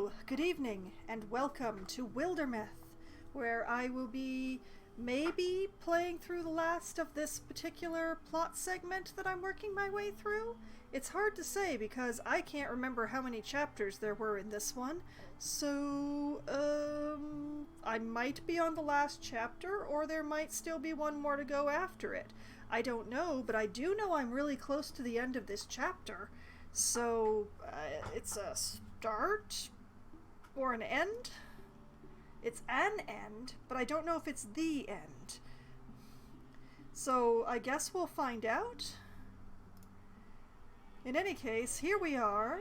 Hello, good evening, and welcome to Wildermyth, where I will be maybe playing through the last of this particular plot segment that I'm working my way through. It's hard to say because I can't remember how many chapters there were in this one, so I might be on the last chapter, or there might still be one more to go after it. I don't know, but I do know I'm really close to the end of this chapter, so it's a start or an end. It's an end, but I don't know if it's the end. So I guess we'll find out. In any case, here we are,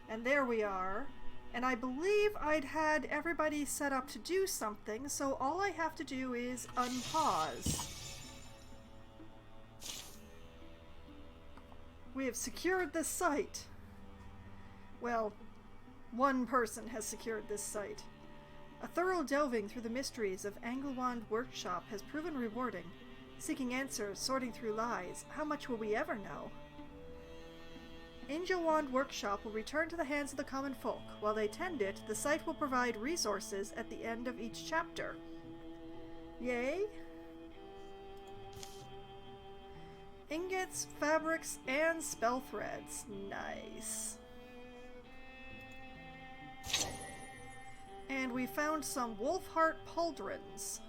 and there we are, and I believe I'd had everybody set up to do something, so all I have to do is unpause. We have secured this site. Well, one person has secured this site. A thorough delving through the mysteries of Anglewand Workshop has proven rewarding. Seeking answers, sorting through lies, how much will we ever know? Anglewand Workshop will return to the hands of the common folk. While they tend it, the site will provide resources at the end of each chapter. Yay? Ingots, fabrics, and spell threads. Nice. And we found some Wolfheart pauldrons.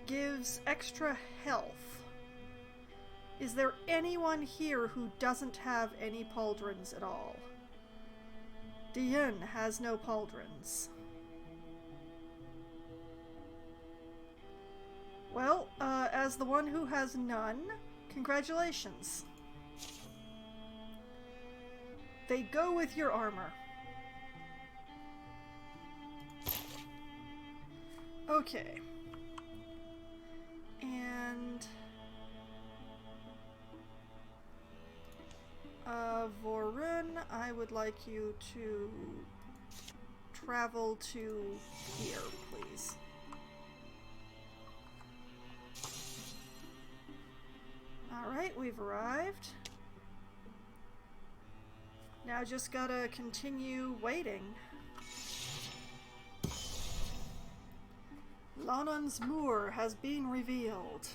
Gives extra health. Is there anyone here who doesn't have any pauldrons at all? Diane has no pauldrons. Well, as the one who has none, congratulations. They go with your armor. Okay. And Vorun, I would like you to travel to here, please. Alright, we've arrived. Now just gotta continue waiting. Lonon's Moor has been revealed.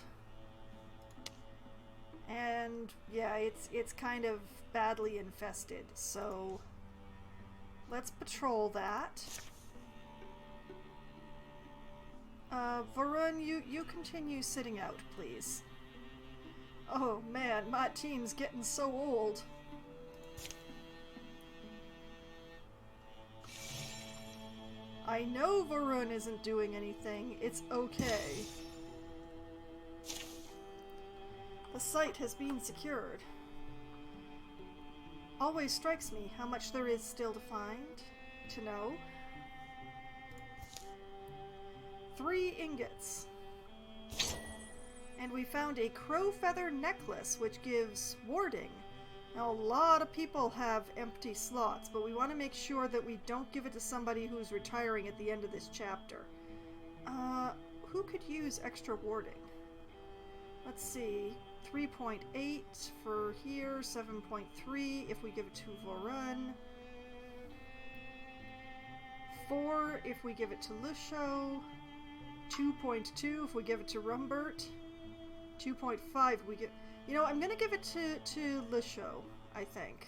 And yeah, it's kind of badly infested, so let's patrol that. Varun, you continue sitting out, please. Oh man, my team's getting so old. I know Varun isn't doing anything. It's okay. The site has been secured. Always strikes me how much there is still to find, to know. 3 ingots. And we found a crow feather necklace, which gives warding. Now, a lot of people have empty slots, but we want to make sure that we don't give it to somebody who's retiring at the end of this chapter. Who could use extra warding? Let's see. 3.8 for here, 7.3 if we give it to Vorun. 4 if we give it to Lusho. 2.2 if we give it to Rumbert. 2.5 we get. You know, I'm gonna give it to Lusho, I think.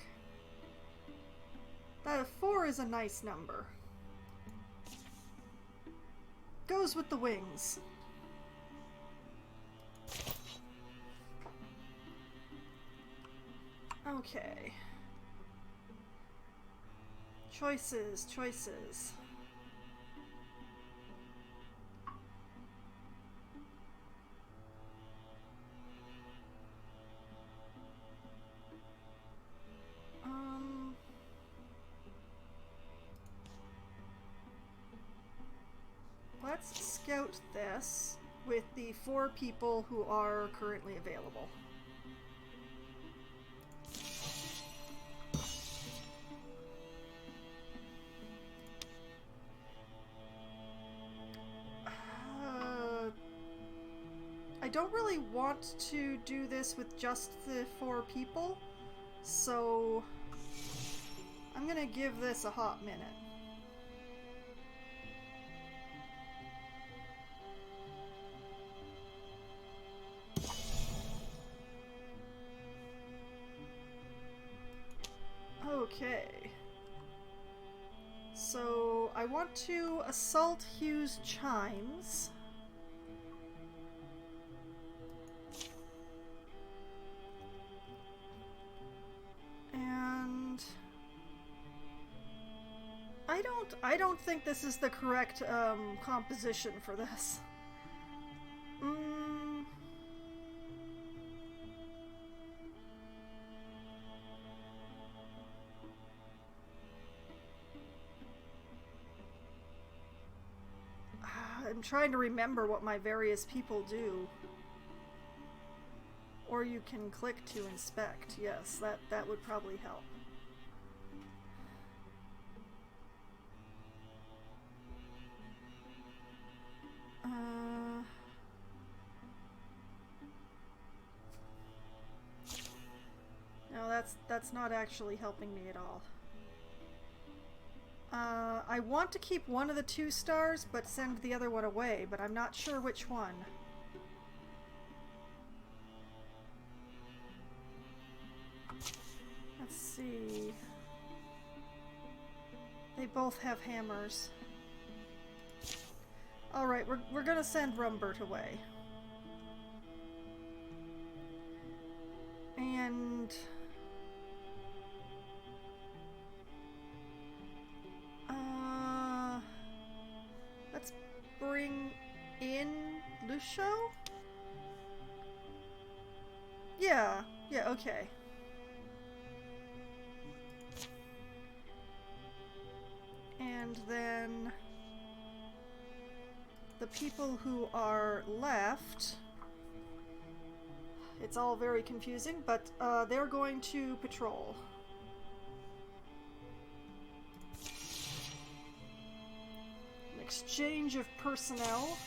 That 4 is a nice number. Goes with the wings. Okay. Choices, choices. Let's scout this with the 4 people who are currently available. I don't really want to do this with just the 4 people, so I'm gonna give this a hot minute. Okay. So, I want to assault Hugh's chimes. And I don't think this is the correct composition for this. I'm trying to remember what my various people do. Or you can click to inspect. Yes, that would probably help. No, that's not actually helping me at all. I want to keep one of the 2 stars, but send the other one away, but I'm not sure which one. Let's see. They both have hammers. Alright, we're gonna send Rumbert away. And... let's bring in Lucio? Yeah, okay. And then the people who are left, it's all very confusing, but they're going to patrol. An exchange of personnel.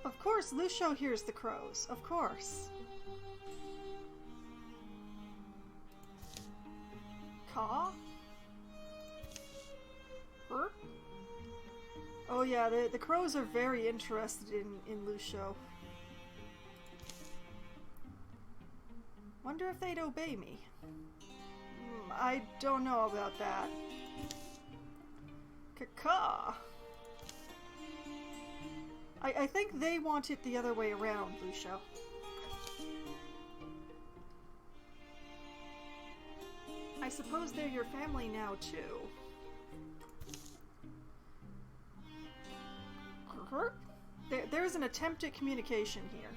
Of course, Lucio hears the crows. Of course. Caw? Her? Oh yeah, the crows are very interested in Lucio. Wonder if they'd obey me. I don't know about that. Caw. I think they want it the other way around, Lucio. I suppose they're your family now, too. There's an attempt at communication here.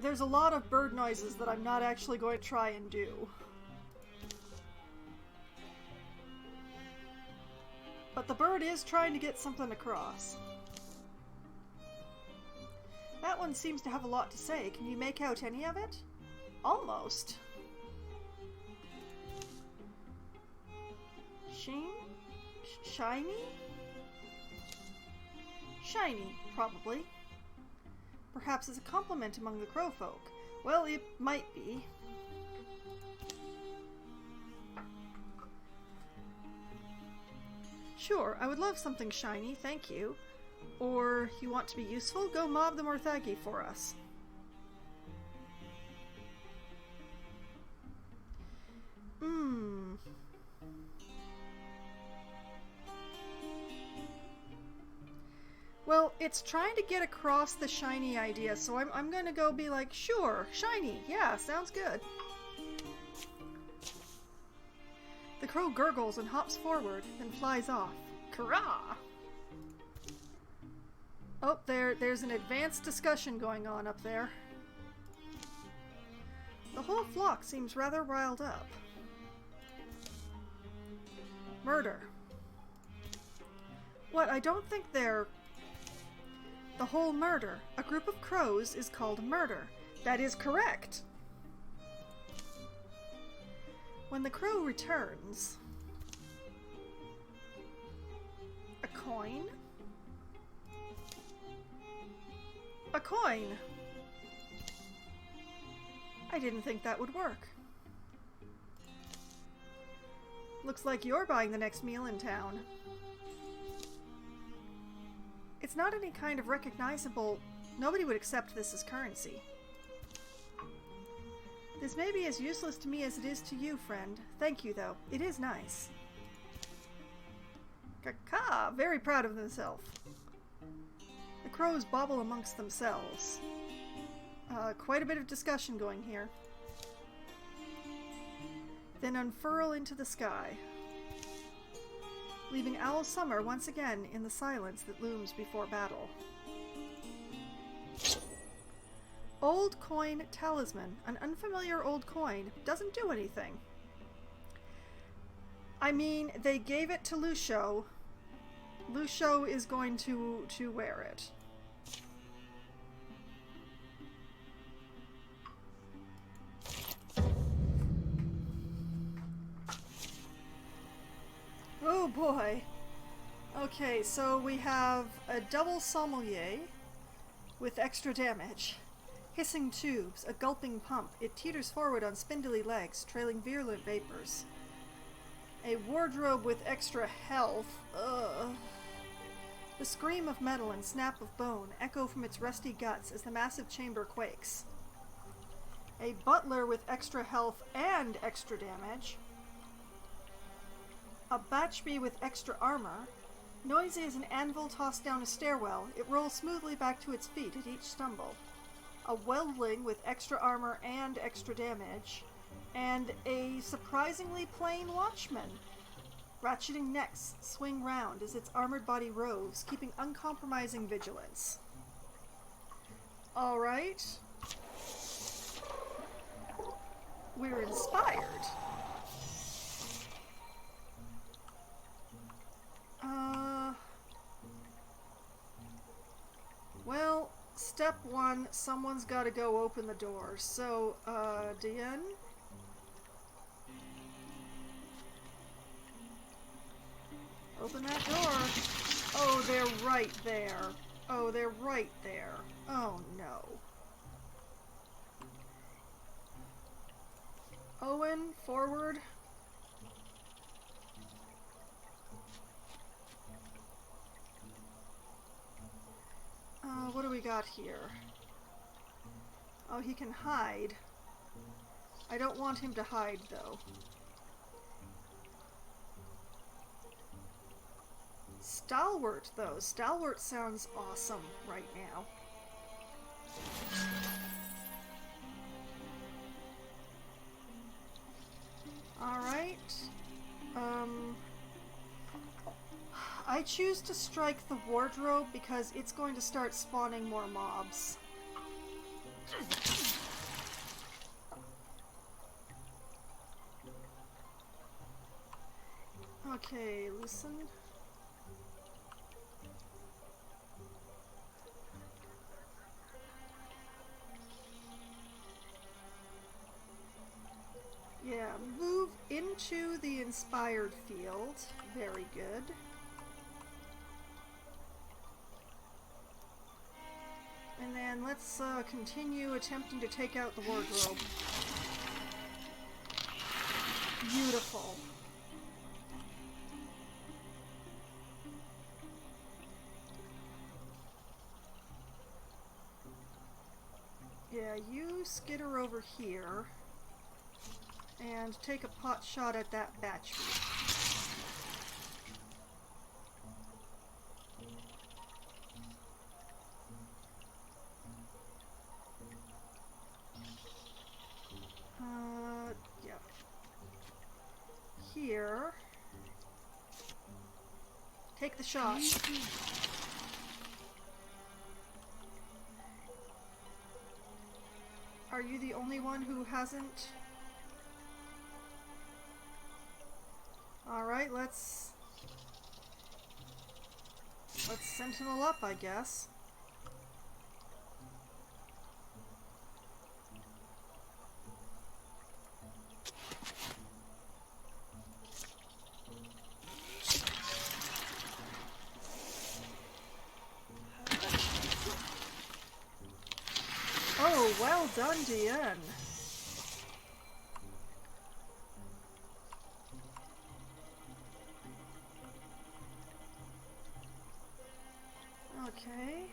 There's a lot of bird noises that I'm not actually going to try and do. But the bird is trying to get something across. That one seems to have a lot to say. Can you make out any of it? Almost. Shiny? Shiny, probably. Perhaps it's a compliment among the crow folk. Well, it might be. Sure, I would love something shiny, thank you. Or, you want to be useful? Go mob the Morthagi for us. Well, it's trying to get across the shiny idea, so I'm gonna go be like, sure, shiny, yeah, sounds good. The crow gurgles and hops forward, then flies off. Hurrah! Oh, there's an advanced discussion going on up there. The whole flock seems rather riled up. Murder. What, I don't think they're... The whole murder. A group of crows is called murder. That is correct. When the crow returns... A coin? A coin! I didn't think that would work. Looks like you're buying the next meal in town. It's not any kind of recognizable... Nobody would accept this as currency. This may be as useless to me as it is to you, friend. Thank you, though. It is nice. Caca! Very proud of himself. The crows bobble amongst themselves. Quite a bit of discussion going here. Then unfurl into the sky, leaving Owl Summer once again in the silence that looms before battle. Old coin talisman. An unfamiliar old coin. Doesn't do anything. I mean, they gave it to Lucio. Lucio is going to wear it. Oh boy. Okay, so we have a double sommelier with extra damage. Hissing tubes, a gulping pump. It teeters forward on spindly legs, trailing virulent vapors. A wardrobe with extra health. Ugh. The scream of metal and snap of bone echo from its rusty guts as the massive chamber quakes. A butler with extra health and extra damage. A Batchby with extra armor. Noisy as an anvil tossed down a stairwell, it rolls smoothly back to its feet at each stumble. A Weldling with extra armor and extra damage. And a surprisingly plain watchman. Ratcheting necks swing round as its armored body roves, keeping uncompromising vigilance. Alright. We're inspired. Well, step one, someone's gotta go open the door. So, Diane? Open that door. Oh, they're right there. Oh, they're right there. Oh, no. Owen, forward. What do we got here? Oh, he can hide. I don't want him to hide, though. Stalwart, though. Stalwart sounds awesome right now. Alright. I choose to strike the wardrobe because it's going to start spawning more mobs. Okay, listen. Yeah, move into the inspired field. Very good. And then let's continue attempting to take out the wardrobe. Beautiful. Yeah, you skitter over here and take a pot shot at that Batchby. Yeah. Here. Take the shot. Are you the only one who hasn't? Alright, let's sentinel up, I guess. Oh, well done, Diane. Okay.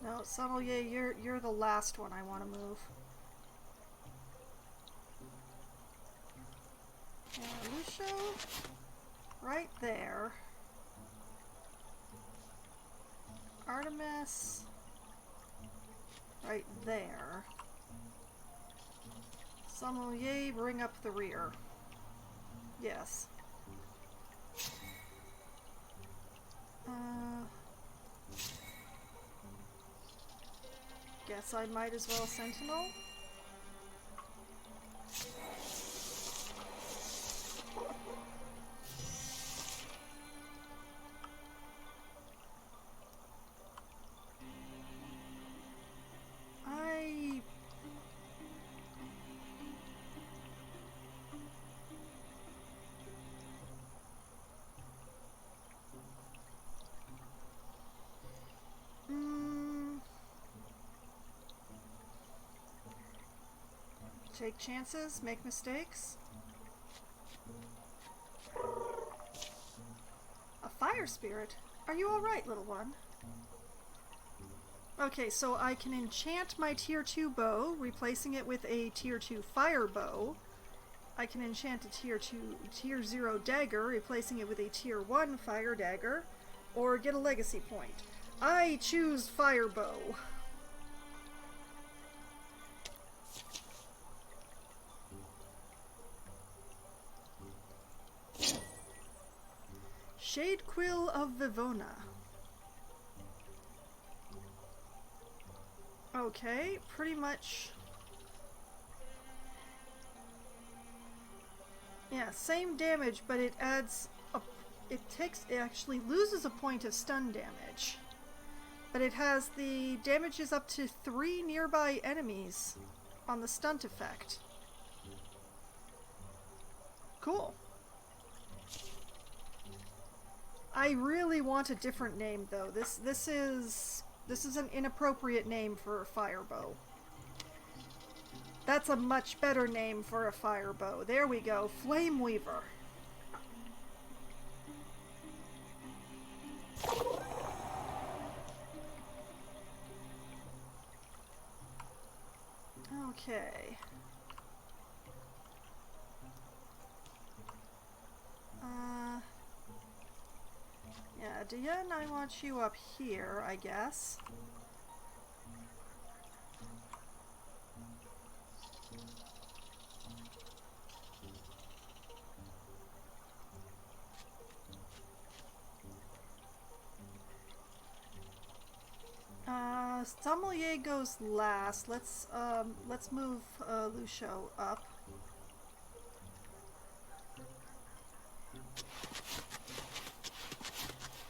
No, Sommelier, you're the last one I want to move. And Lucio, right there. Artemis, right there. Sommelier, bring up the rear. Yes. Guess I might as well Sentinel. Take chances, make mistakes. A fire spirit? Are you alright, little one? Okay, so I can enchant my tier 2 bow, replacing it with a tier 2 fire bow. I can enchant a tier 0 dagger, replacing it with a tier 1 fire dagger, or get a legacy point. I choose fire bow. Shade Quill of Vivona. Okay, pretty much. Yeah, same damage, but it adds a, it actually loses a point of stun damage. But it has the damages up to 3 nearby enemies on the stunt effect. Cool. I really want a different name though. This is an inappropriate name for a fire bow. That's a much better name for a fire bow. There we go, Flame Weaver. Okay. Yeah, Diane, I want you up here, I guess. Sommelier goes last. Let's move Lucio up.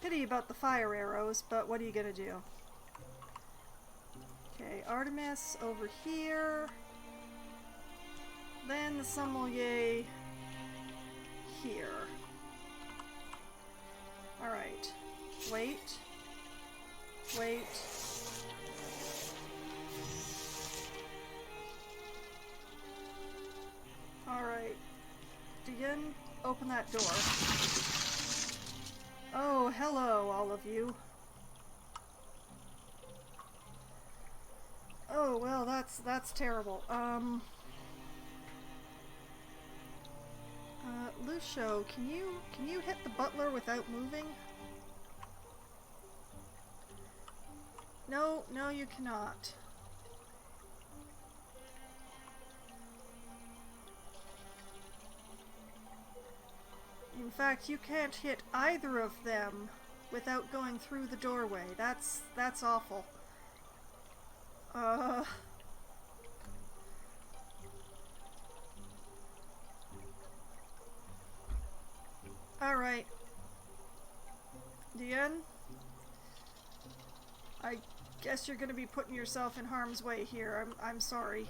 Pity about the fire arrows, but what are you gonna do? Okay, Artemis over here. Then the Sommelier here. Alright. Wait. Wait. Alright. Begin. Open that door. Oh, hello, all of you. Oh, well, that's terrible. Lucio, can you hit the butler without moving? No, you cannot. In fact, you can't hit either of them without going through the doorway. That's awful. Alright. Diane? I guess you're gonna be putting yourself in harm's way here. I'm sorry.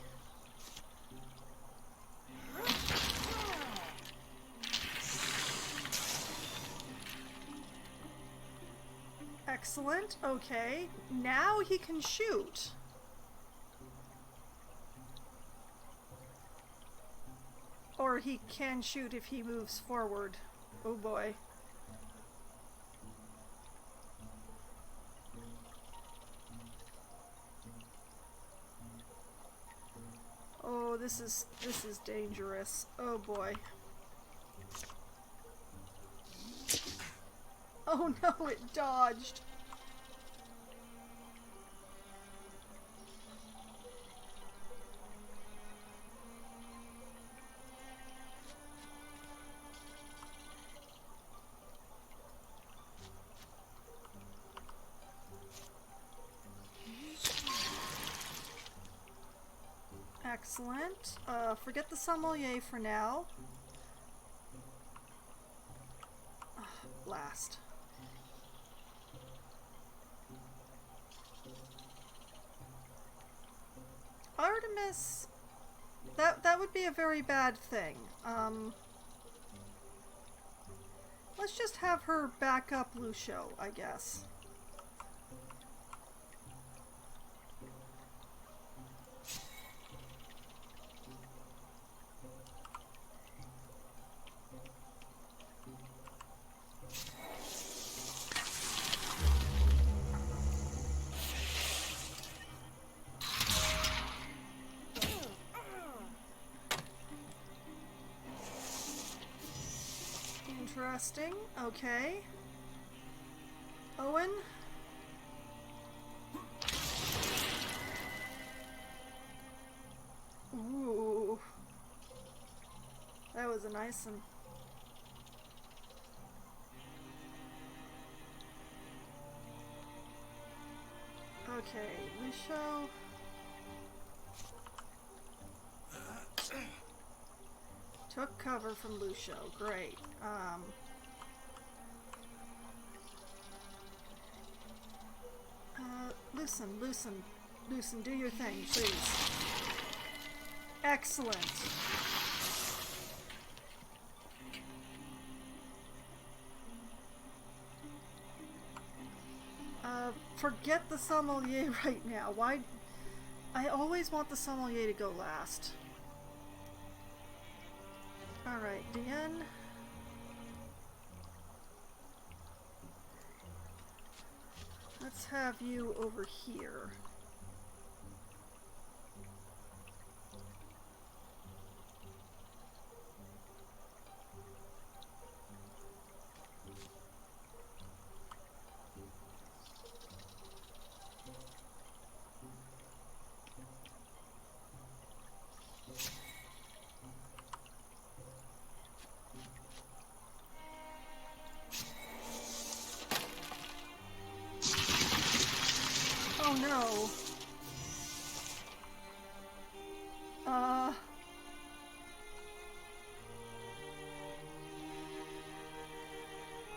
Excellent. Okay. Now he can shoot. Or he can shoot if he moves forward. Oh boy. Oh, this is dangerous. Oh boy. Oh no, it dodged. Excellent. Forget the sommelier for now. Blast. Artemis, that would be a very bad thing. Let's just have her back up Lucio, I guess. Interesting. Okay. Owen? Ooh. That was a nice one. Okay, Lucio. Took cover from Lucio. Great. Loosen, do your thing, please. Excellent. Forget the sommelier right now. Why? I always want the sommelier to go last. Alright, Diane. Let's have you over here. Oh no.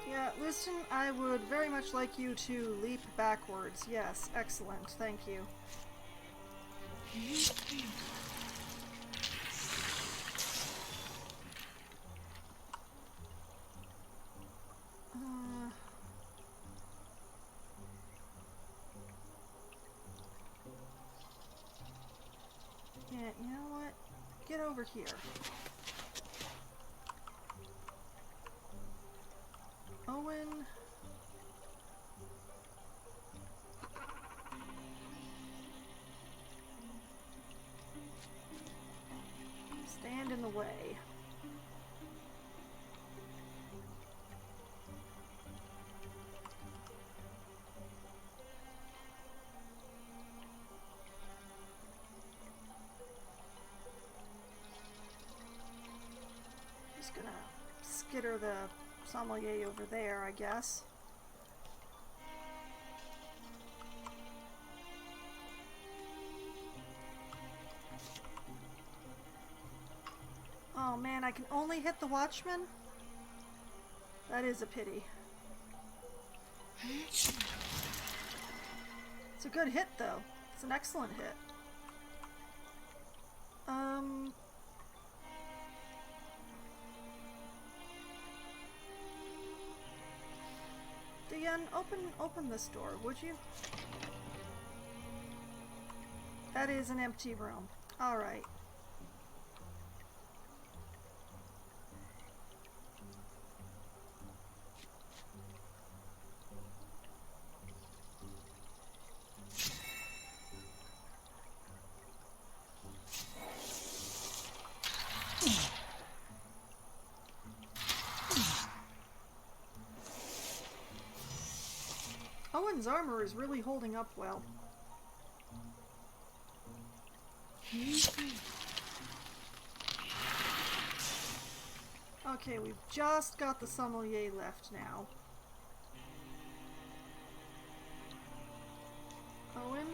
Yeah, listen, I would very much like you to leap backwards. Yes, excellent. Thank you. Yeah, you know what? Get over here. Owen. Stand in the way. Just gonna skitter the sommelier over there, I guess. Oh man, I can only hit the watchman? That is a pity. It's a good hit, though. It's an excellent hit. Diane, open this door, would you? That is an empty room. Alright. Owen's armor is really holding up well. Okay, we've just got the sommelier left now. Owen?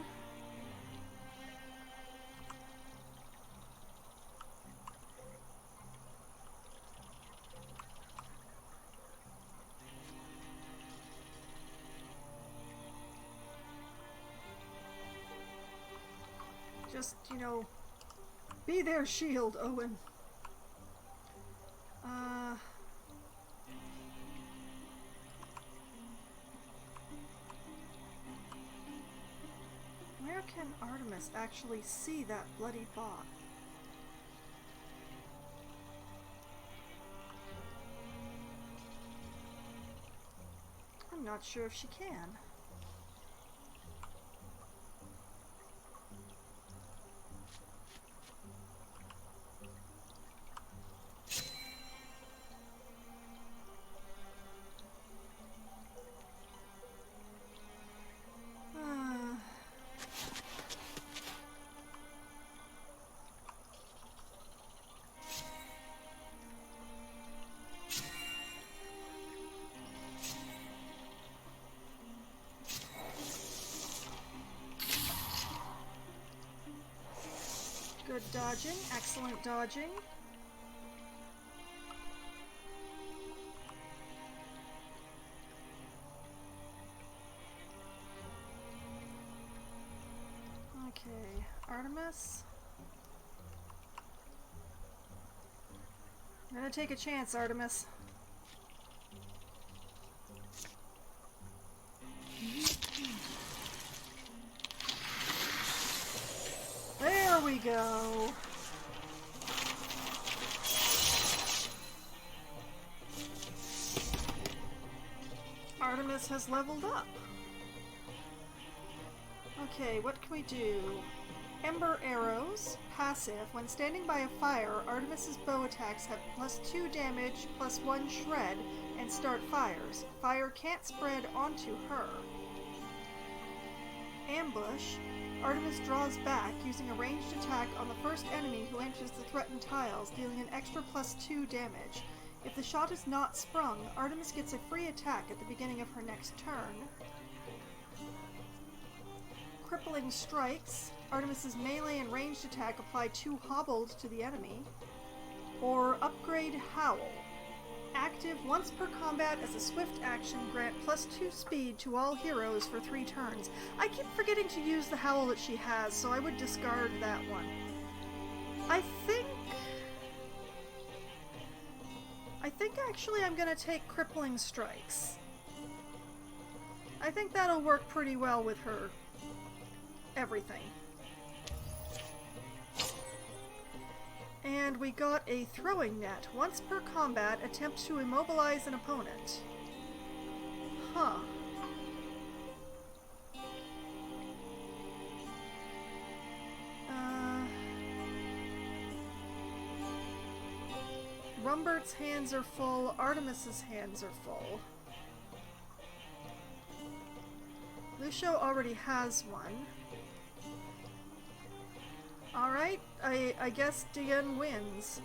Just, you know, be their shield, Owen. Where can Artemis actually see that bloody bot? I'm not sure if she can. Good dodging, excellent dodging. Okay, Artemis. I'm gonna take a chance, Artemis. There we go. Artemis has leveled up. Okay, what can we do? Ember arrows. Passive. When standing by a fire, Artemis's bow attacks have +2 damage, +1 shred, and start fires. Fire can't spread onto her. Ambush. Artemis draws back, using a ranged attack on the first enemy who enters the threatened tiles, dealing an extra +2 damage. If the shot is not sprung, Artemis gets a free attack at the beginning of her next turn. Crippling strikes. Artemis's melee and ranged attack apply 2 hobbled to the enemy. Or upgrade Howl. Active once per combat as a swift action, grant +2 speed to all heroes for 3 turns. I keep forgetting to use the Howl that she has, so I would discard that one. I think actually I'm gonna take Crippling Strikes. I think that'll work pretty well with her everything. And we got a throwing net. Once per combat, attempt to immobilize an opponent. Huh. Rumbert's hands are full, Artemis's hands are full. Lucio already has one. Alright, I guess Diane wins.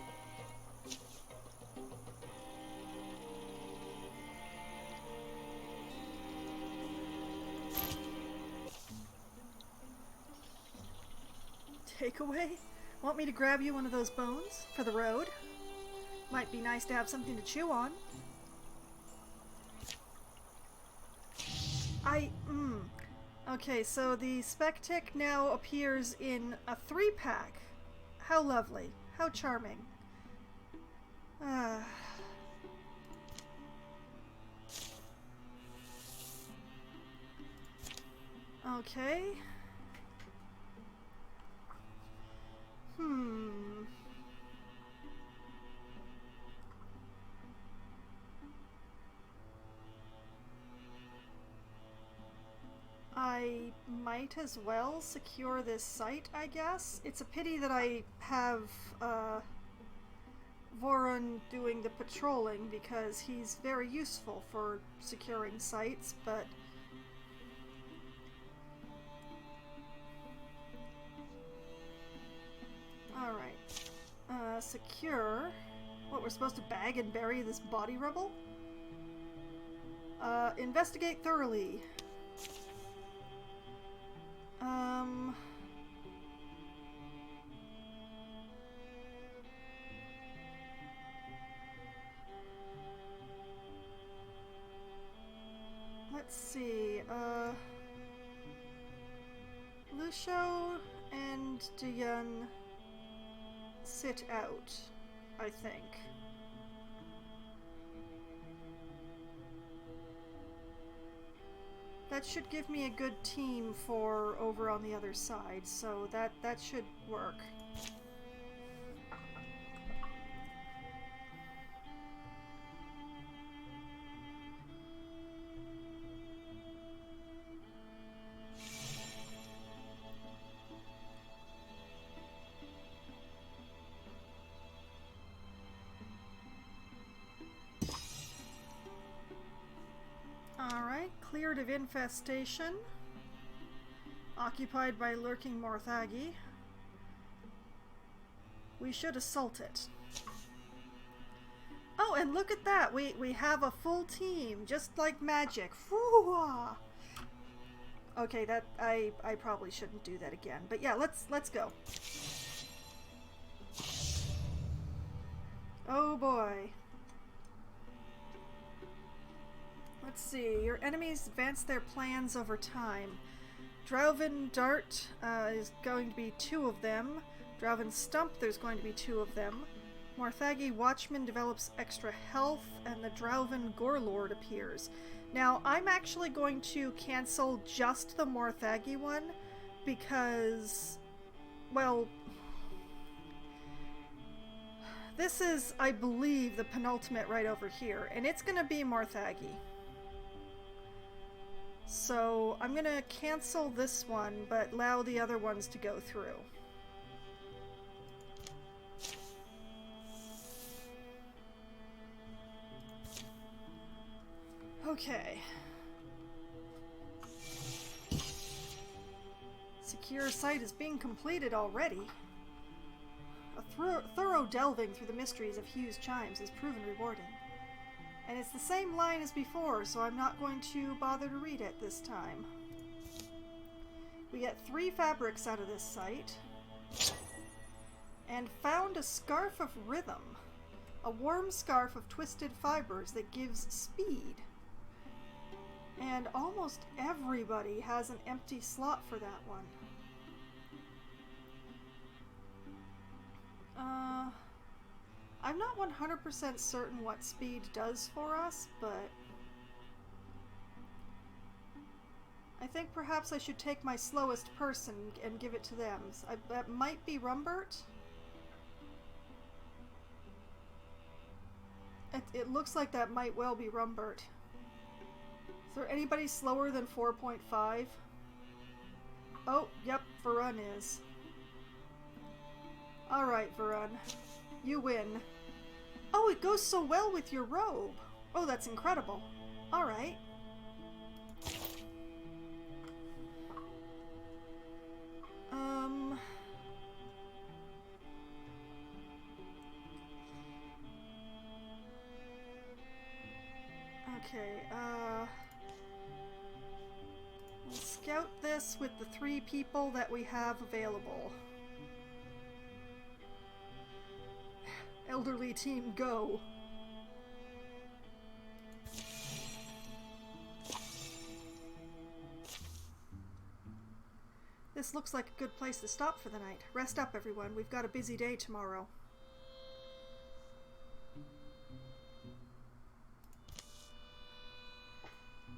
Takeaway? Want me to grab you one of those bones for the road? Might be nice to have something to chew on. Okay, so the Spectic now appears in a 3-pack. How lovely. How charming. Okay. I might as well secure this site, I guess. It's a pity that I have Voron doing the patrolling because he's very useful for securing sites, but alright. Secure. What, we're supposed to bag and bury this body rubble? Investigate thoroughly. Let's see, Lucio and Diyun sit out, I think. That should give me a good team for over on the other side, so that should work. Alright, cleared of infestation. Occupied by lurking Morthagi. We should assault it. Oh, and look at that! We have a full team, just like magic. Woo-ah! Okay, that I probably shouldn't do that again. But yeah, let's go. Oh boy. Let's see, your enemies advance their plans over time. Drauven Dart is going to be 2 of them. Drauven Stump, there's going to be 2 of them. Morthagi Watchman develops extra health, and the Drauven Gorelord appears. Now, I'm actually going to cancel just the Morthagi one, because, well, this is, I believe, the penultimate right over here, and it's going to be Morthagi. So I'm gonna cancel this one, but allow the other ones to go through. Okay. Secure site is being completed already. A thorough delving through the mysteries of Hugh's chimes has proven rewarding. And it's the same line as before, so I'm not going to bother to read it this time. We get 3 fabrics out of this site. And found a scarf of rhythm. A warm scarf of twisted fibers that gives speed. And almost everybody has an empty slot for that one. I'm not 100% certain what speed does for us, but I think perhaps I should take my slowest person and give it to them. That might be Rumbert. It looks like that might well be Rumbert. Is there anybody slower than 4.5? Oh, yep, Varun is. Alright, Varun. You win. Oh, it goes so well with your robe. Oh, that's incredible. Alright. Okay, we'll scout this with the 3 people that we have available. Elderly team, go! This looks like a good place to stop for the night. Rest up, everyone. We've got a busy day tomorrow.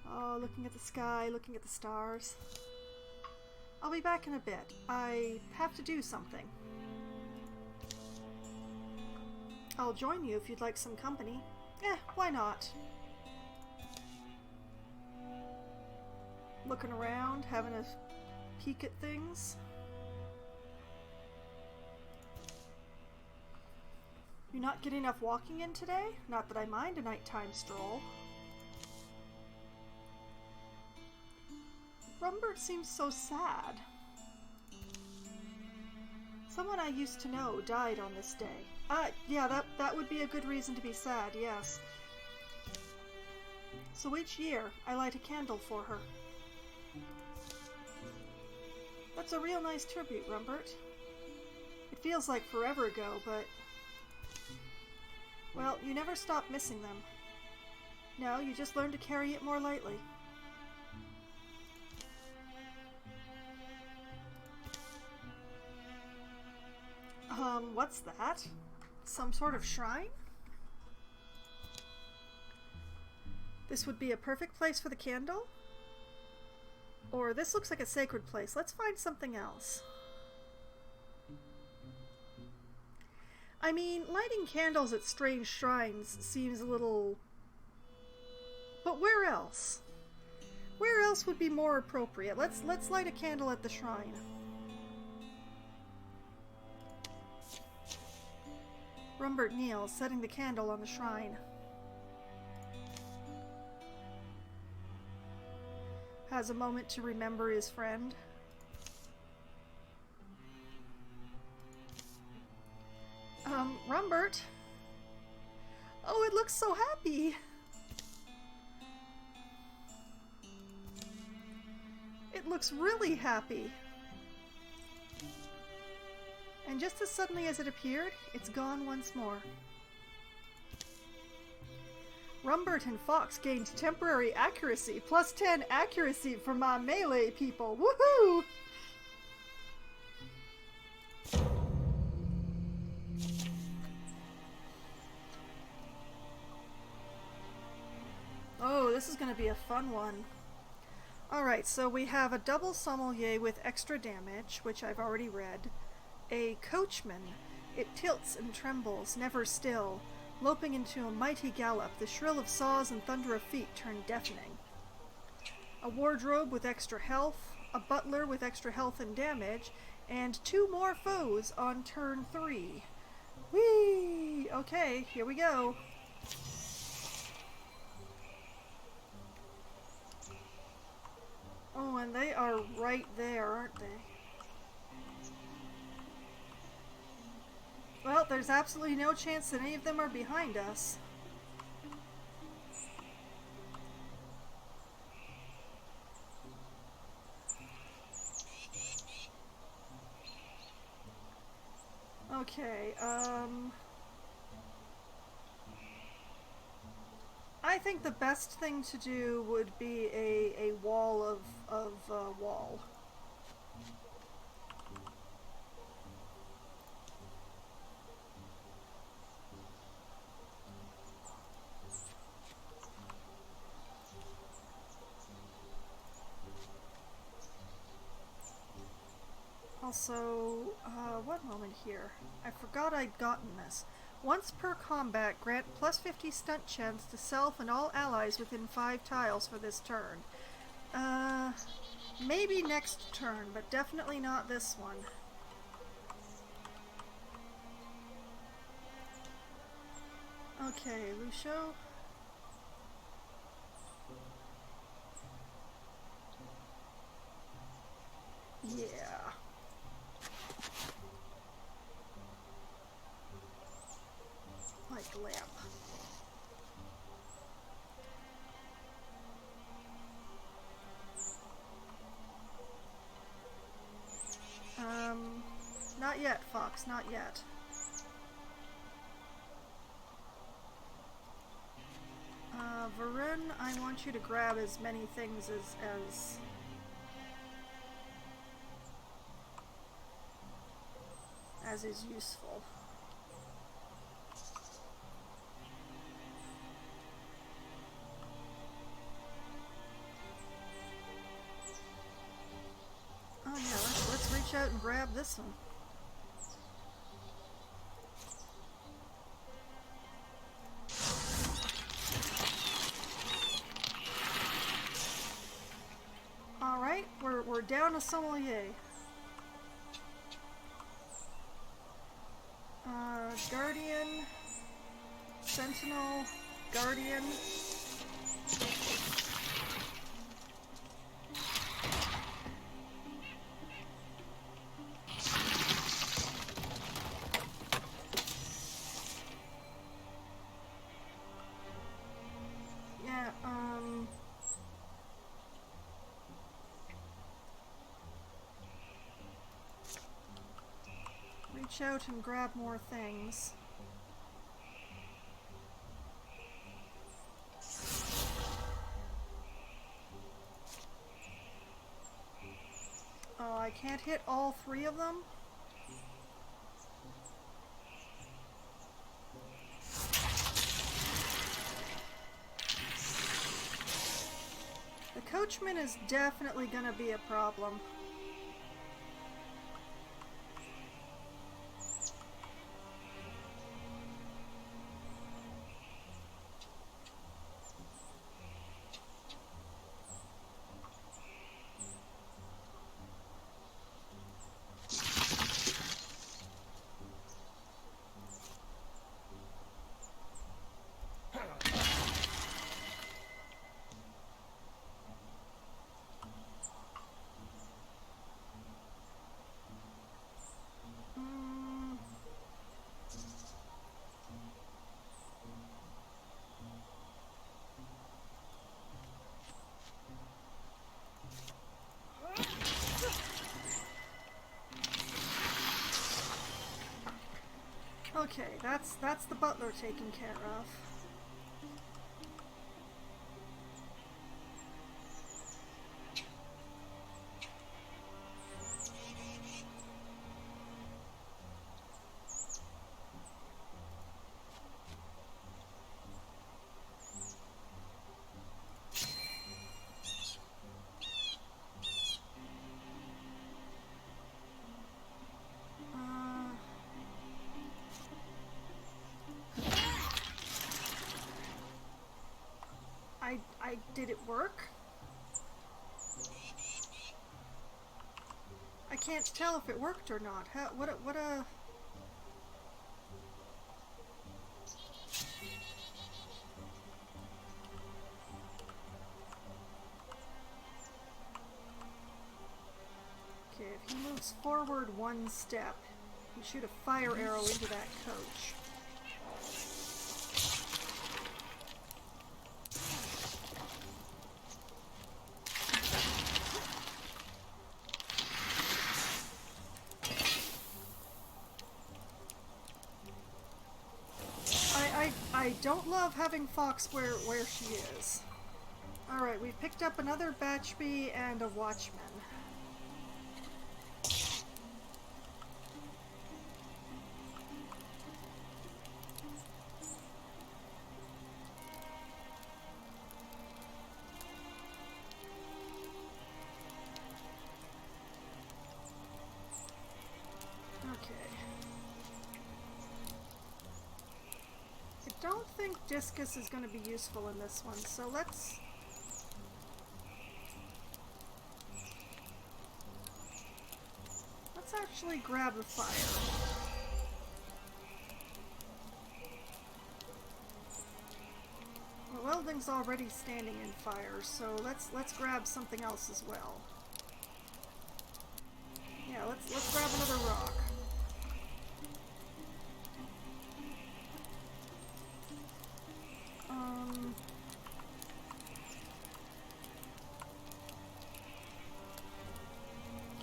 Oh, looking at the sky, looking at the stars. I'll be back in a bit. I have to do something. I'll join you if you'd like some company. Why not? Looking around, having a peek at things. You're not getting enough walking in today? Not that I mind a nighttime stroll. Rumbert seems so sad. Someone I used to know died on this day. Yeah, that would be a good reason to be sad, yes. So each year, I light a candle for her. That's a real nice tribute, Rumbert. It feels like forever ago, but... well, you never stop missing them. No, you just learn to carry it more lightly. What's that? Some sort of shrine? This would be a perfect place for the candle? Or this looks like a sacred place. Let's find something else. I mean, lighting candles at strange shrines seems a little... but where else? Where else would be more appropriate? Let's light a candle at the shrine. Rumbert kneels, setting the candle on the shrine. Has a moment to remember his friend. Rumbert? Oh, it looks so happy! It looks really happy! And just as suddenly as it appeared, it's gone once more. Rumbert and Fox gained temporary accuracy, plus 10 accuracy for my melee people. Woohoo! Oh, this is going to be a fun one. Alright, so we have a double sommelier with extra damage, which I've already read. A coachman. It tilts and trembles, never still. Loping into a mighty gallop, the shrill of saws and thunder of feet turn deafening. A wardrobe with extra health, a butler with extra health and damage, and 2 more foes on turn 3. Whee! Okay, here we go. Oh, and they are right there, aren't they? Well, there's absolutely no chance that any of them are behind us. Okay, I think the best thing to do would be a wall of wall. Also, one moment here. I forgot I'd gotten this. Once per combat, grant plus 50 stunt chance to self and all allies within 5 tiles for this turn. Maybe next turn, but definitely not this one. Okay, Lucio. Yeah. Like lamp. Not yet, Fox, not yet. Varun, I want you to grab as many things as as is useful. Oh yeah, let's reach out and grab this one. Alright, we're down a sommelier. Guardian, Sentinel, Guardian. Yeah, reach out and grab more things. Oh, I can't hit all three of them? The coachman is definitely gonna be a problem. Okay, that's the butler taken care of. Did it work? I can't tell if it worked or not. What a... Okay, if he moves forward one step, you shoot a fire arrow into that coach. I don't love having Fox where she is. Alright, we've picked up another Batchbee and a Watchman. I don't think Discus is going to be useful in this one, so let's actually grab the fire. Well, welding's already standing in fire, so let's grab something else as well. Yeah, let's grab another rock.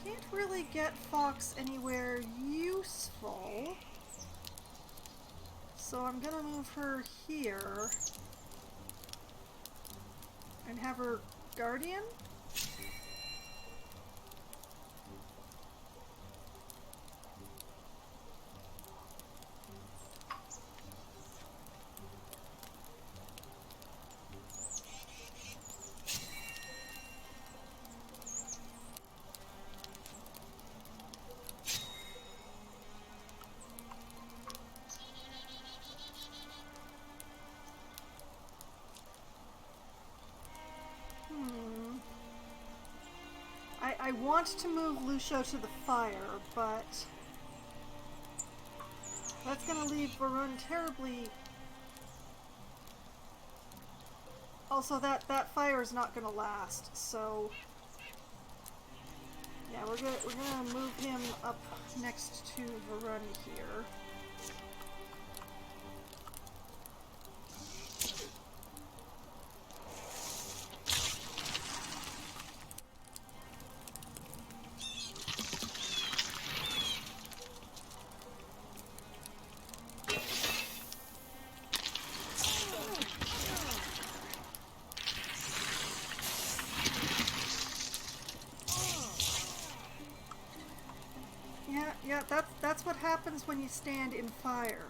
Can't really get Fox anywhere useful, so I'm gonna move her here and have her Guardian. I want to move Lucio to the fire, but that's gonna leave Varun terribly. Also, that fire is not gonna last, so yeah, we're gonna move him up next to Varun here. Yeah, that's what happens when you stand in fire.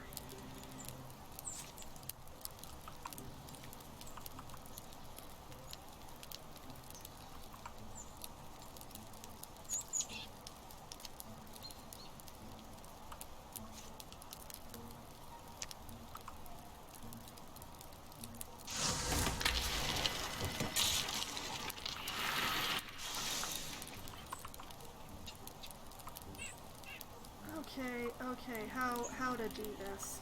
Okay, how to do this?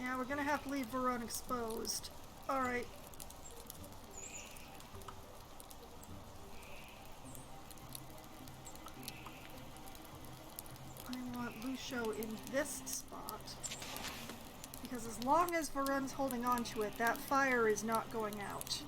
Yeah, we're gonna have to leave Varun exposed. Alright. I want Lucio in this spot. Because as long as Varun's holding on to it, that fire is not going out.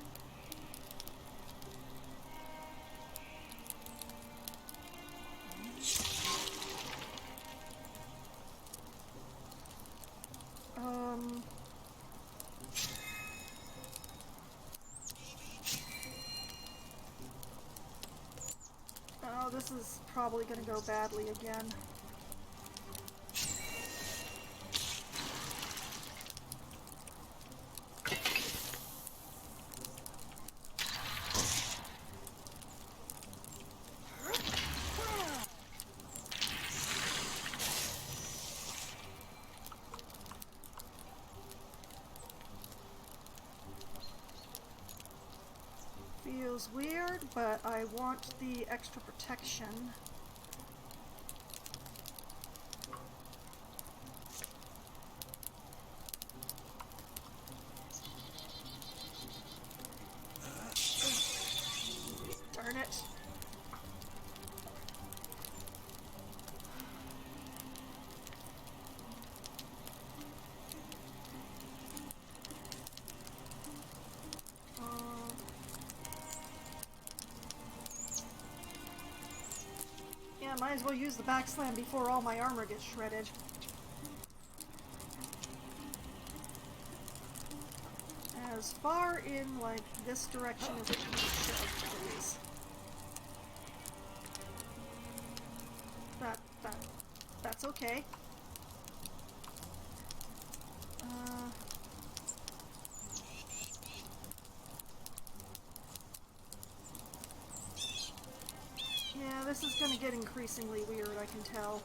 Oh, this is probably gonna go badly again. Feels weird, but I want the extra protection. Darn it. Yeah, might as well use the backslam before all my armor gets shredded. As far in, like, this direction as it can be shoved, please. That's okay. Yeah, this is gonna get increasingly weird, I can tell.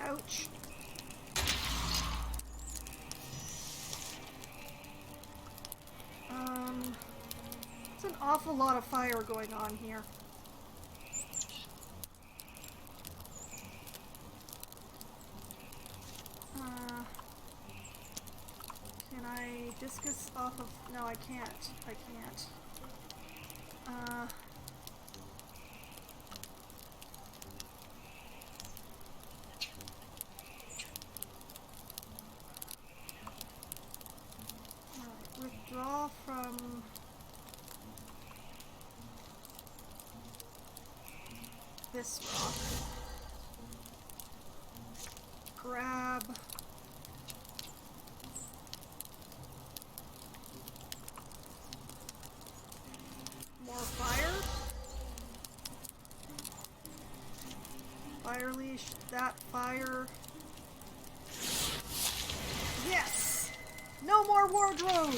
Ouch. It's an awful lot of fire going on here. discus off of... No, I can't. I can't. Alright, withdraw from... this rock. Grab... more fire. Fire leash, that fire. Yes! No more wardrobe!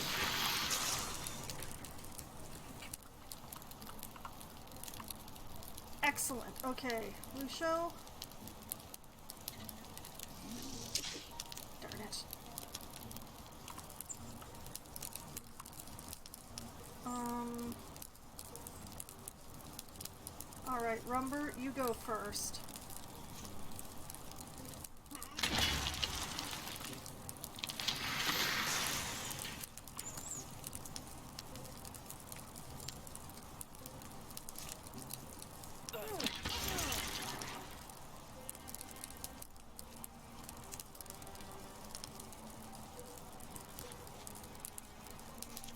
Excellent. Okay, Lucio. Darn it. Alright, Rumber, you go first.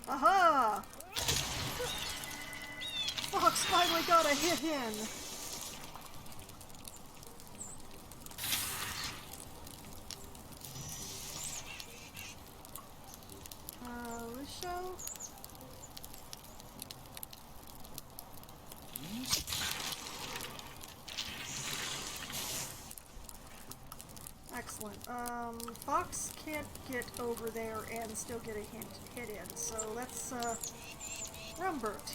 Aha! Fox finally got a hit in! Lucio? Excellent. Fox can't get over there and still get a hit in, so let's, Rumbert.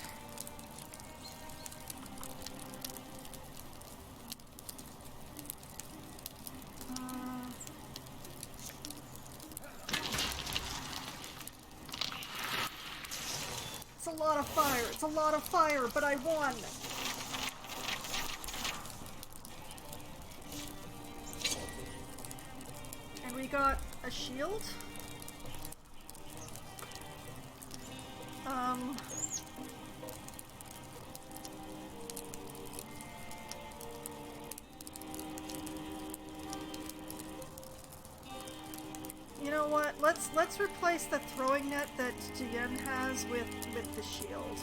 It's a lot of fire, it's a lot of fire, but I won! And we got a shield? You know what? Let's replace the throwing net that Diane has with the shield.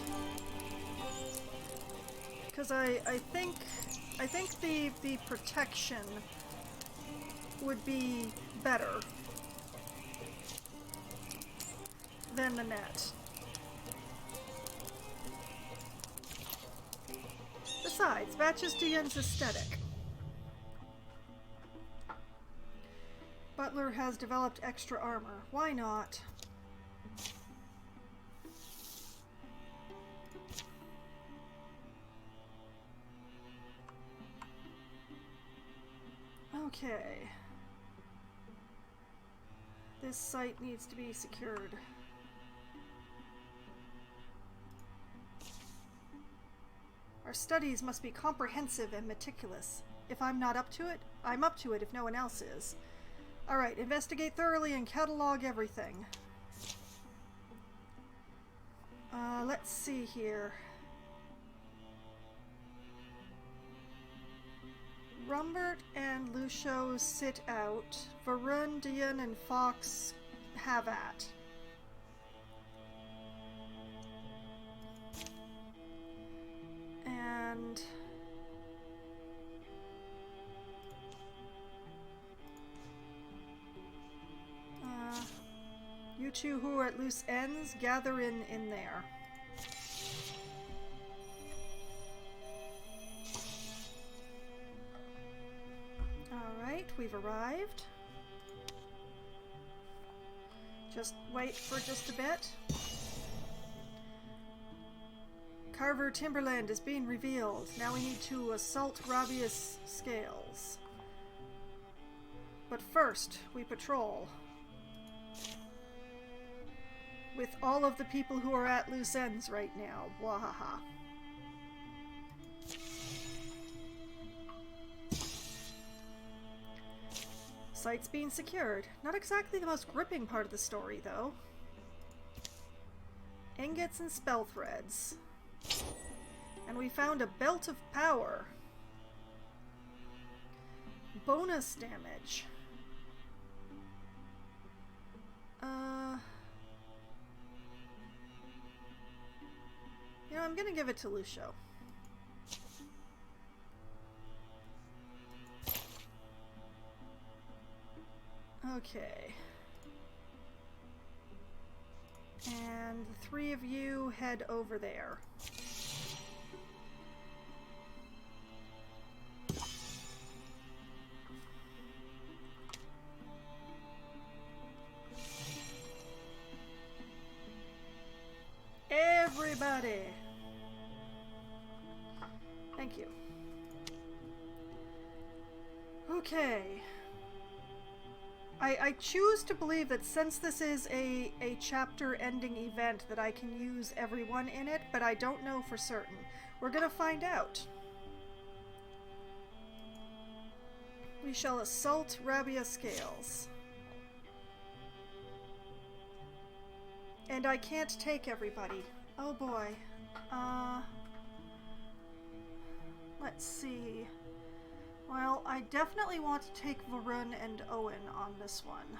Because I think the protection would be better than the net. Besides, matches Diane's aesthetic. Butler has developed extra armor. Why not? Okay. This site needs to be secured. Our studies must be comprehensive and meticulous. If I'm not up to it, I'm up to it if no one else is. Alright, investigate thoroughly and catalog everything. Let's see here. Rumbert and Lucio sit out. Varun, Dian, and Fox have at. And... you two who are at loose ends, gather in there. Alright, we've arrived. Just wait for just a bit. Carver Timberland is being revealed. Now we need to assault Rabius Scales. But first, we patrol. With all of the people who are at loose ends right now. Wahaha. Site's being secured. Not exactly the most gripping part of the story, though. Ingots and spell threads. And we found a belt of power. Bonus damage. You know, I'm gonna give it to Lucio. Okay. And the three of you head over there. Everybody! Thank you. Okay. I choose to believe that since this is a chapter-ending event that I can use everyone in it, but I don't know for certain. We're gonna find out. We shall assault Rabia Scales. And I can't take everybody. Oh boy. Let's see. Well, I definitely want to take Varun and Owen on this one.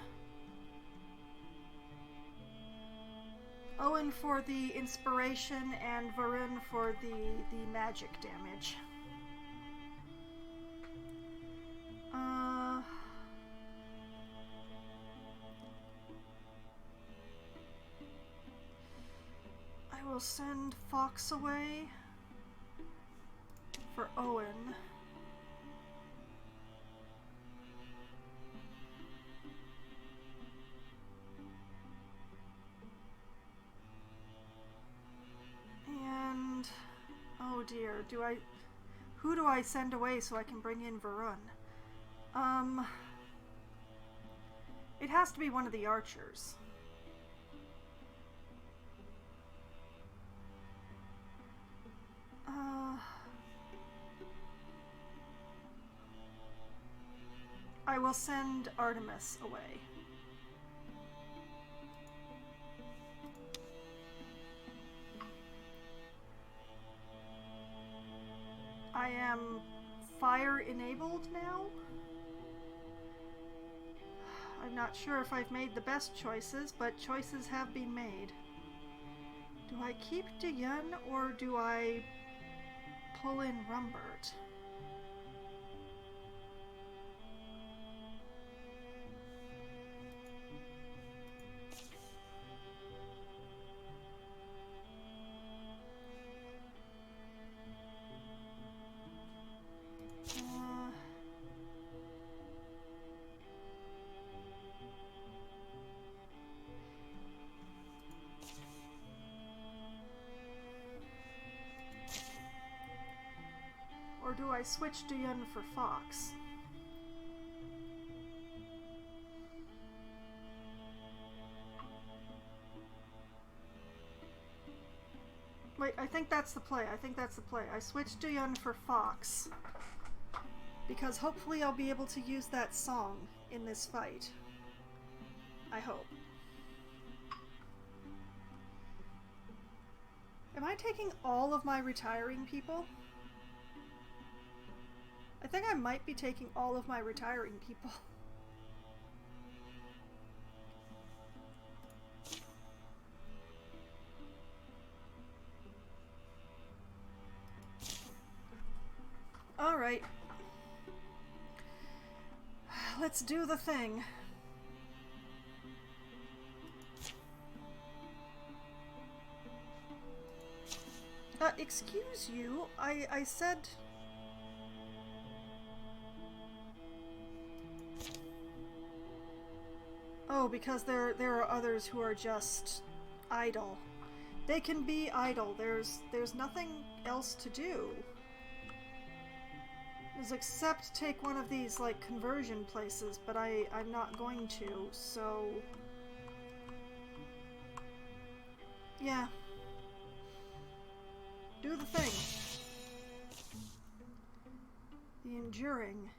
Owen for the inspiration and Varun for the magic damage. I will send Fox away for Owen. And oh dear, who do I send away so I can bring in Varun? It has to be one of the archers. I will send Artemis away. I am fire enabled now. I'm not sure if I've made the best choices, but choices have been made. Do I keep Diyun or do I pull in Rumbert? Or do I switch Diyun for Fox? Wait, I think that's the play. I switch Diyun for Fox. Because hopefully I'll be able to use that song in this fight. I hope. Am I taking all of my retiring people? I think I might be taking all of my retiring people. All right. Let's do the thing. Excuse you, I said... Oh, because there are others who are just idle. They can be idle. There's nothing else to do. Except take one of these, like, conversion places, but I'm not going to, so... Yeah. Do the thing. The Enduring.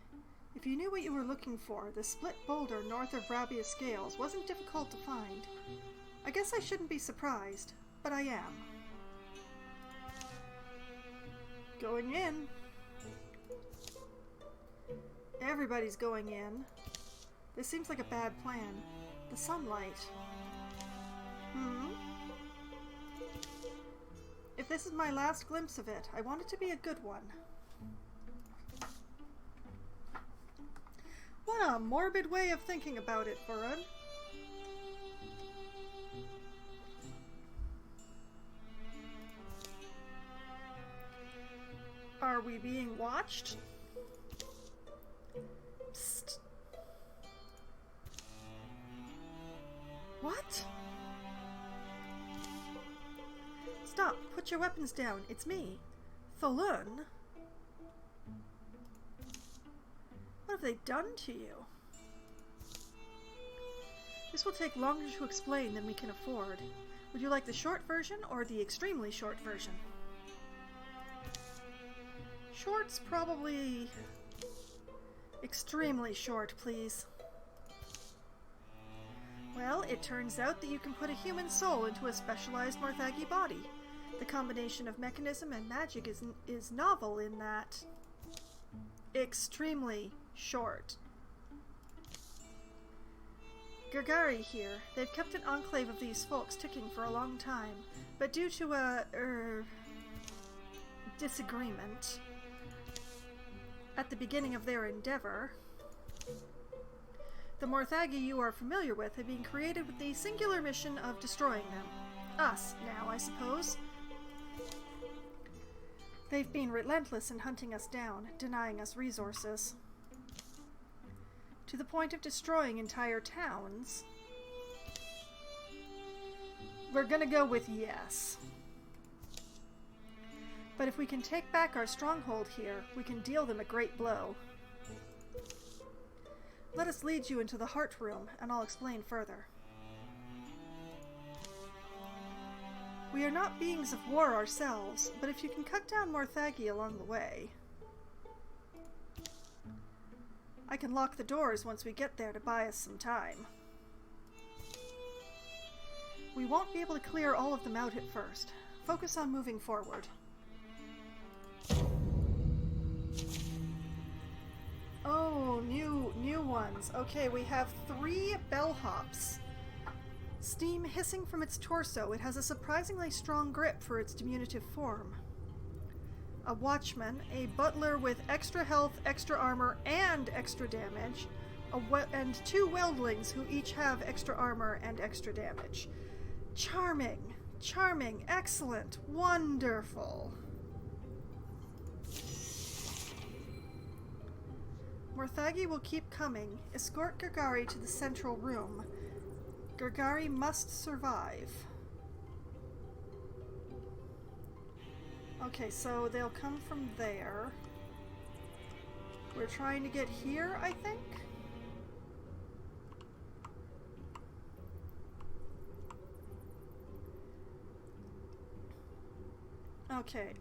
If you knew what you were looking for, the split boulder north of Rabia Scales wasn't difficult to find. I guess I shouldn't be surprised, but I am. Going in. Everybody's going in. This seems like a bad plan. The sunlight. If this is my last glimpse of it, I want it to be a good one. What a morbid way of thinking about it, Burun. Are we being watched? Psst. What? Stop! Put your weapons down. It's me. Tholun. What have they done to you? This will take longer to explain than we can afford. Would you like the short version or the extremely short version? Short's probably extremely short, please. Well, it turns out that you can put a human soul into a specialized Morthagi body. The combination of mechanism and magic is novel in that extremely short. Gergari here. They've kept an enclave of these folks ticking for a long time, but due to a disagreement at the beginning of their endeavor, the Morthagi you are familiar with have been created with the singular mission of destroying them. Us, now, I suppose. They've been relentless in hunting us down, denying us resources. To the point of destroying entire towns. We're gonna go with yes. But if we can take back our stronghold here, we can deal them a great blow. Let us lead you into the Heart Room, and I'll explain further. We are not beings of war ourselves, but if you can cut down Morthagi along the way, I can lock the doors once we get there to buy us some time. We won't be able to clear all of them out at first. Focus on moving forward. Oh, new ones. Okay, we have 3 bellhops. Steam hissing from its torso, it has a surprisingly strong grip for its diminutive form. A watchman, a butler with extra health, extra armor, and extra damage, and 2 wildlings who each have extra armor and extra damage. Charming, charming, excellent, wonderful. Morthagi will keep coming. Escort Gergari to the central room. Gergari must survive. Okay, so they'll come from there. We're trying to get here, I think? Okay,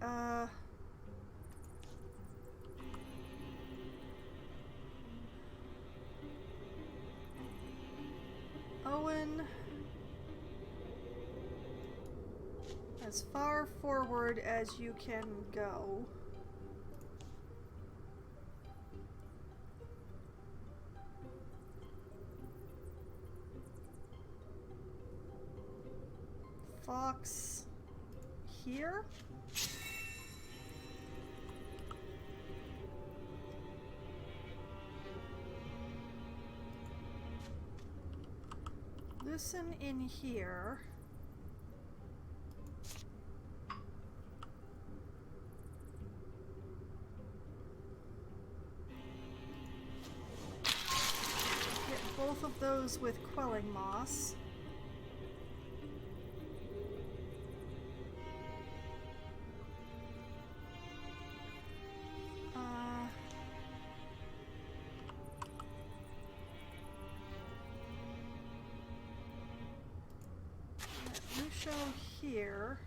Owen, as far forward as you can go. Fox here. Listen in here. Get both of those with quelling moss. Here.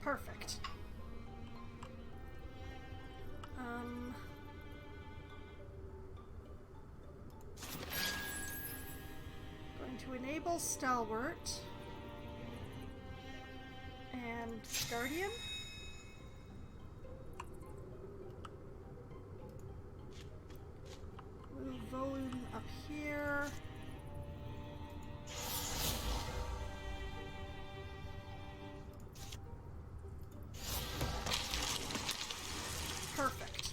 Perfect. Triple Stalwart. And Guardian? Move Volun up here. Perfect.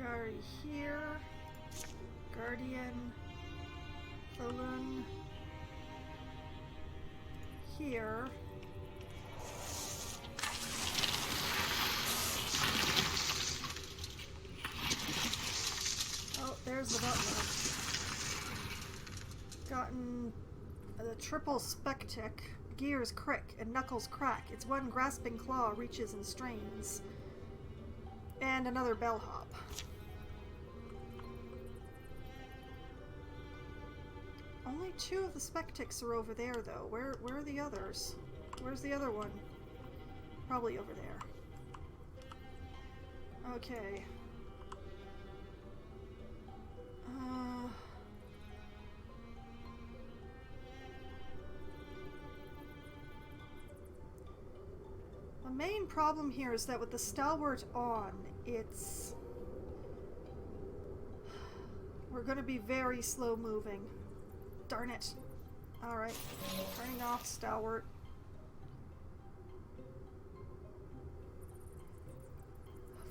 Gagari here. Guardian. Volun. Here. Oh, there's the butler. Gotten the triple spectic. Gears crick and knuckles crack. Its one grasping claw reaches and strains. And another bellhop. Only 2 of the spectics are over there, though. Where are the others? Where's the other one? Probably over there. Okay. The main problem here is that with the Stalwart on, we're going to be very slow moving. Darn it. Alright. Turning off Stalwart.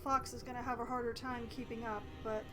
Fox is going to have a harder time keeping up, but...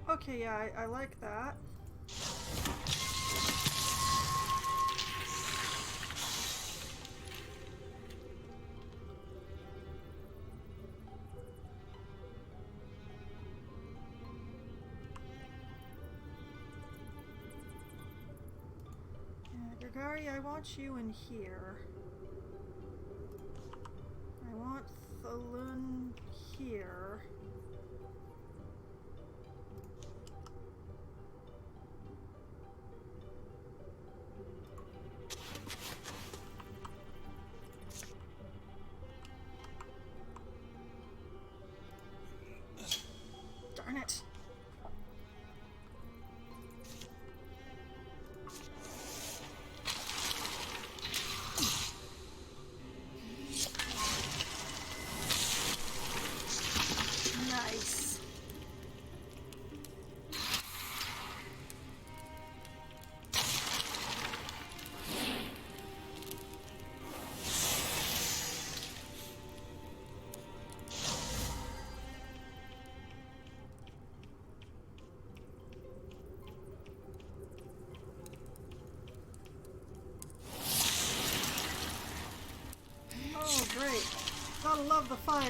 Okay, yeah, I like that. Gagari, I want you in here. I want Thulun here. Darn it. gonna love the fire.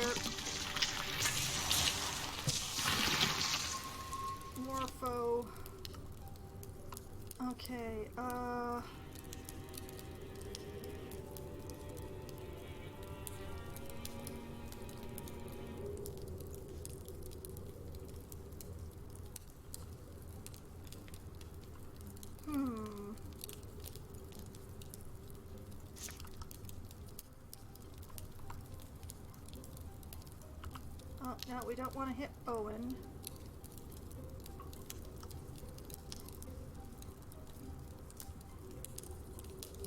Morpho. Okay, Oh, no, we don't want to hit Owen.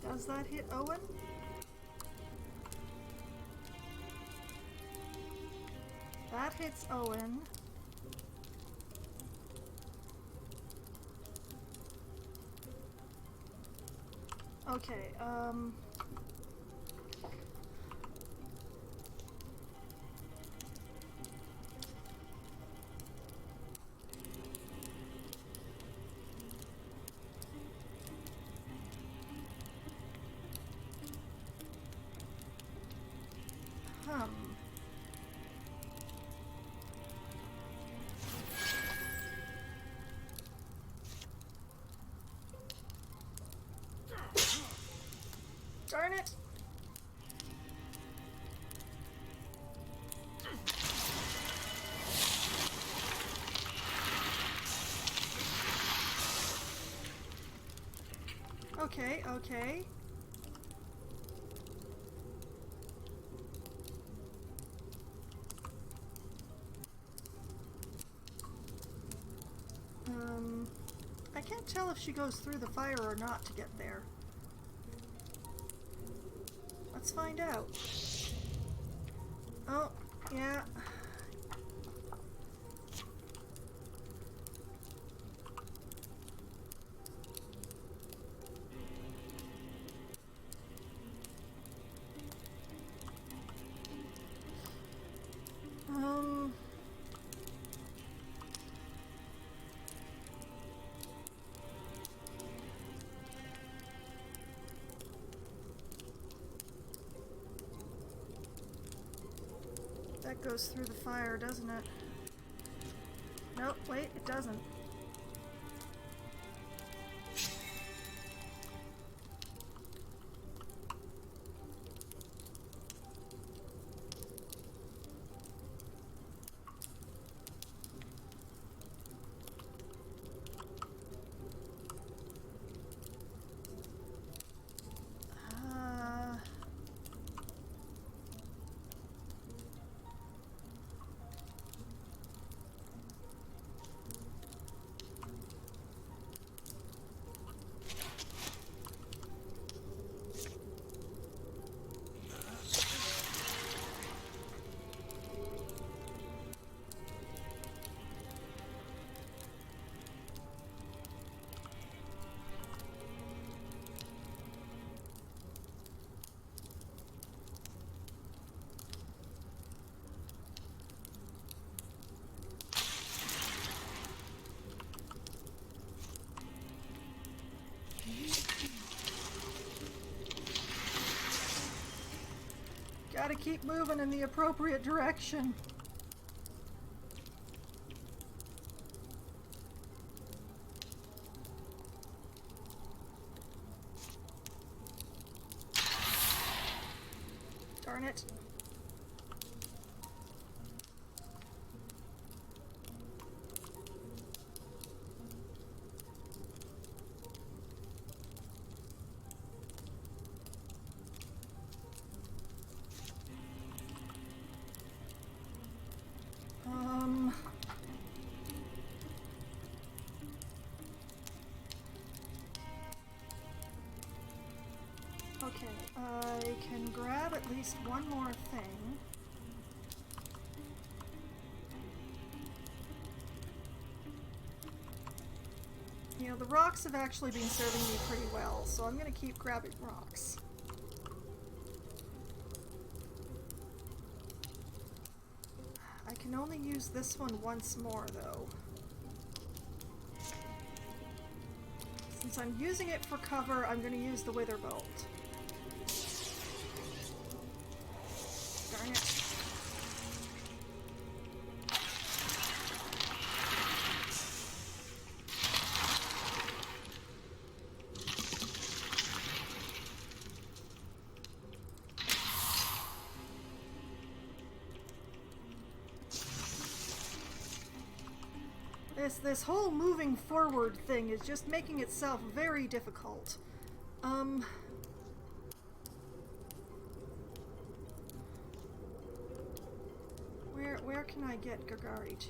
Does that hit Owen? That hits Owen. Okay, Darn it! Okay, okay. I can't tell if she goes through the fire or not to get there. Let's find out. Oh, yeah. That goes through the fire, doesn't it? Nope, wait, it doesn't. Gotta keep moving in the appropriate direction. Darn it. Okay, I can grab at least one more thing. You know, the rocks have actually been serving me pretty well, so I'm gonna keep grabbing rocks. I can only use this one once more, though. Since I'm using it for cover, I'm gonna use the Wither Bolt. Darn it. This whole moving forward thing is just making itself very difficult. Where can I get Gagari to?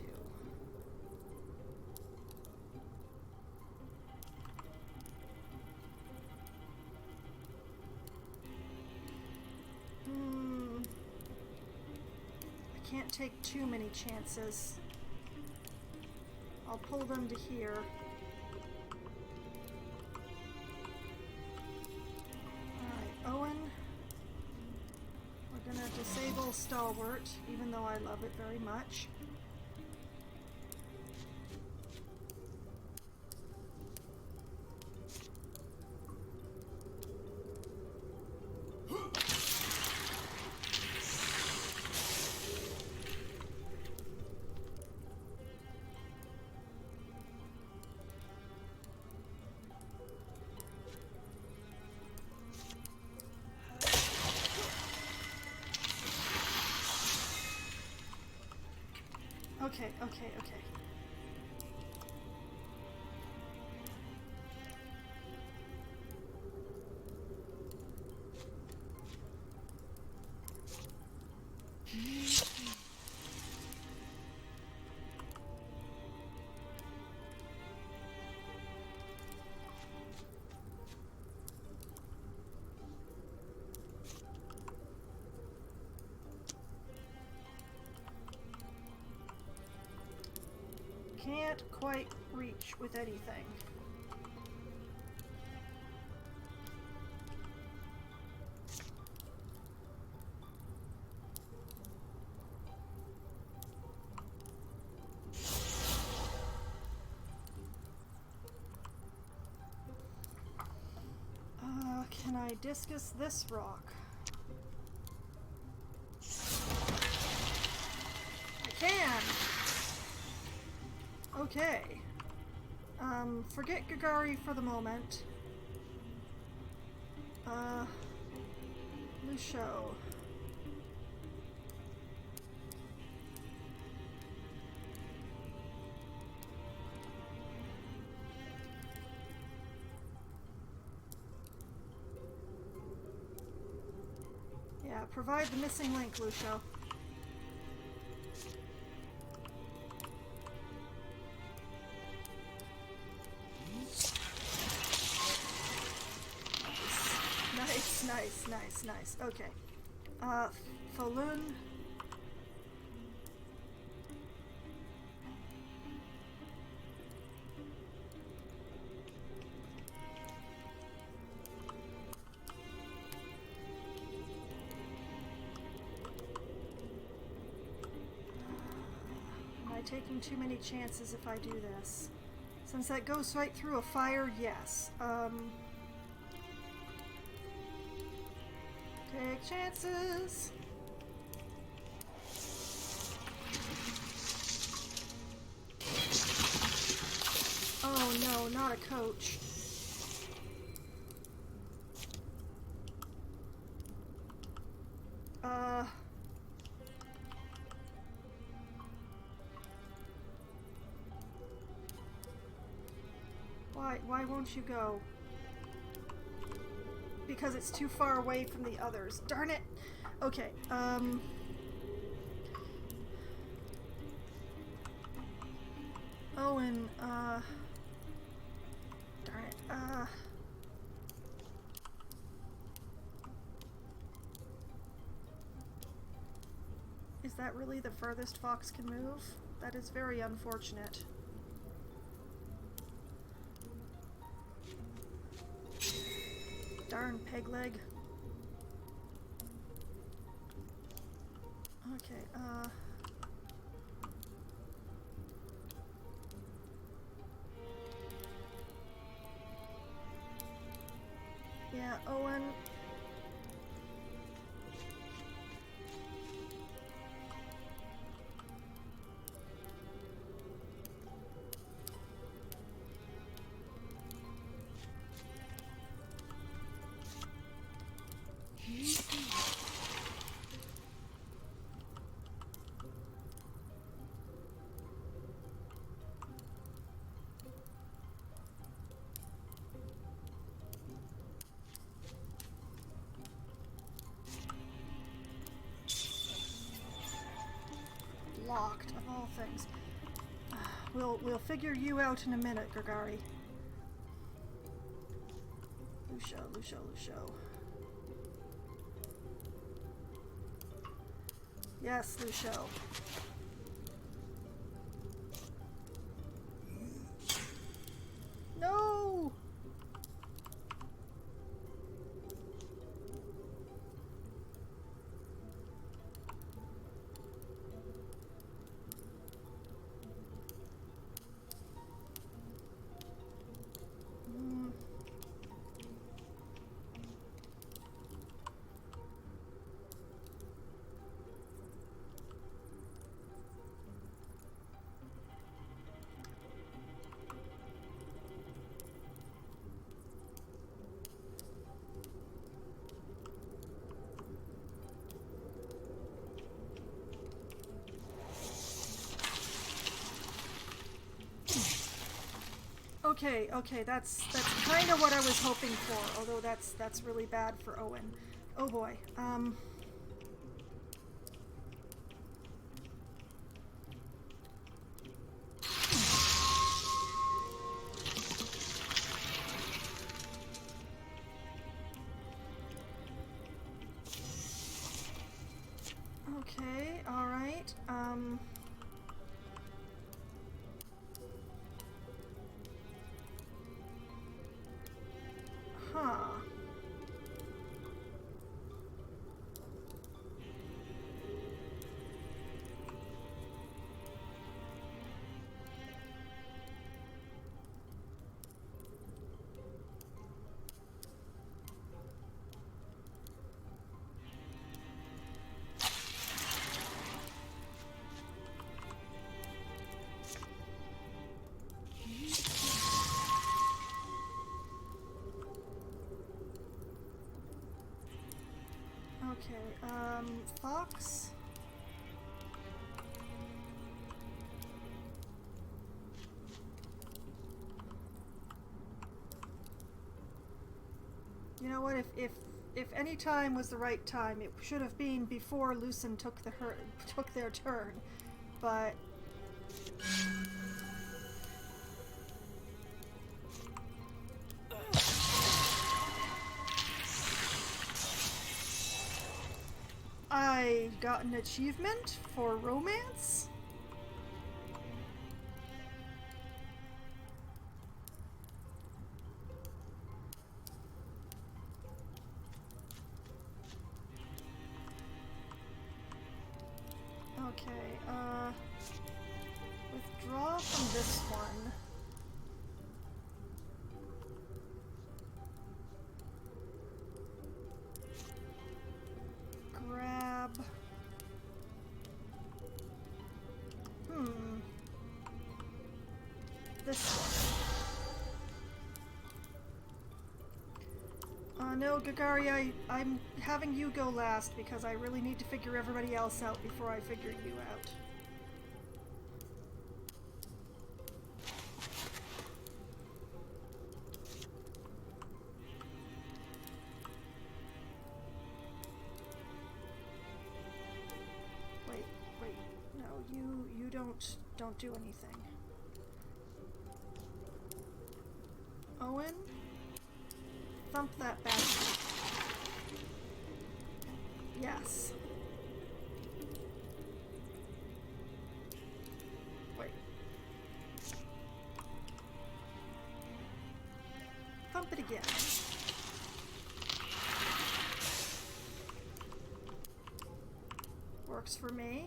I can't take too many chances. I'll pull them to here. Alright, Owen. We're gonna disable Stalwart, even though I love it very much. Okay. Can't quite reach with anything. Can I discus this rock? I can! Okay. Forget Gagari for the moment. Lucio. Yeah, provide the missing link, Lucio. Nice. Okay. Falun. Am I taking too many chances if I do this? Since that goes right through a fire, yes. Take chances. Oh no, not a coach. Why won't you go? Because it's too far away from the others. Darn it! Okay, Owen, darn it, is that really the furthest Fox can move? That is very unfortunate. Darn peg leg. Okay, yeah, Owen. things. We'll figure you out in a minute, Gregari. Lucio. Yes, Lucio. No! Okay, that's kind of what I was hoping for, although that's really bad for Owen. Oh boy. Okay, all right. Huh. Okay, Fox? You know what, if any time was the right time, it should have been before Lucen took their turn, but... I got an achievement for romance? Okay, withdraw from this one. Grab... This one. No, Gagari, I'm having you go last because I really need to figure everybody else out before I figure you out. Wait, no, you don't do anything. Owen? Thump that bastard. Yes. Wait. Thump it again. Works for me.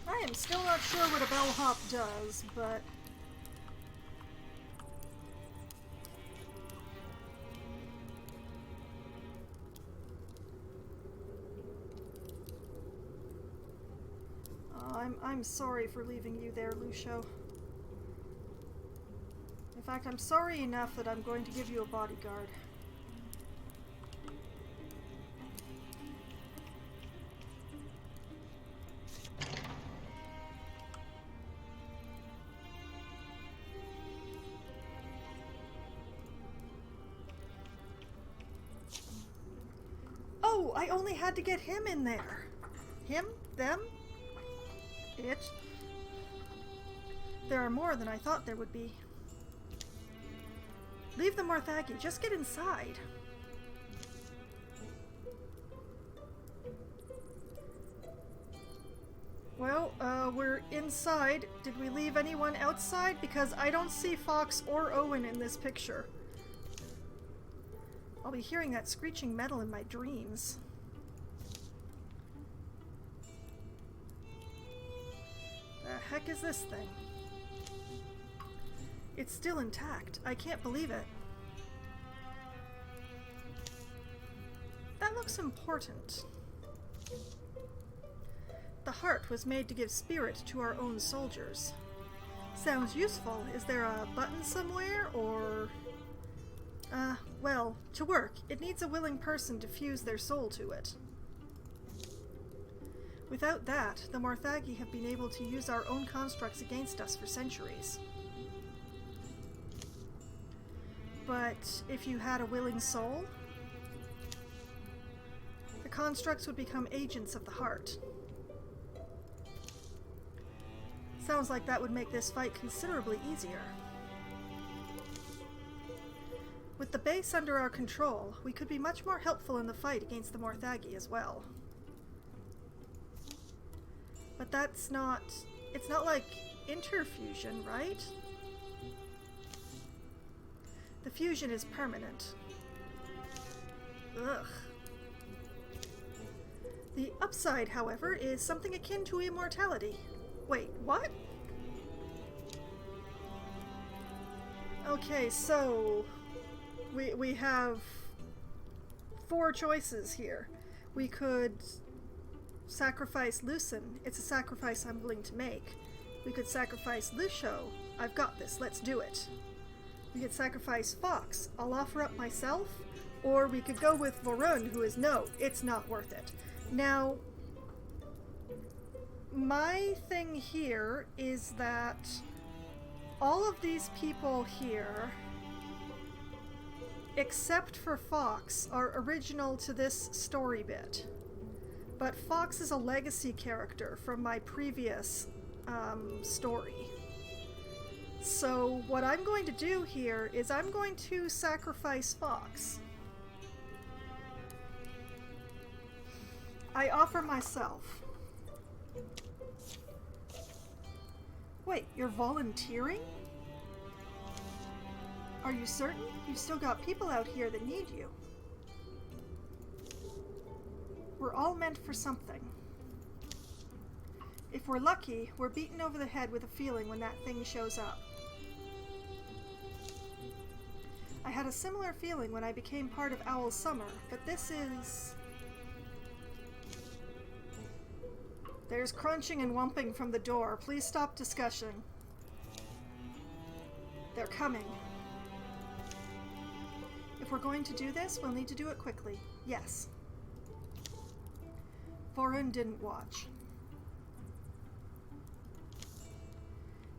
I am still not sure what a bellhop does, but... I'm sorry for leaving you there, Lucio. In fact, I'm sorry enough that I'm going to give you a bodyguard. I only had to get him in there. Him? Them? It? There are more than I thought there would be. Leave the Morthagi. Just get inside. Well, we're inside. Did we leave anyone outside? Because I don't see Fox or Owen in this picture. I'll be hearing that screeching metal in my dreams. The heck is this thing? It's still intact. I can't believe it. That looks important. The heart was made to give spirit to our own soldiers. Sounds useful. Is there a button somewhere, or... well, to work, it needs a willing person to fuse their soul to it. Without that, the Morthagi have been able to use our own constructs against us for centuries. But if you had a willing soul, the constructs would become agents of the heart. Sounds like that would make this fight considerably easier. With the base under our control, we could be much more helpful in the fight against the Morthagi as well. But that's not... it's not like interfusion, right? The fusion is permanent. Ugh. The upside, however, is something akin to immortality. Wait, what? Okay, so we have 4 choices here. We could sacrifice Lucen. It's a sacrifice I'm willing to make. We could sacrifice Lucio. I've got this, let's do it. We could sacrifice Fox. I'll offer up myself. Or we could go with Vorun, who is no, it's not worth it. Now, my thing here is that all of these people here, except for Fox, are original to this story bit. But Fox is a legacy character from my previous story. So what I'm going to do here is I'm going to sacrifice Fox. I offer myself. Wait, you're volunteering? Are you certain? You've still got people out here that need you. We're all meant for something. If we're lucky, we're beaten over the head with a feeling when that thing shows up. I had a similar feeling when I became part of Owl's Summer, but this is... There's crunching and whumping from the door. Please stop discussion. They're coming. If we're going to do this, we'll need to do it quickly. Yes. Vorun didn't watch.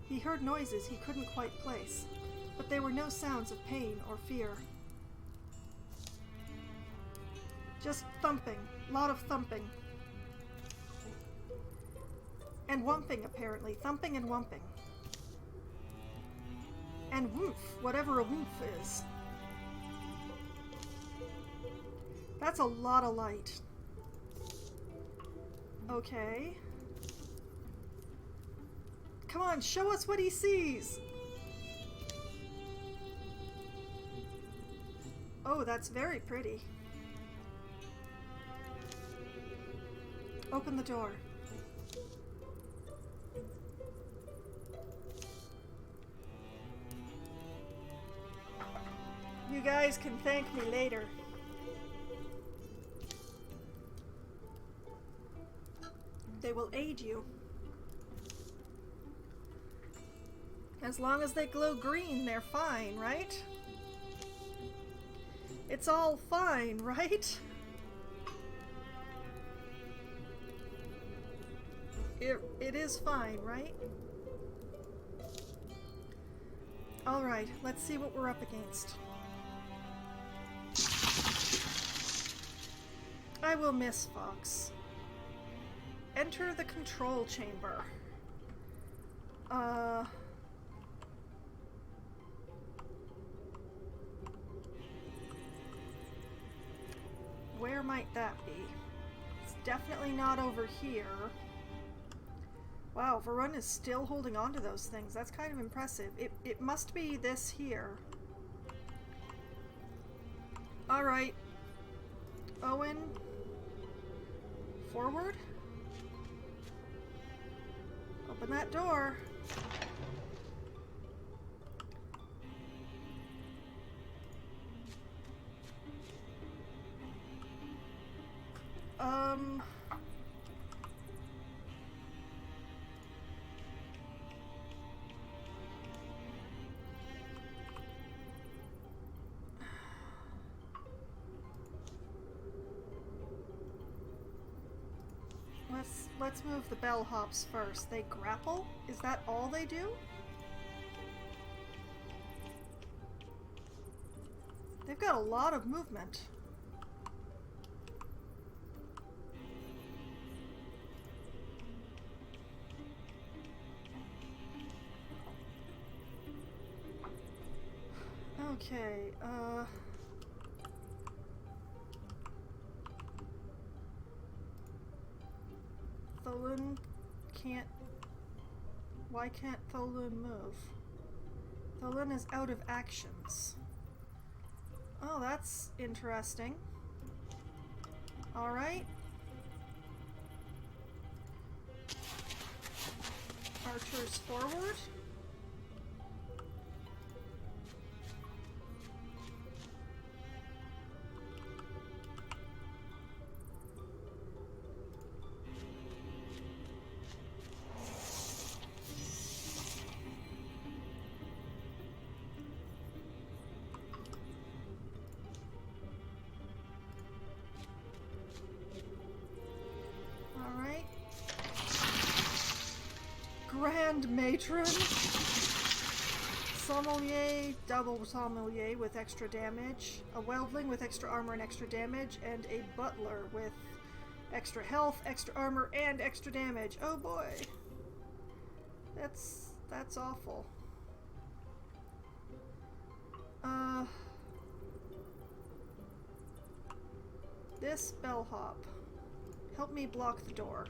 He heard noises he couldn't quite place, but they were no sounds of pain or fear. Just thumping. Lot of thumping. And whumping, apparently. Thumping and whumping. And woof, whatever a woof is. That's a lot of light. Okay. Come on, show us what he sees! Oh, that's very pretty. Open the door. You guys can thank me later. They will aid you. As long as they glow green, they're fine, right? It's all fine, right? It is fine, right? Alright, let's see what we're up against. I I will miss Fox. Enter the control chamber. Where might that be? It's definitely not over here. Wow, Varun is still holding on to those things. That's kind of impressive. It must be this here. Alright. Owen. Forward. Open that door. Let's move the bellhops first. They grapple? Is that all they do? They've got a lot of movement. Okay, Tholun can't... Why can't Tholun move? Tholun is out of actions. Oh, that's interesting. Alright. Archers forward. Grand Matron, Sommelier, double Sommelier with extra damage, a Weldling with extra armor and extra damage, and a Butler with extra health, extra armor, and extra damage. Oh boy. That's awful. This bellhop. Help me block the door.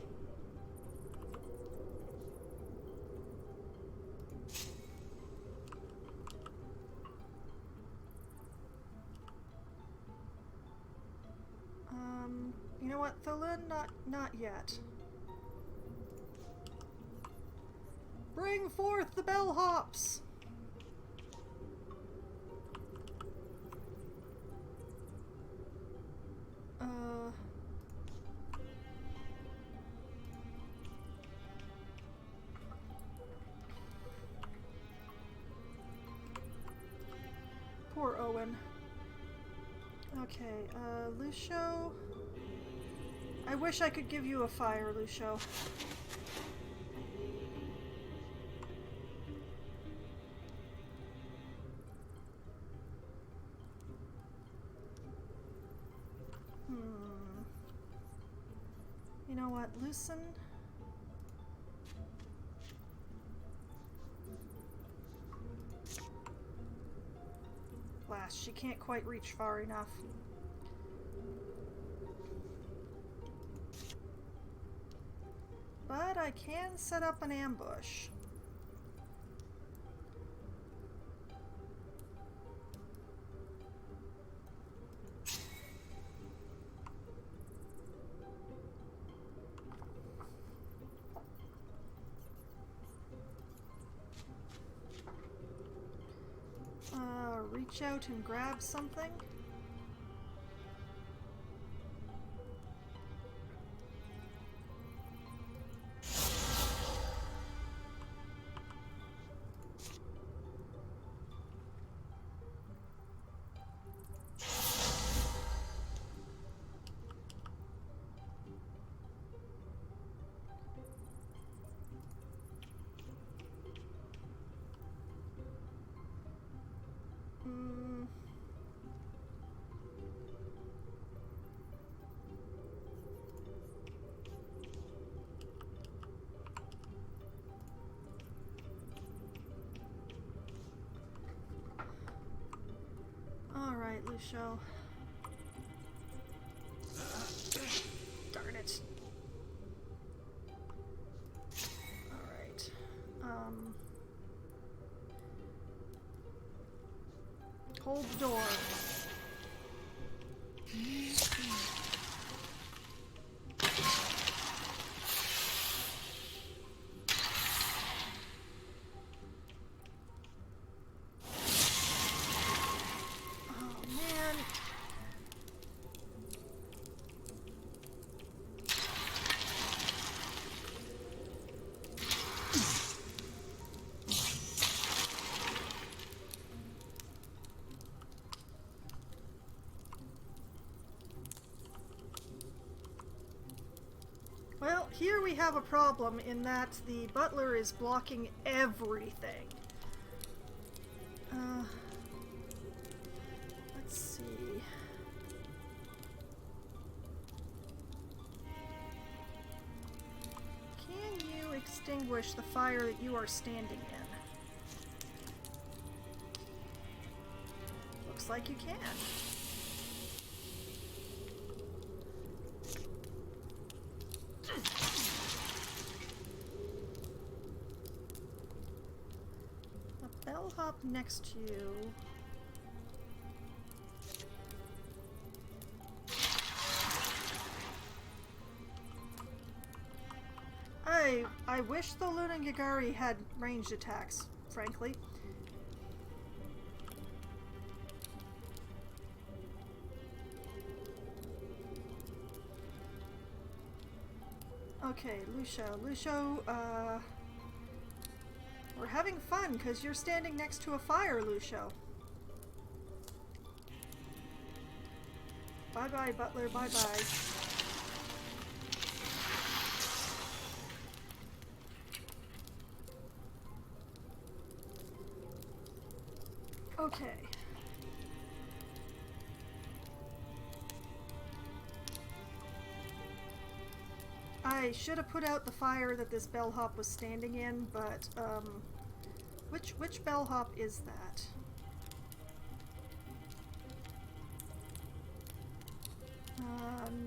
You know what, Tholun? Not yet. Bring forth the bellhops! Poor Owen. Okay, Lucio. I wish I could give you a fire, Lucio. You know what, Lucen? Blast, she can't quite reach far enough. But I can set up an ambush. Reach out and grab something. Alright, Lucio. Darn it. Alright. Hold the door. Well, here we have a problem in that the butler is blocking everything. Let's see. Can you extinguish the fire that you are standing in? Looks like you can. Bellhop next to you. I wish the Lunangagari had ranged attacks, frankly. Okay, Lucio, we're having fun because you're standing next to a fire, Lucio. Bye-bye, butler, bye-bye. Okay. I should have put out the fire that this bellhop was standing in, but, which bellhop is that?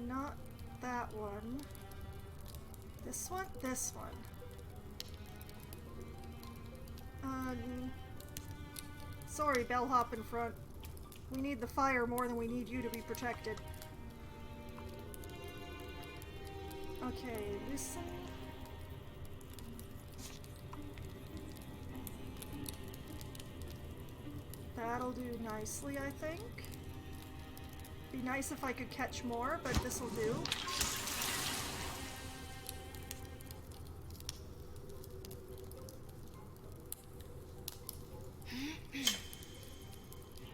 Not that one. This one? This one. Sorry, bellhop in front. We need the fire more than we need you to be protected. Okay, listen. That'll do nicely, I think. Be nice if I could catch more, but this'll do.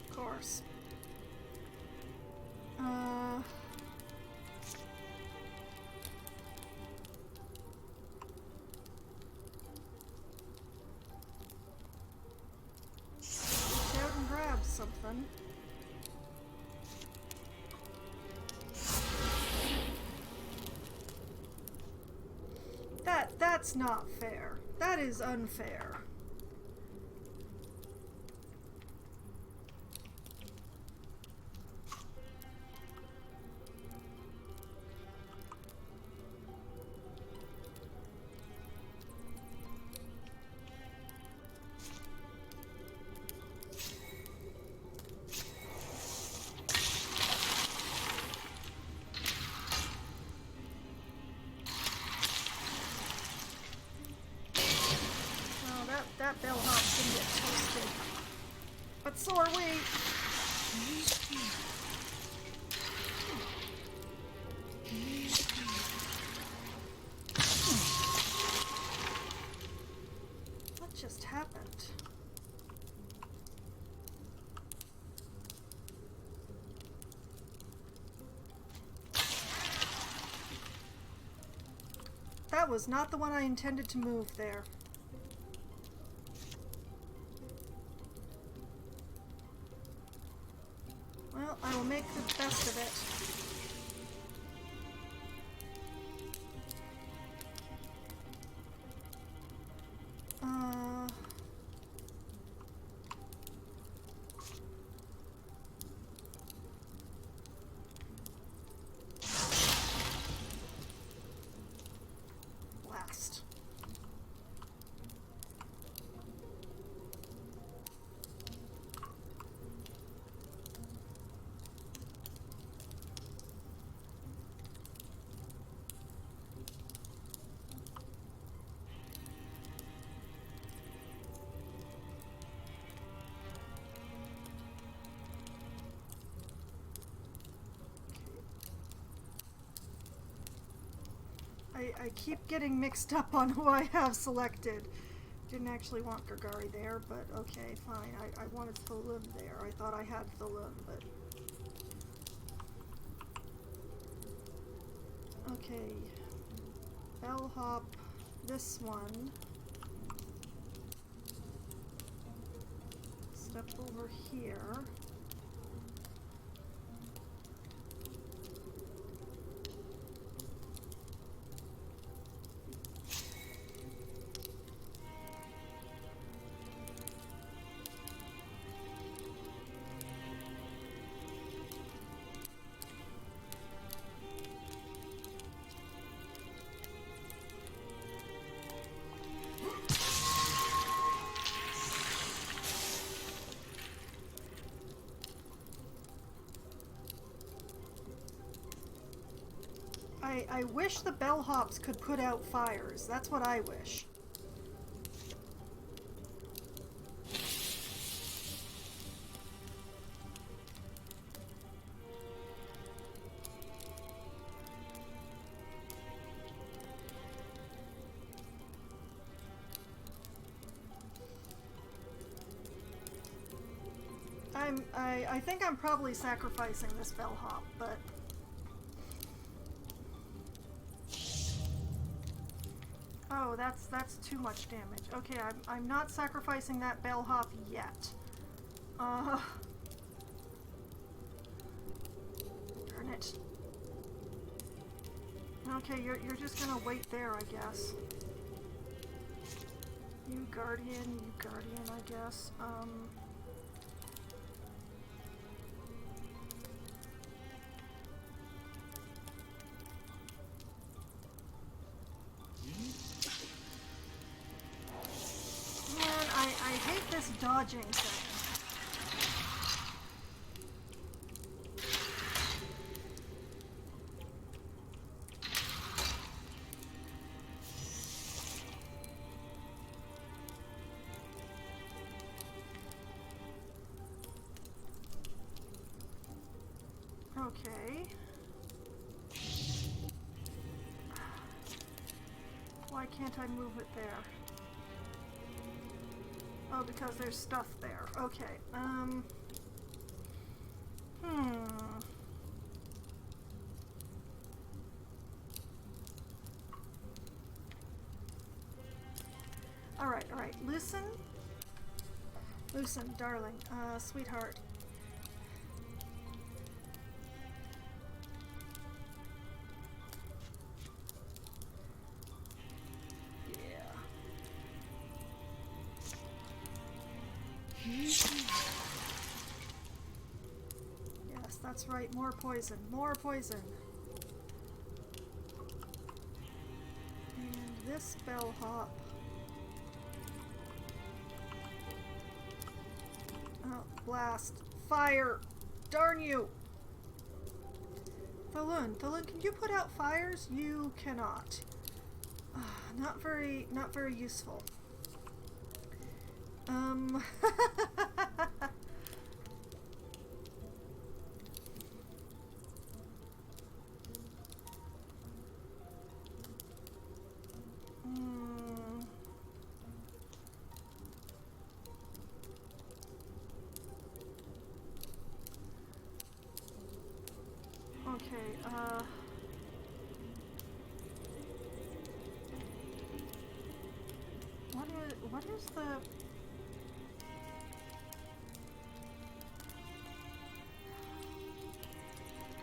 Of course. Reach out and grab something. That's not fair. That is unfair. That bellhop's gonna get toasted. But so are we. What just happened? That was not the one I intended to move there. Well, I will make the best of it. I keep getting mixed up on who I have selected. Didn't actually want Gargari there, but okay, fine. I wanted Tholun there. I thought I had Tholun, but... Okay. Bellhop, this one. Step over here. I wish the bellhops could put out fires. That's what I wish. I think I'm probably sacrificing this bellhop, but... Oh, that's too much damage. Okay, I'm not sacrificing that bellhop yet. Darn it. Okay, you're just gonna wait there, I guess. You guardian, I guess. I hate this dodging thing. Okay. Why can't I move it there? Oh, because there's stuff there. Okay, Alright, listen. Listen, darling, sweetheart. Yes, that's right. More poison. More poison. And this bellhop. Oh, blast. Fire! Darn you! Tholun, can you put out fires? You cannot. Not very useful. Okay, what is the...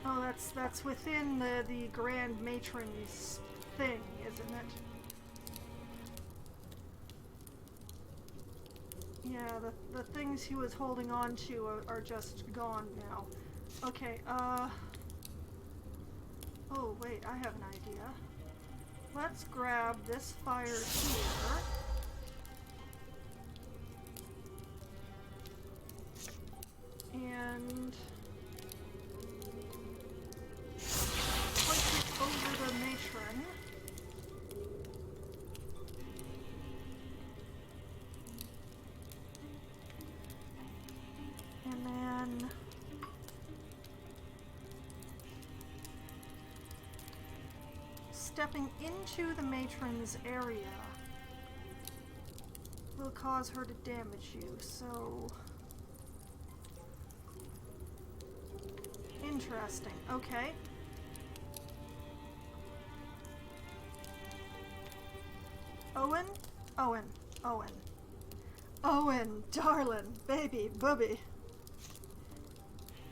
Oh, that's within the Grand Matron's thing, isn't it? Yeah, the things he was holding on to are just gone now. Okay, oh, wait, I have an idea. Let's grab this fire here. And place it over the matron. And then stepping into the matron's area will cause her to damage you, so... Interesting. Okay. Owen? Owen. Owen. Owen, darling, baby, bubby.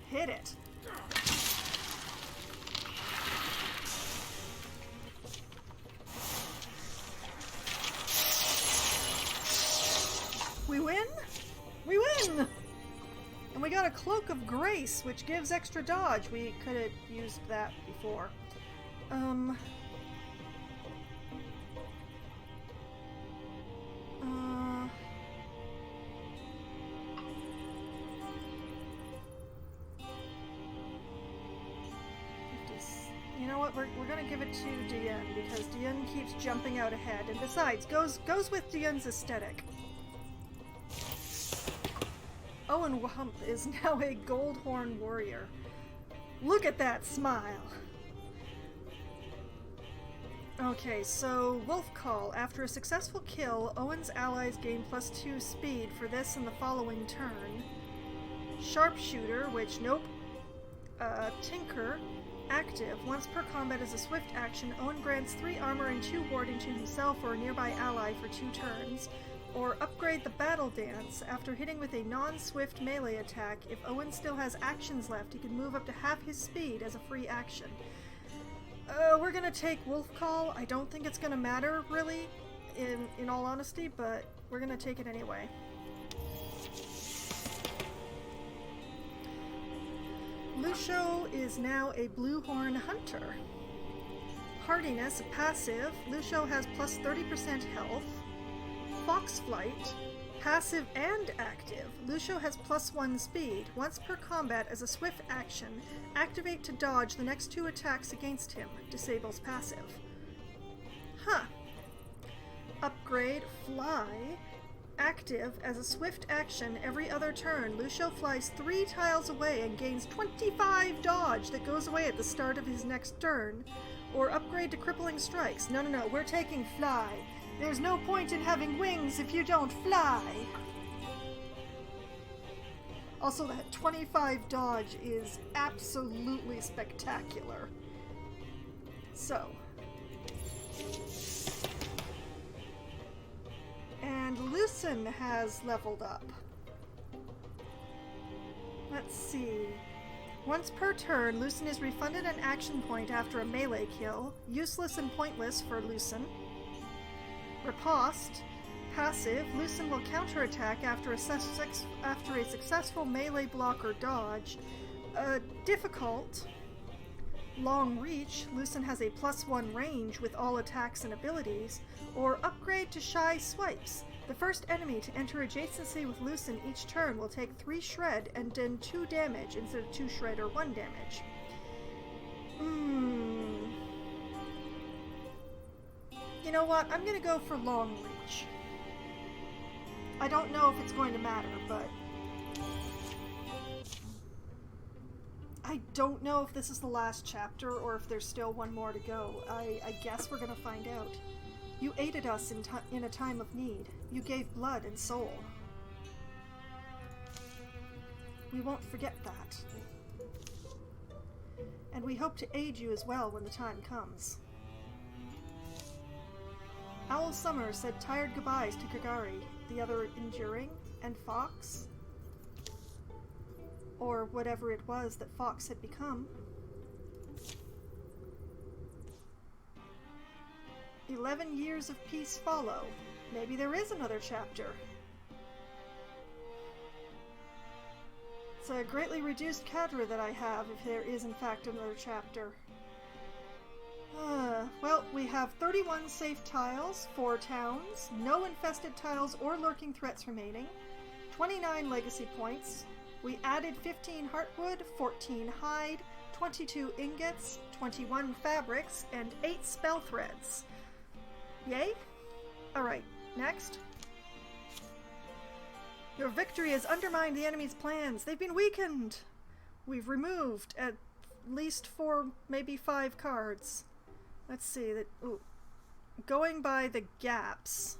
Hit it. We win? We win! And we got a Cloak of Grace, which gives extra dodge. We could have used that before. You know what? We're gonna give it to Diane because Diane keeps jumping out ahead, and besides, goes with Diane's aesthetic. Owen Wump is now a Goldhorn warrior. Look at that smile! Okay, so Wolf Call. After a successful kill, Owen's allies gain +2 speed for this and the following turn. Sharpshooter, which, nope. Tinker, active. Once per combat as a swift action, Owen grants 3 armor and 2 warding to himself or a nearby ally for 2 turns. Or upgrade the Battle Dance. After hitting with a non-swift melee attack, if Owen still has actions left, he can move up to half his speed as a free action. We're gonna take Wolf Call. I don't think it's gonna matter, really, in all honesty, but we're gonna take it anyway. Lucio is now a Bluehorn Hunter. Hardiness, a passive. Lucio has +30% health. Fox Flight, passive and active. Lucio has +1 speed. Once per combat as a swift action, activate to dodge the next 2 attacks against him. Disables passive. Huh. Upgrade Fly, active as a swift action every other turn. Lucio flies 3 tiles away and gains 25 dodge that goes away at the start of his next turn. Or upgrade to Crippling Strikes. No, we're taking Fly. There's no point in having wings if you don't fly. Also, that 25 dodge is absolutely spectacular. So. And Lucen has leveled up. Let's see. Once per turn, Lucen is refunded an action point after a melee kill. Useless and pointless for Lucen. Riposte, passive. Lucen will counterattack after a successful melee block or dodge. Difficult. Long reach. Lucen has a +1 range with all attacks and abilities. Or upgrade to Shy Swipes. The first enemy to enter adjacency with Lucen each turn will take 3 shred and then 2 damage instead of 2 shred or 1 damage. You know what? I'm gonna go for Long Reach. I don't know if it's going to matter, but... I don't know if this is the last chapter or if there's still one more to go. I guess we're gonna find out. You aided us in a time of need. You gave blood and soul. We won't forget that. And we hope to aid you as well when the time comes. Owl Summer said tired goodbyes to Kagari, the other enduring, and Fox. Or whatever it was that Fox had become. 11 years of peace follow. Maybe there is another chapter. It's a greatly reduced cadre that I have if there is in fact another chapter. Well, we have 31 safe tiles, 4 towns, no infested tiles or lurking threats remaining, 29 legacy points. We added 15 heartwood, 14 hide, 22 ingots, 21 fabrics, and 8 spell threads. Yay? Alright, next. Your victory has undermined the enemy's plans. They've been weakened. We've removed at least 4, maybe 5 cards. Let's see. Going by the gaps,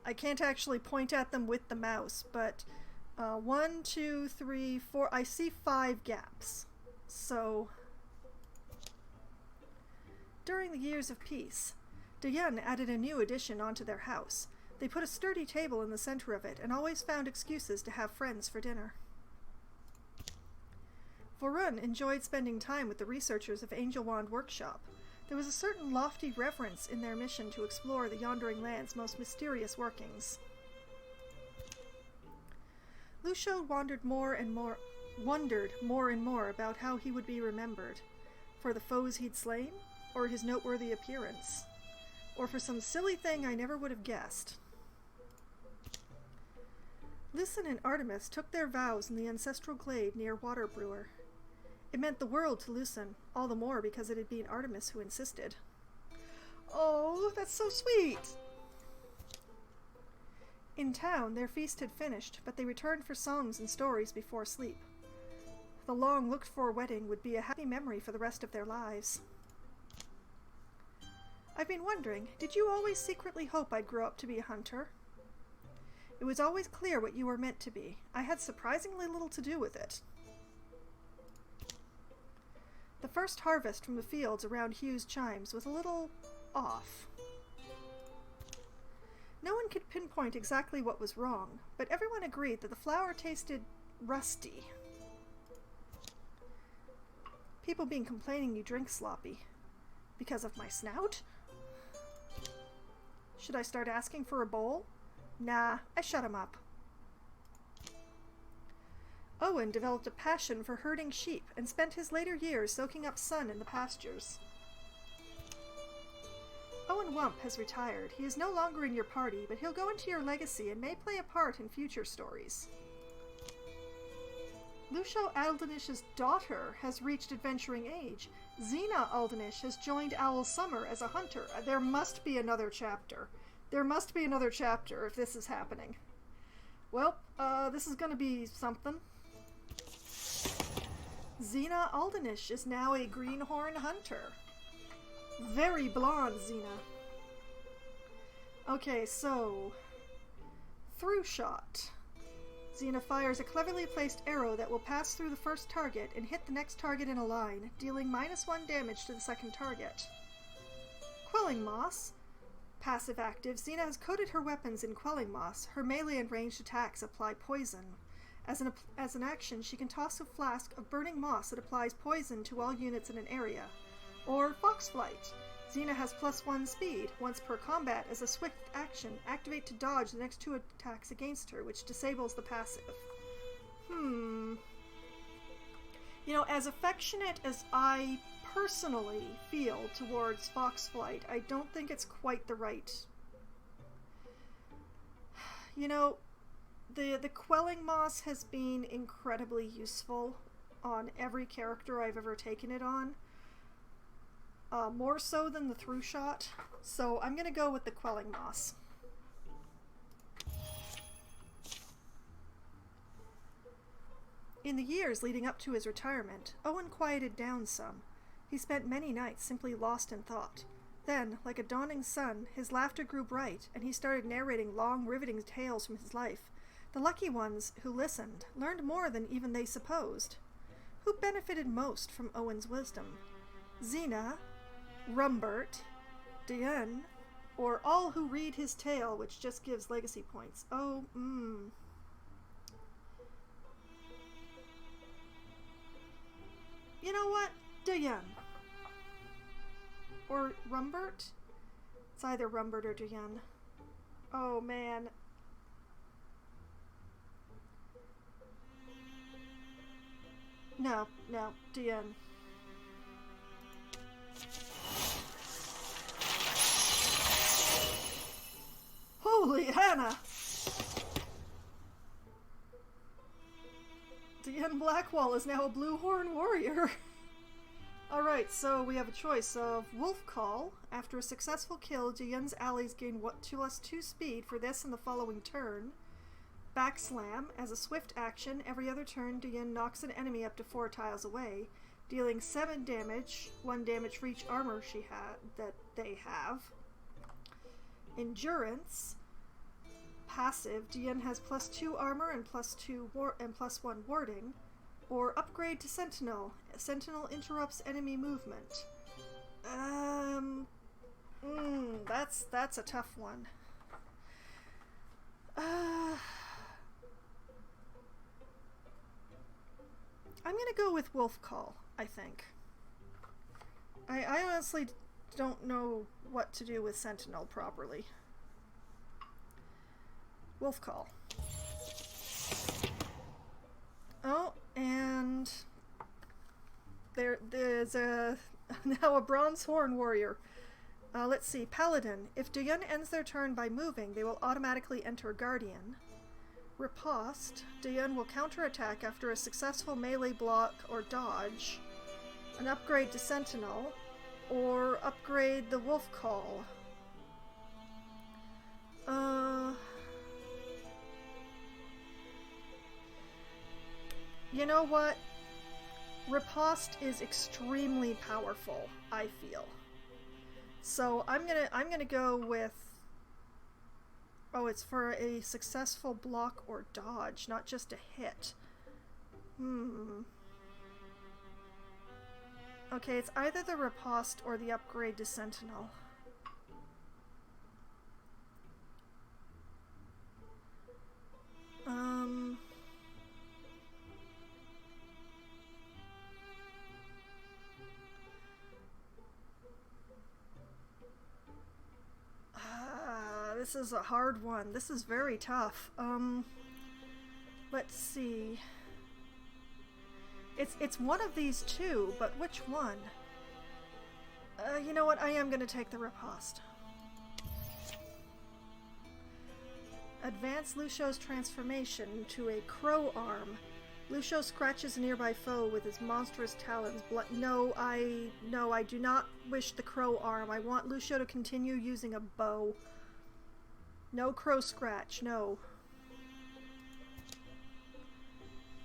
I can't actually point at them with the mouse, but 1, 2, 3, 4. I see 5 gaps. So, during the years of peace, Diane added a new addition onto their house. They put a sturdy table in the center of it and always found excuses to have friends for dinner. Vorun enjoyed spending time with the researchers of Angel Wand Workshop. There was a certain lofty reverence in their mission to explore the Yondering Land's most mysterious workings. Lucio wondered more and more about how he would be remembered. For the foes he'd slain, or his noteworthy appearance, or for some silly thing I never would have guessed. Lucin and Artemis took their vows in the ancestral glade near Waterbrewer. It meant the world to Lucin, all the more because it had been Artemis who insisted. Oh, that's so sweet! In town, their feast had finished, but they returned for songs and stories before sleep. The long looked-for wedding would be a happy memory for the rest of their lives. I've been wondering, did you always secretly hope I'd grow up to be a hunter? It was always clear what you were meant to be. I had surprisingly little to do with it. The first harvest from the fields around Hugh's Chimes was a little off. No one could pinpoint exactly what was wrong, but everyone agreed that the flour tasted rusty. People been complaining you drink sloppy. Because of my snout? Should I start asking for a bowl? Nah, I shut him up. Owen developed a passion for herding sheep and spent his later years soaking up sun in the pastures. Owen Wump has retired. He is no longer in your party, but he'll go into your legacy and may play a part in future stories. Lucio Aldenish's daughter has reached adventuring age. Xena Aldenish has joined Owl Summer as a hunter. There must be another chapter. There must be another chapter if this is happening. Well, this is gonna be something. Xena Aldenish is now a greenhorn hunter. Very blonde Xena. Okay, so... Through shot. Xena fires a cleverly placed arrow that will pass through the first target and hit the next target in a line, dealing -1 damage to the second target. Quelling Moss. Passive active, Xena has coated her weapons in Quelling Moss. Her melee and ranged attacks apply poison. As an action, she can toss a flask of burning moss that applies poison to all units in an area. Or Foxflight. Xena has +1 speed. Once per combat, as a swift action, activate to dodge the next 2 attacks against her, which disables the passive. You know, as affectionate as I personally feel towards Foxflight, I don't think it's quite the right... You know, the Quelling Moss has been incredibly useful on every character I've ever taken it on. More so than the Through Shot, so I'm gonna go with the Quelling Moss. In the years leading up to his retirement, Owen quieted down some. He spent many nights simply lost in thought. Then, like a dawning sun, his laughter grew bright, and he started narrating long, riveting tales from his life. The lucky ones who listened learned more than even they supposed. Who benefited most from Owen's wisdom? Xena, Rumbert, Diane, or all who read his tale, which just gives legacy points. Oh, You know what? Diane. Or Rumbert? It's either Rumbert or Diane. Oh, man. No, Diane. Holy Hannah! Diane Blackwall is now a Bluehorn warrior. Alright, so we have a choice of Wolf Call. After a successful kill, Diane's allies gain +2 speed for this and the following turn. Backslam. As a swift action, every other turn, Diane knocks an enemy up to 4 tiles away. dealing 7 damage, 1 damage for each armor that they have. Endurance, passive. Dian has +2 armor and +1 warding. Or upgrade to Sentinel. Sentinel interrupts enemy movement. That's a tough one. I'm gonna go with Wolf Call, I think. I honestly don't know what to do with Sentinel properly. Wolf Call. Oh, and there's now a Bronze Horn Warrior. Let's see. Paladin. If Dian ends their turn by moving, they will automatically enter Guardian. Riposte. Dian will counterattack after a successful melee block or dodge. An upgrade to Sentinel. Or upgrade the Wolf Call. You know what? Riposte is extremely powerful, I feel. So I'm gonna go with... Oh, it's for a successful block or dodge, not just a hit. Okay, it's either the Riposte or the upgrade to Sentinel. This is a hard one. This is very tough. Let's see. It's one of these two, but which one? You know what? I am going to take the Riposte. Advance Lucio's transformation to a crow arm. Lucio scratches a nearby foe with his monstrous talons. No, I do not wish the crow arm. I want Lucio to continue using a bow. No crow scratch, no.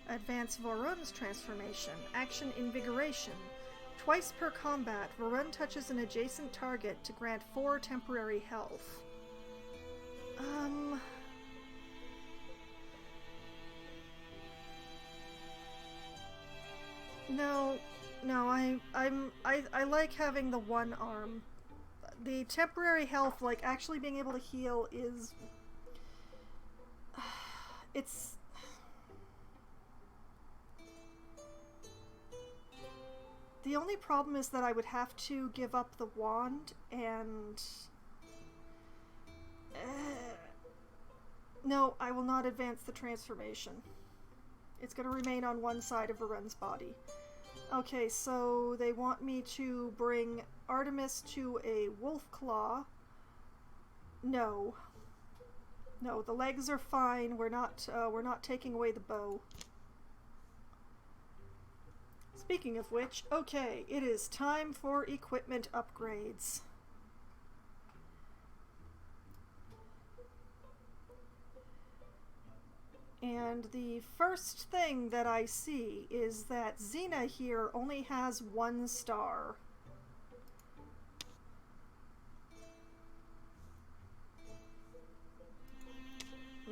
Advance Vorun's transformation. Action Invigoration. Twice per combat, Vorun touches an adjacent target to grant 4 temporary health. No, I like having the one arm. The temporary health, like actually being able to heal, is... it's... The only problem is that I would have to give up the wand, and... No, I will not advance the transformation. It's going to remain on one side of Varun's body. Okay, so they want me to bring Artemis to a wolf claw. No. No, the legs are fine. We're not taking away the bow. Speaking of which, okay, it is time for equipment upgrades. And the first thing that I see is that Xena here only has 1 star.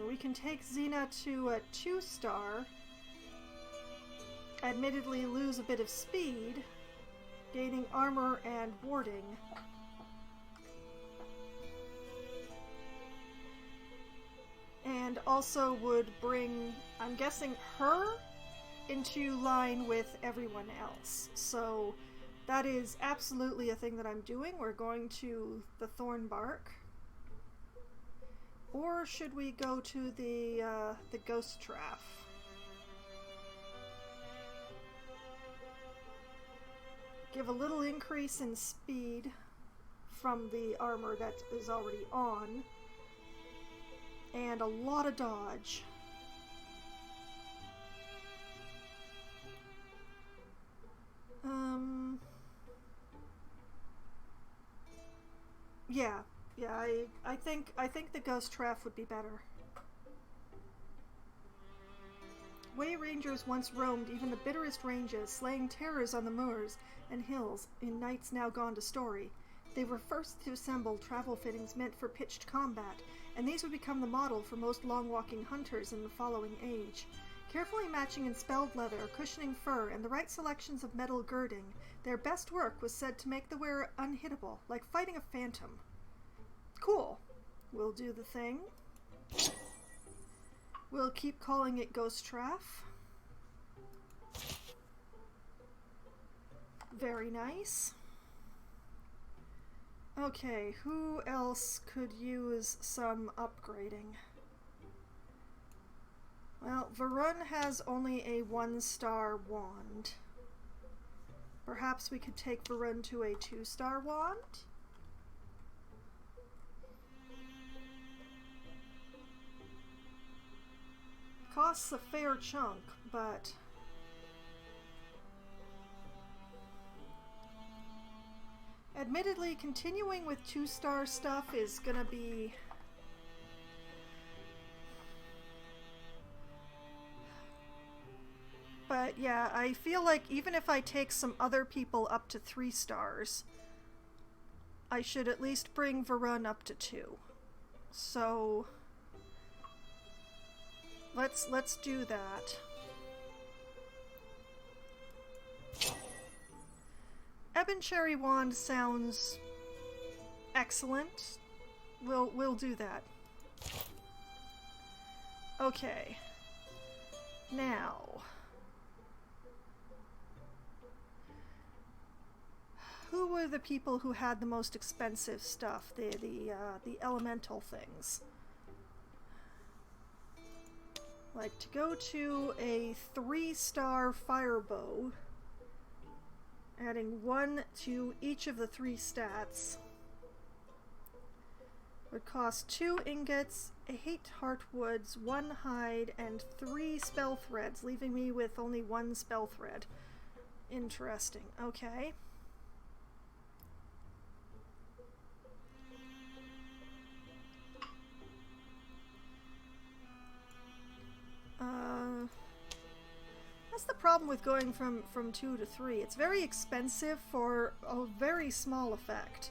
We can take Xena to a 2-star, admittedly lose a bit of speed, gaining armor and warding. And also would bring, I'm guessing, her into line with everyone else. So that is absolutely a thing that I'm doing. We're going to the Thornbark. Or should we go to the Ghost Traff? Give a little increase in speed from the armor that is already on. And a lot of dodge. Yeah, I think the Ghost Traff would be better. way rangers once roamed even the bitterest ranges, slaying terrors on the moors and hills in nights now gone to story. They were first to assemble travel fittings meant for pitched combat, and these would become the model for most long-walking hunters in the following age. Carefully matching in spelled leather, cushioning fur, and the right selections of metal girding, their best work was said to make the wearer unhittable, like fighting a phantom. Cool. We'll do the thing. We'll keep calling it Ghost Traff. Very nice. Okay, who else could use some upgrading? Well, Varun has only a 1-star wand. Perhaps we could take Varun to a 2-star wand? Costs a fair chunk, but... admittedly, continuing with 2-star stuff is gonna be... but yeah, I feel like even if I take some other people up to 3 stars, I should at least bring Varun up to 2. So... Let's do that. Ebon Cherry Wand sounds excellent. We'll do that. Okay. Now, who were the people who had the most expensive stuff? The elemental things. Like, to go to a 3-star firebow, adding 1 to each of the 3 stats, would cost 2 ingots, 8 heartwoods, 1 hide, and 3 spell threads, leaving me with only 1 spell thread. Interesting. Okay. That's the problem with going from 2 to 3. It's very expensive for a very small effect.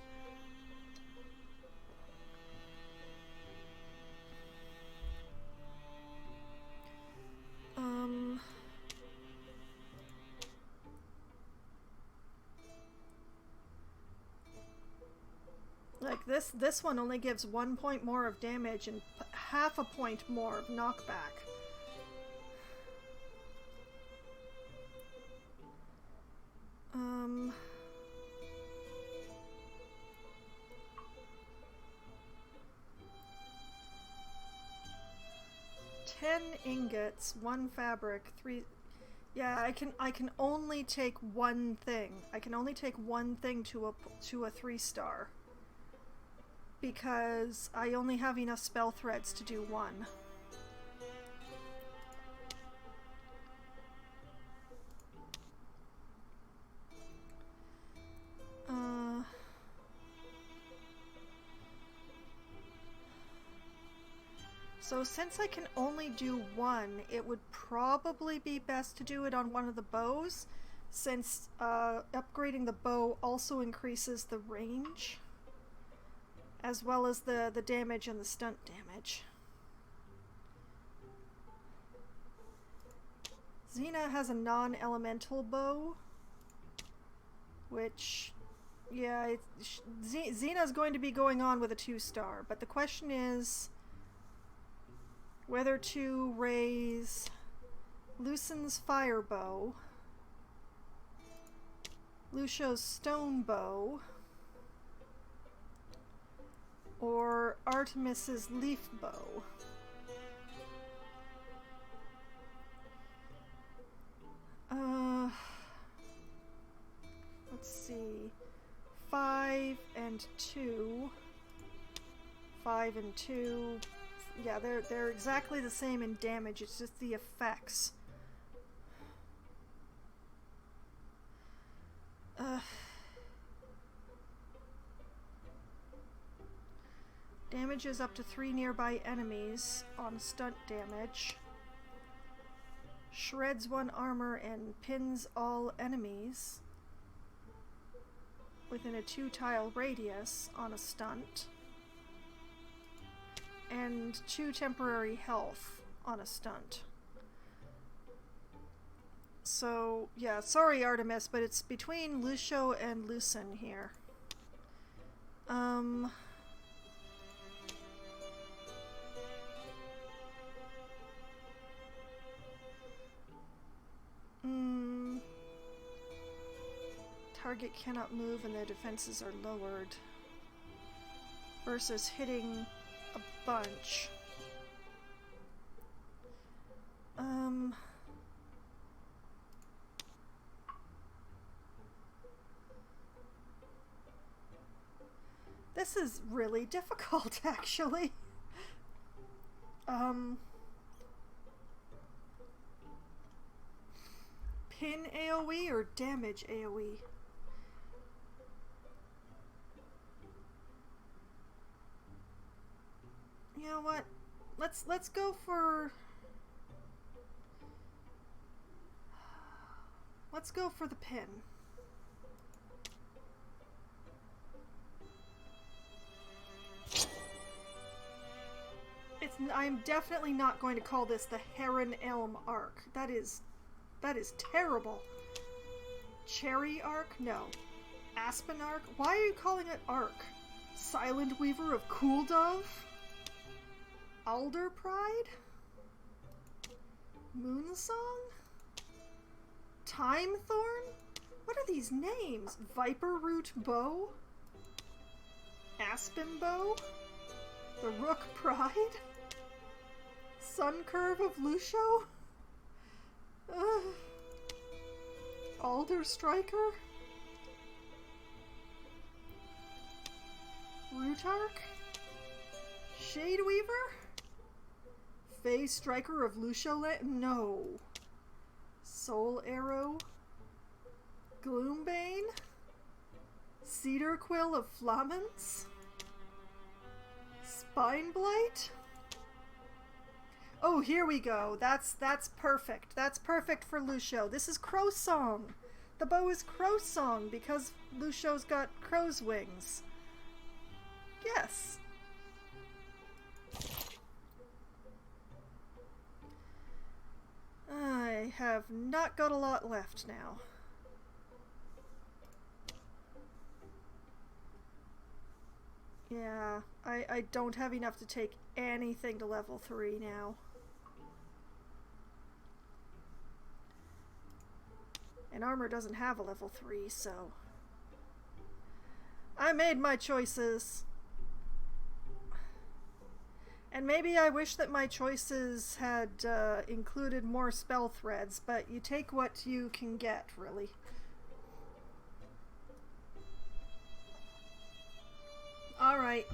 Like this one only gives 1 point more of damage and half a point more of knockback. 10 ingots, 1 fabric, 3... Yeah, I can only take 1 thing. I can only take 1 thing to a 3-star. Because I only have enough spell threads to do 1. So since I can only do 1, it would probably be best to do it on one of the bows, since upgrading the bow also increases the range, as well as the damage and the stunt damage. Xena has a non-elemental bow, which, yeah, Xena's going to be going on with a 2-star, but the question is whether to raise Lucian's fire bow, Lucio's stone bow, or Artemis's leaf bow. Let's see. 5 and 2. 5 and 2. Yeah, they're exactly the same in damage, it's just the effects. Damages up to 3 nearby enemies on stunt damage. Shreds 1 armor and pins all enemies within a 2-tile radius on a stunt. And 2 temporary health on a stunt. So, yeah, sorry Artemis, but it's between Lucio and Lucen here. Target cannot move and their defenses are lowered. Versus hitting a bunch. This is really difficult, actually. Pin AoE or damage AoE? You know what? Let's go for... Let's go for the pin. I'm definitely not going to call this the Heron Elm Arc. That is terrible. Cherry Arc? No. Aspen Arc? Why are you calling it Arc? Silent Weaver of Cool Dove? Alder Pride? Moonsong? Time Thorn? What are these names? Viper Root Bow? Aspen Bow? The Rook Pride? Sun Curve of Lucio? Alder Striker? Rootark? Shade Weaver? Fae Striker of Lucio No. Soul Arrow? Gloombane? Cedar Quill of Flamens? Spine Blight? Oh, here we go. That's perfect. That's perfect for Lucio. This is Crow Song. The bow is Crow Song because Lucio's got crow's wings. Yes. I have not got a lot left now. Yeah, I don't have enough to take anything to level 3 now. And armor doesn't have a level 3, so... I made my choices. And maybe I wish that my choices had included more spell threads, but you take what you can get, really. Alright.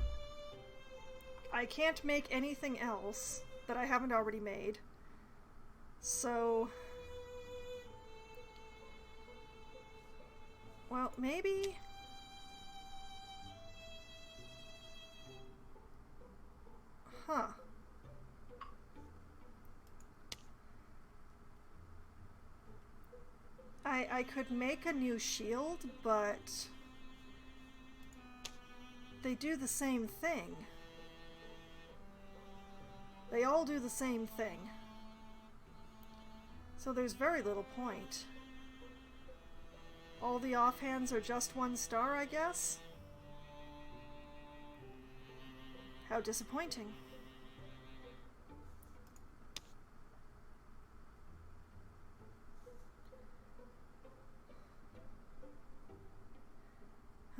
I can't make anything else that I haven't already made. So... well, maybe... huh. I could make a new shield, but... they do the same thing. They all do the same thing. So there's very little point. All the offhands are just 1 star, I guess? How disappointing.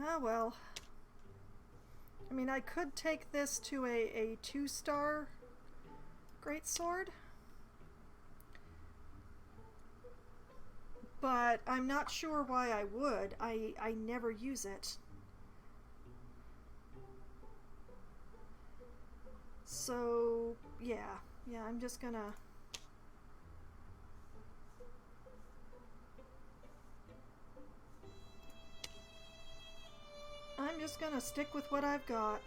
Ah, well. I mean, I could take this to a 2-star greatsword. But I'm not sure why I would. I never use it. So, yeah. Yeah, I'm just gonna... I'm just gonna stick with what I've got.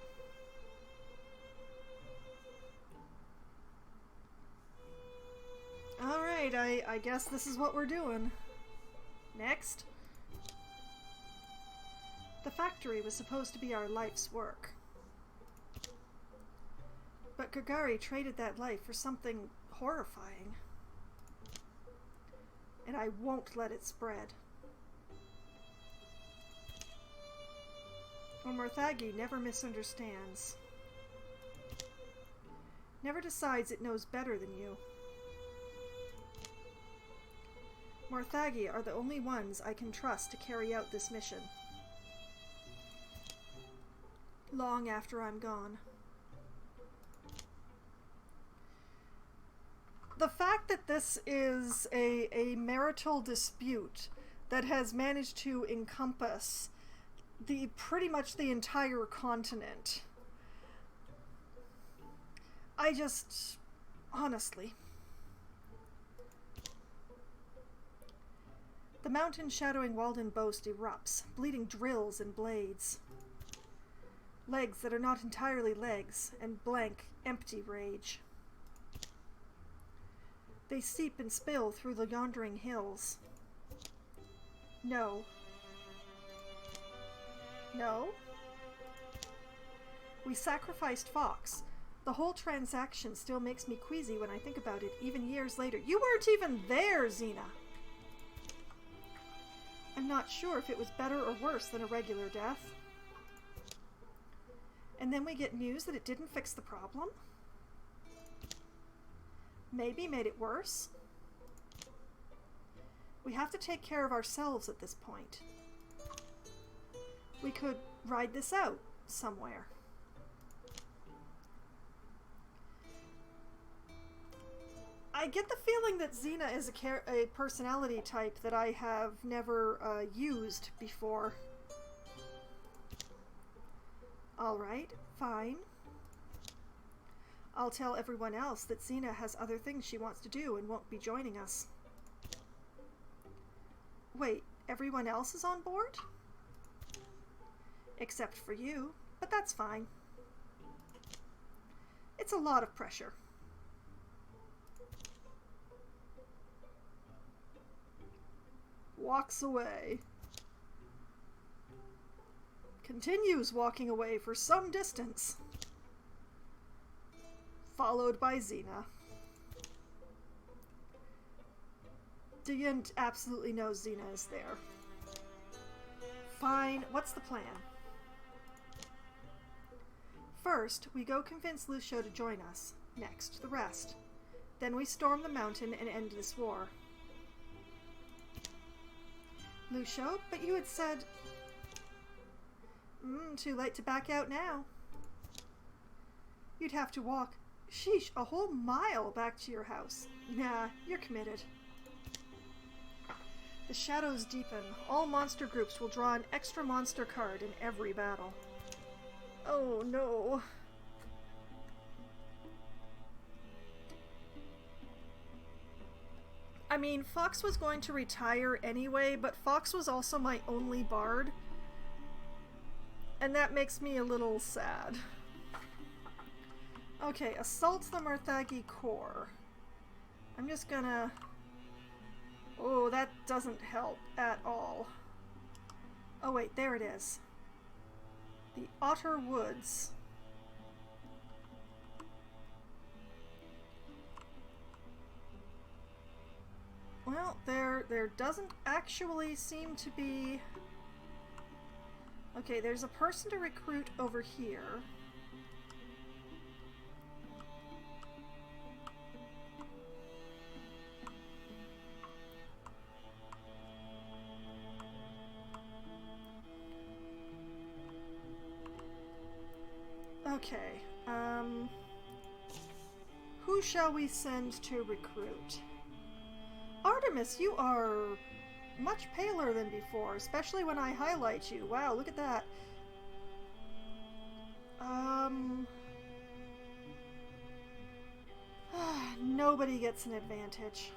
Alright, I guess this is what we're doing. Next. The factory was supposed to be our life's work. But Gagari traded that life for something horrifying. And I won't let it spread. Morthagi never misunderstands. Never decides it knows better than you. Morthagi are the only ones I can trust to carry out this mission. Long after I'm gone. The fact that this is a marital dispute that has managed to encompass pretty much the entire continent. Honestly. The mountain shadowing Walden Boast erupts, bleeding drills and blades. Legs that are not entirely legs, and blank, empty rage. They seep and spill through the yondering hills. No. No? We sacrificed Fox. The whole transaction still makes me queasy when I think about it, even years later. You weren't even there, Xena! I'm not sure if it was better or worse than a regular death. And then we get news that it didn't fix the problem? Maybe made it worse? We have to take care of ourselves at this point. We could ride this out somewhere. I get the feeling that Xena is a personality type that I have never used before. Alright, fine. I'll tell everyone else that Xena has other things she wants to do and won't be joining us. Wait, everyone else is on board? Except for you, but that's fine. It's a lot of pressure. Walks away. Continues walking away for some distance. Followed by Xena. Dian absolutely knows Xena is there. Fine, what's the plan? First, we go convince Lucio to join us. Next, the rest. Then we storm the mountain and end this war. Lucio, but you had said... too late to back out now. You'd have to walk, sheesh, a whole mile back to your house. Nah, you're committed. The shadows deepen. All monster groups will draw an extra monster card in every battle. Oh no. I mean, Fox was going to retire anyway, but Fox was also my only bard. And that makes me a little sad. Okay, assault the Morthagi core. I'm just gonna... Oh, that doesn't help at all. Oh wait, there it is. The Otter Woods. Well, there doesn't actually seem to be... Okay, there's a person to recruit over here. Okay, who shall we send to recruit? Artemis, you are much paler than before, especially when I highlight you. Wow, look at that. Nobody gets an advantage.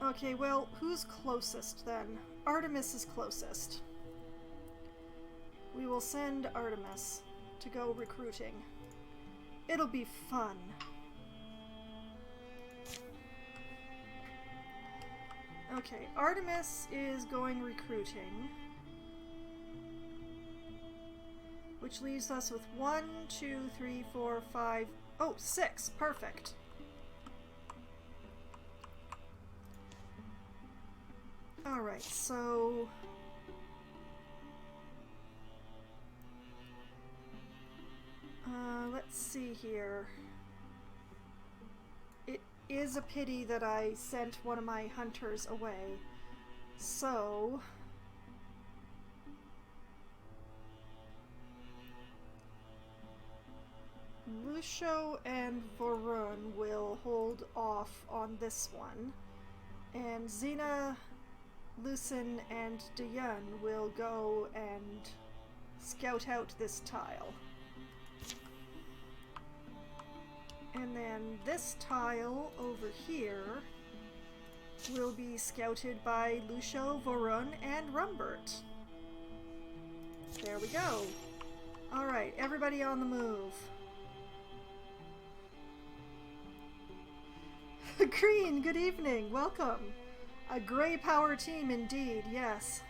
Okay, well, who's closest then? Artemis is closest. We will send Artemis to go recruiting. It'll be fun. Okay, Artemis is going recruiting. Which leaves us with 1, 2, 3, 4, 5... Oh, 6. Perfect. Alright, so... let's see here. It is a pity that I sent one of my hunters away. So... Lucio and Vorun will hold off on this one. And Xena, Lucin, and Dayun will go and scout out this tile. And then this tile over here will be scouted by Lucio, Vorun, and Rumbert. There we go. Alright, everybody on the move. Green, good evening. Welcome. A Grey Power team indeed, yes.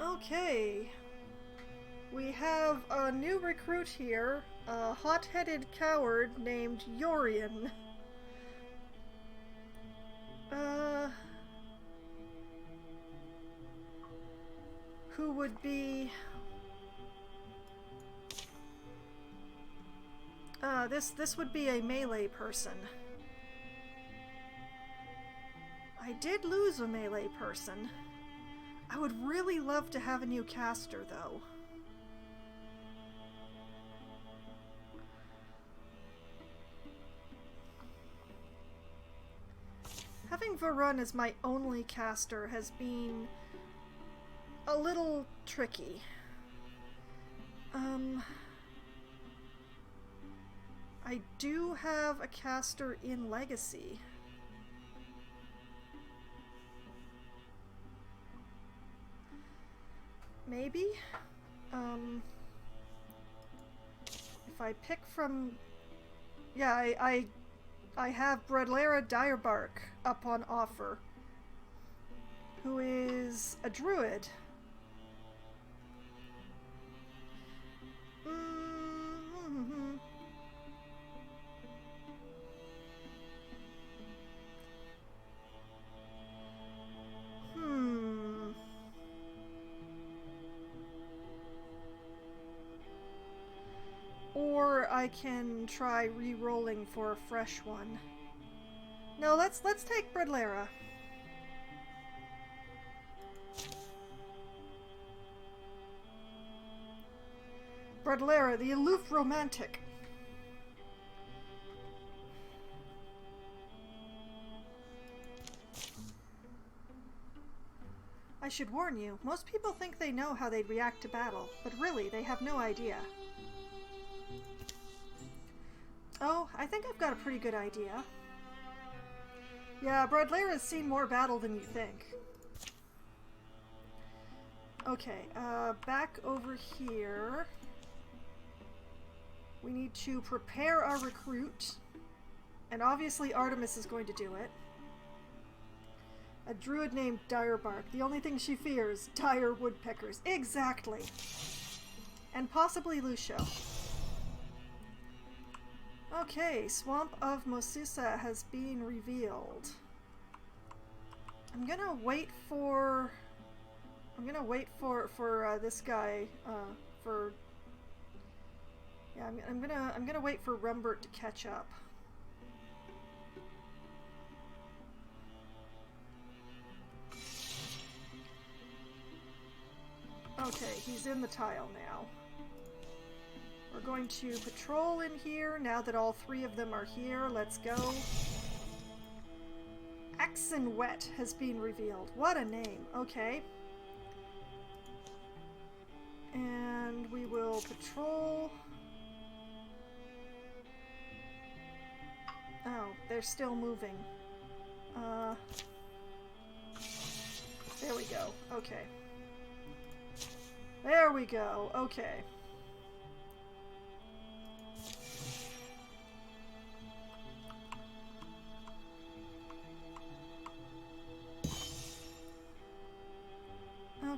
Okay. We have a new recruit here, a hot-headed coward named Yorian. Who would be... this would be a melee person. I did lose a melee person. I would really love to have a new caster, though. Having Varun as my only caster has been a little tricky. I do have a caster in Legacy. Maybe? If I pick from... Yeah, I have Bradlera Direbark up on offer, who is a druid. Or I can try re-rolling for a fresh one. No, let's take Bradlera. Bradlera, the aloof romantic. I should warn you, most people think they know how they'd react to battle, but really, they have no idea. Oh, I think I've got a pretty good idea. Yeah, Bradlera's seen more battle than you think. Okay, back over here. We need to prepare our recruit. And obviously Artemis is going to do it. A druid named Direbark. The only thing she fears, dire woodpeckers. Exactly! And possibly Lucio. Okay, Swamp of Mosusa has been revealed. I'm gonna wait for this guy, I'm gonna wait for Rumbert to catch up. Okay, he's in the tile now. We're going to patrol in here now that all three of them are here. Let's go. Axon Wet has been revealed. What a name. Okay. And we will patrol. Oh, they're still moving. There we go. Okay. There we go. Okay.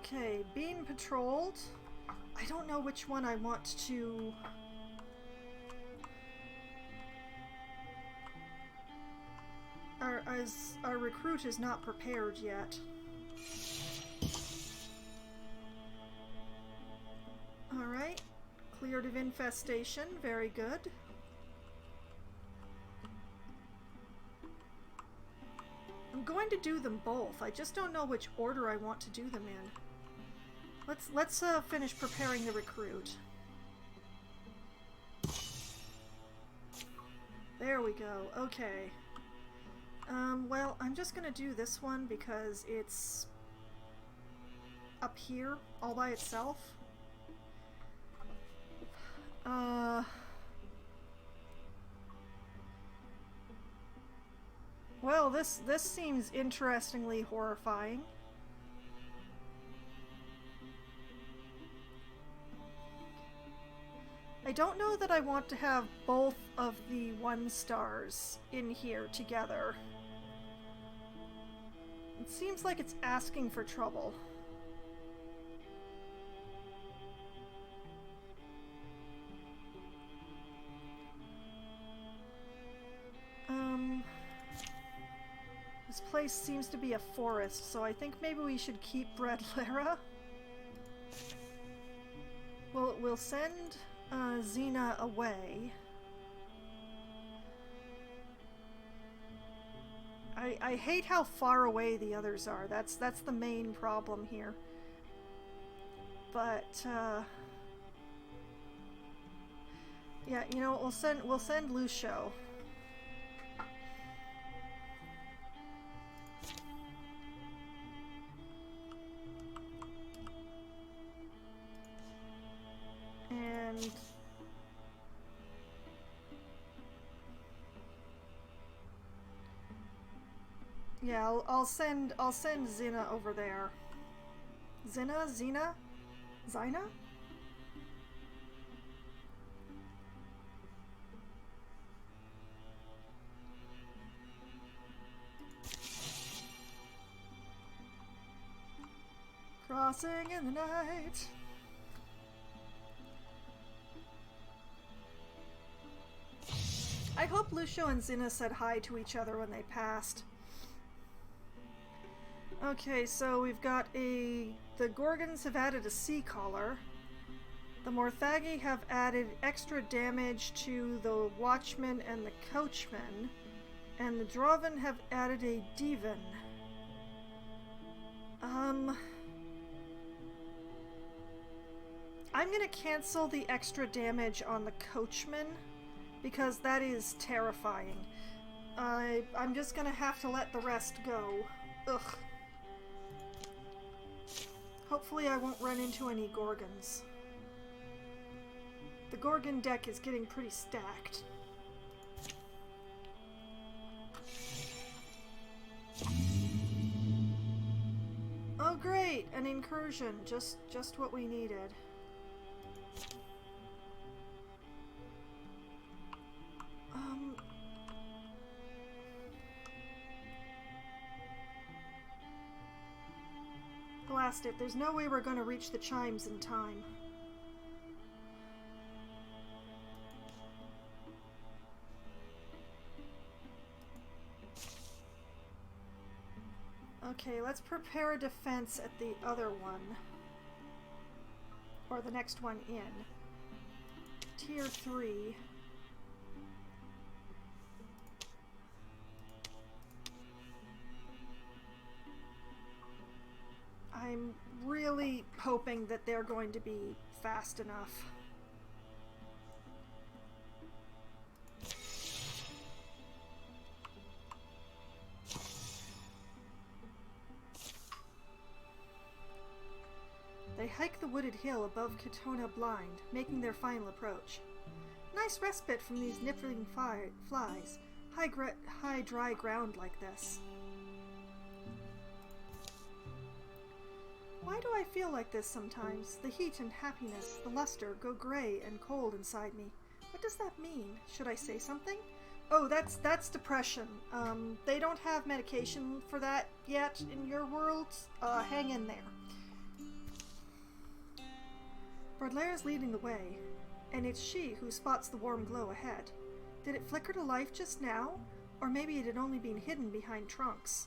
Okay, being patrolled. I don't know which one I want to... Our recruit is not prepared yet. Alright. Cleared of infestation. Very good. I'm going to do them both. I just don't know which order I want to do them in. Let's finish preparing the recruit. There we go. Okay. Well, I'm just gonna do this one because it's up here all by itself. Well, this seems interestingly horrifying. I don't know that I want to have both of the 1 stars in here together. It seems like it's asking for trouble. This place seems to be a forest, so I think maybe we should keep Red Lara. We'll send Xena away. I hate how far away the others are. That's the main problem here. But yeah, you know, we'll send Lucio. And yeah, I'll send Xena over there. Xena? Crossing in the night. I hope Lucio and Xena said hi to each other when they passed. Okay, so we've got the Gorgons have added a sea collar. The Morthagi have added extra damage to the Watchman and the Coachman. And the Droven have added a Divan. I'm gonna cancel the extra damage on the Coachman, because that is terrifying. I'm just gonna have to let the rest go. Ugh. Hopefully I won't run into any Gorgons. The Gorgon deck is getting pretty stacked. Oh great! An incursion. Just what we needed. Blast it. There's no way we're going to reach the chimes in time. Okay, let's prepare a defense at the other one. Or the next one in. Tier 3. I'm really hoping that they're going to be fast enough. They hike the wooded hill above Katona Blind, making their final approach. Nice respite from these nipping flies. High dry ground like this. Why do I feel like this sometimes? The heat and happiness, the luster, go gray and cold inside me. What does that mean? Should I say something? Oh, that's depression. They don't have medication for that yet in your world. Hang in there. Brodlera's leading the way, and it's she who spots the warm glow ahead. Did it flicker to life just now? Or maybe it had only been hidden behind trunks.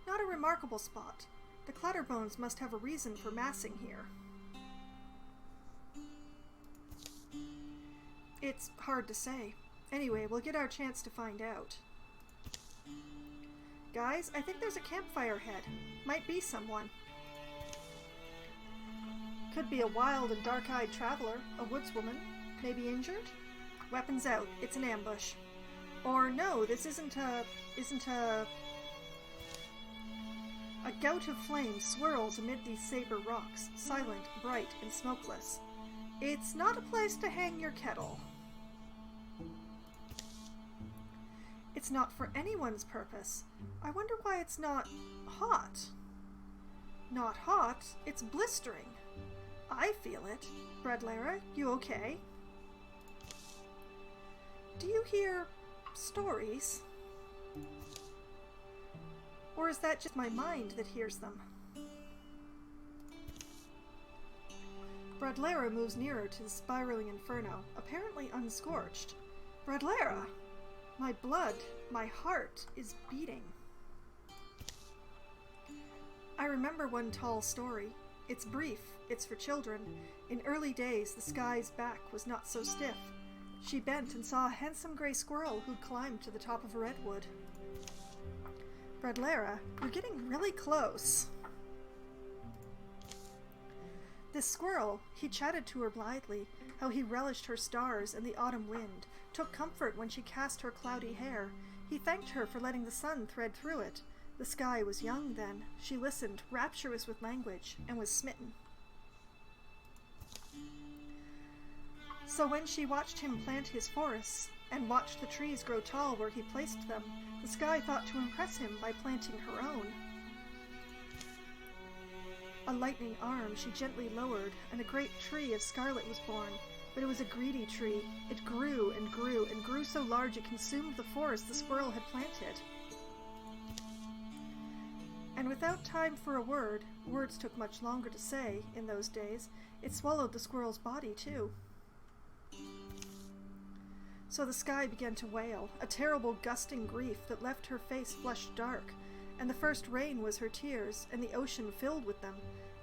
Not a remarkable spot. The Clatterbones must have a reason for massing here. It's hard to say. Anyway, we'll get our chance to find out. Guys, I think there's a campfire ahead. Might be someone. Could be a wild and dark-eyed traveler, a woodswoman, maybe injured? Weapons out. It's an ambush. Or no, this isn't a... A gout of flame swirls amid these saber rocks, silent, bright, and smokeless. It's not a place to hang your kettle. It's not for anyone's purpose. I wonder why it's not hot. Not hot, it's blistering. I feel it. Brodlera, you okay? Do you hear stories? Or is that just my mind that hears them? Brodlera moves nearer to the spiraling inferno, apparently unscorched. Brodlera! My blood, my heart, is beating. I remember one tall story. It's brief, it's for children. In early days, the sky's back was not so stiff. She bent and saw a handsome gray squirrel who'd climbed to the top of a redwood. Brodlera, you're getting really close. This squirrel, he chatted to her blithely, how he relished her stars and the autumn wind, took comfort when she cast her cloudy hair. He thanked her for letting the sun thread through it. The sky was young then. She listened, rapturous with language, and was smitten. So when she watched him plant his forests, and watched the trees grow tall where he placed them, the sky thought to impress him by planting her own. A lightning arm she gently lowered, and a great tree of scarlet was born. But it was a greedy tree. It grew and grew, and grew so large it consumed the forest the squirrel had planted. And without time for a word, words took much longer to say in those days, it swallowed the squirrel's body too. So the sky began to wail, a terrible gusting grief that left her face flushed dark, and the first rain was her tears, and the ocean filled with them.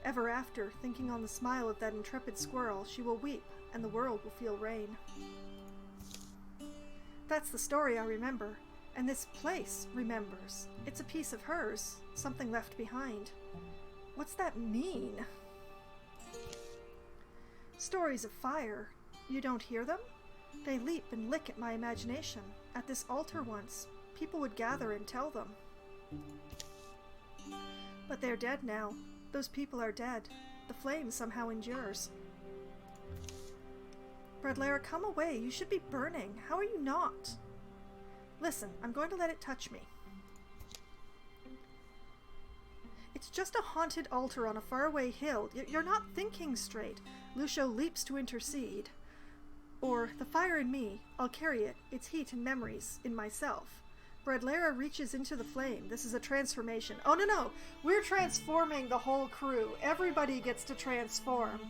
Ever after, thinking on the smile of that intrepid squirrel, she will weep, and the world will feel rain. That's the story I remember, and this place remembers. It's a piece of hers, something left behind. What's that mean? Stories of fire. You don't hear them? They leap and lick at my imagination. At this altar once, people would gather and tell them. But they're dead now. Those people are dead. The flame somehow endures. Brodlera, come away. You should be burning. How are you not? Listen, I'm going to let it touch me. It's just a haunted altar on a faraway hill. You're not thinking straight. Lucio leaps to intercede. Or, the fire in me, I'll carry it, its heat and memories, in myself. Brodlera reaches into the flame. This is a transformation. Oh, no. We're transforming the whole crew. Everybody gets to transform.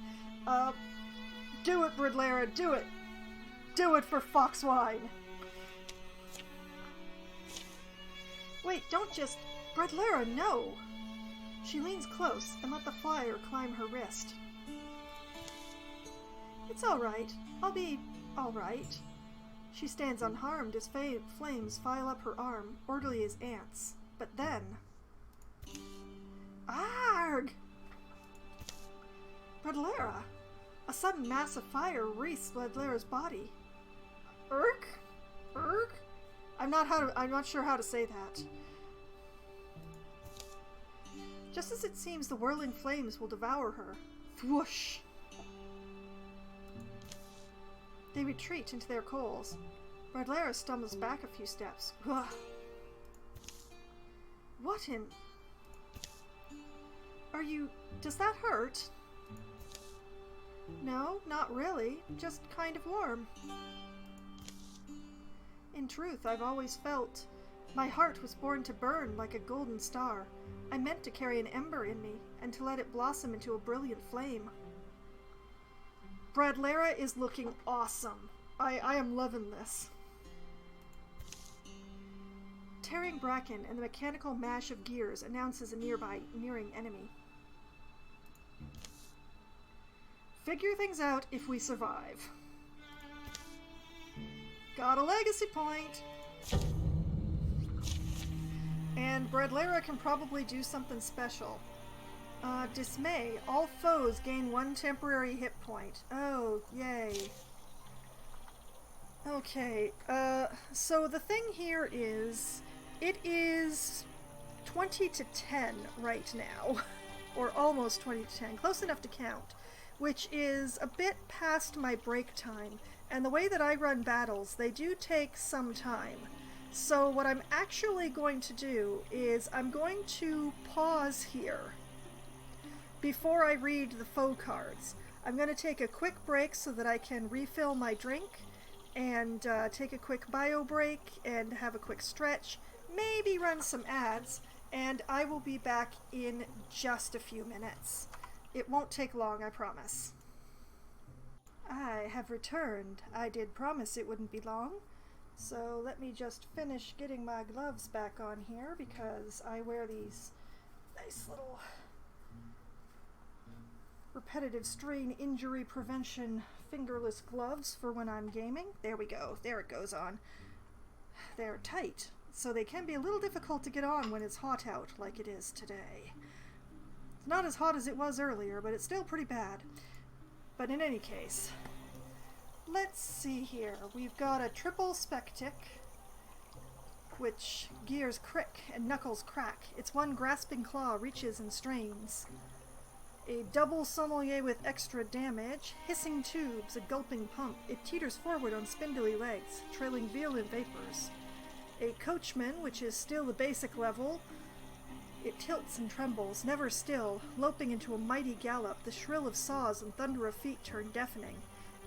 Do it, Brodlera, do it. Do it for Foxwine. Wait, don't just... Brodlera, no! She leans close and let the fire climb her wrist. It's all right. I'll be all right. She stands unharmed as flames file up her arm, orderly as ants. But then... Arg! Brodlera! A sudden mass of fire wreaths Brodlera's body. Erk? I'm not sure how to say that. Just as it seems the whirling flames will devour her. Whoosh! They retreat into their coals. Brodlera stumbles back a few steps. Ugh. What in... Are you... Does that hurt? No, not really. Just kind of warm. In truth, I've always felt My heart was born to burn like a golden star. I meant to carry an ember in me, and to let it blossom into a brilliant flame. Bradlera is looking awesome. I am loving this. Tearing bracken and the mechanical mash of gears announces a nearing enemy. Figure things out if we survive. Got a legacy point! And Bradlera can probably do something special. Dismay. All foes gain 1 temporary hit point. Oh, yay. Okay, so the thing here is, it is 20 to 10 right now. Or almost 20 to 10, close enough to count. Which is a bit past my break time. And the way that I run battles, they do take some time. So what I'm actually going to do is I'm going to pause here before I read the foe cards. I'm going to take a quick break so that I can refill my drink and take a quick bio break and have a quick stretch, maybe run some ads, and I will be back in just a few minutes. It won't take long, I promise. I have returned. I did promise it wouldn't be long. So let me just finish getting my gloves back on here because I wear these nice little repetitive strain injury prevention fingerless gloves for when I'm gaming. There we go. There it goes on. They're tight, so they can be a little difficult to get on when it's hot out like it is today. It's not as hot as it was earlier, but it's still pretty bad. But in any case, let's see here. We've got a triple spectic, which gears crick and knuckles crack. Its one grasping claw reaches and strains. A double sommelier with extra damage, hissing tubes, a gulping pump. It teeters forward on spindly legs, trailing violent vapors. A coachman, which is still the basic level. It tilts and trembles, never still, loping into a mighty gallop. The shrill of saws and thunder of feet turn deafening.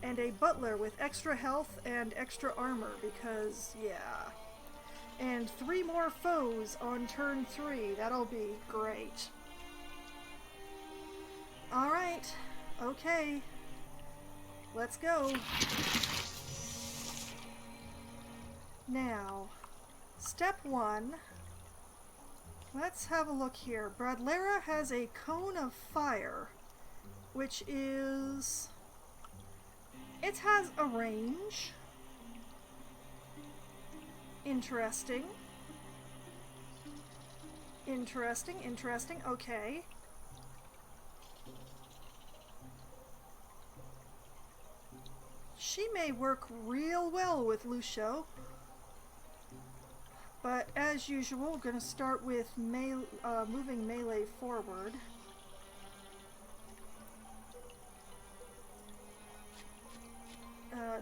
And a butler with extra health and extra armor, because, yeah. And 3 more foes on turn 3. That'll be great. Alright. Okay. Let's go. Now, step 1. Let's have a look here. Bradlera has a cone of fire, which is... It has a range. Interesting. Interesting, interesting. Okay. She may work real well with Lucio. But as usual, we're going to start with moving melee forward.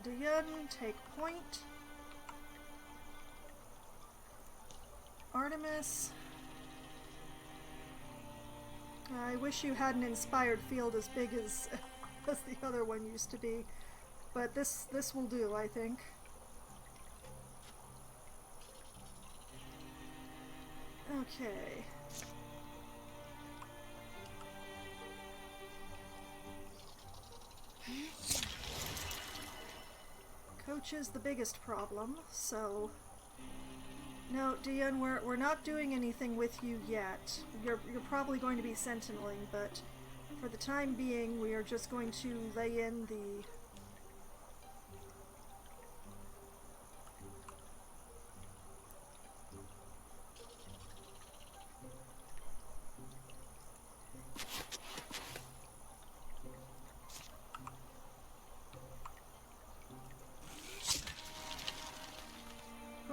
Duyun, take point. Artemis. I wish you had an inspired field as big as, as the other one used to be. But this will do, I think. Okay. Coach is the biggest problem, so... No, Dion, we're not doing anything with you yet. You're probably going to be sentineling, but for the time being, we are just going to lay in the...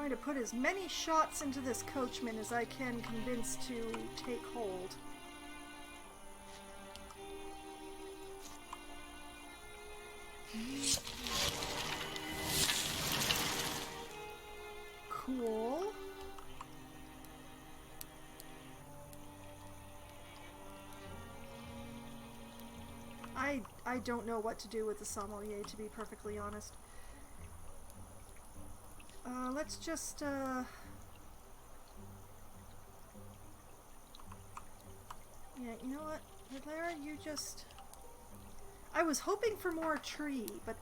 to put as many shots into this coachman as I can convince to take hold. Cool. I don't know what to do with the sommelier, to be perfectly honest. Let's just, Yeah, you know what? Lara, you just... I was hoping for more tree, but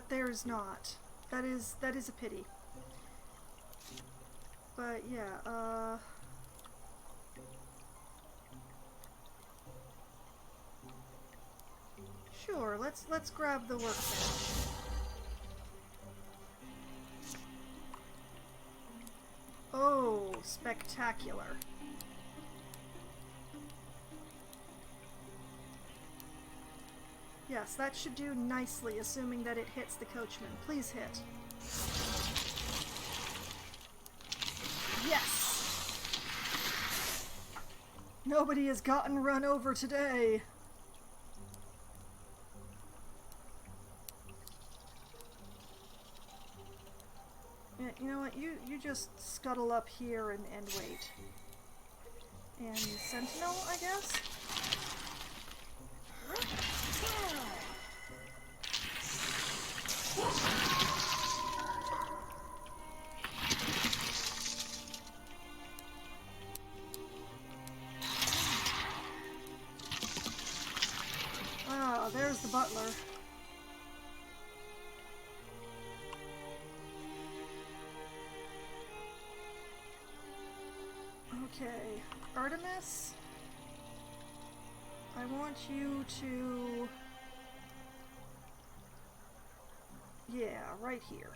there's not. That is a pity. But yeah, sure, let's grab the workbench. Oh, spectacular. Yes, that should do nicely, assuming that it hits the coachman. Please hit. Yes! Nobody has gotten run over today. Yeah, you know what? You just scuttle up here and wait. And Sentinel, I guess? Ah, there's the butler. Okay, Artemis, I want you to... Yeah, right here.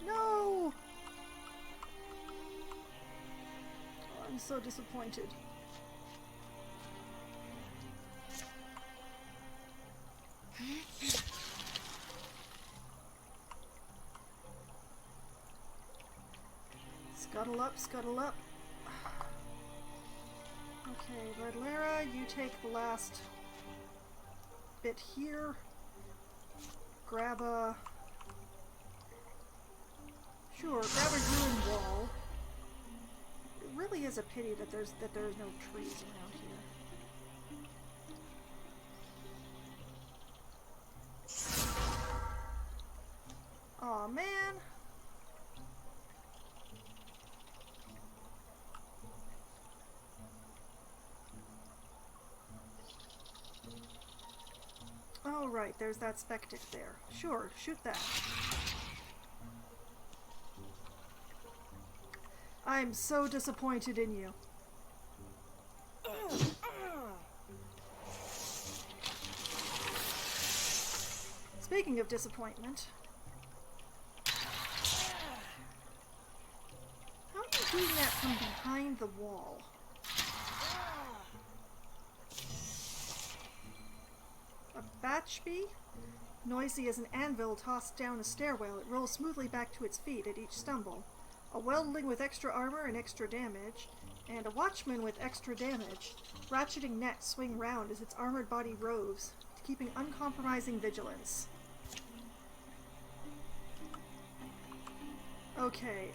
No! Oh, I'm so disappointed. Scuttle up, scuttle up. Okay, Red Lara, you take the last bit here. Grab a... Sure, grab a ruined wall. It really is a pity that there's no trees around here. Aw, man. Oh, right, there's that spectic there. Sure, shoot that. I'm so disappointed in you. Speaking of disappointment, how are you doing that from behind the wall? A batch bee? Noisy as an anvil tossed down a stairwell, it rolls smoothly back to its feet at each stumble. A weldling with extra armor and extra damage, and a watchman with extra damage. Ratcheting nets swing round as its armored body roves, keeping uncompromising vigilance. Okay,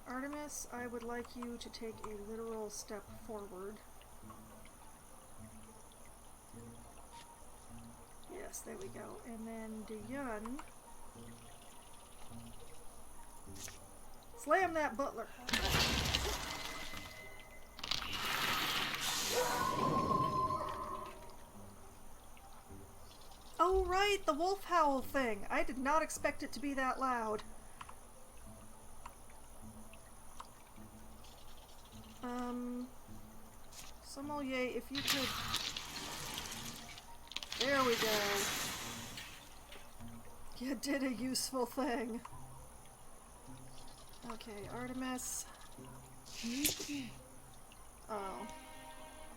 Artemis, I would like you to take a literal step forward. Yes, there we go. And then Diyun, slam that butler! Oh right, the wolf howl thing! I did not expect it to be that loud. Sommelier, if you could... There we go. You did a useful thing. Okay, Artemis. Oh.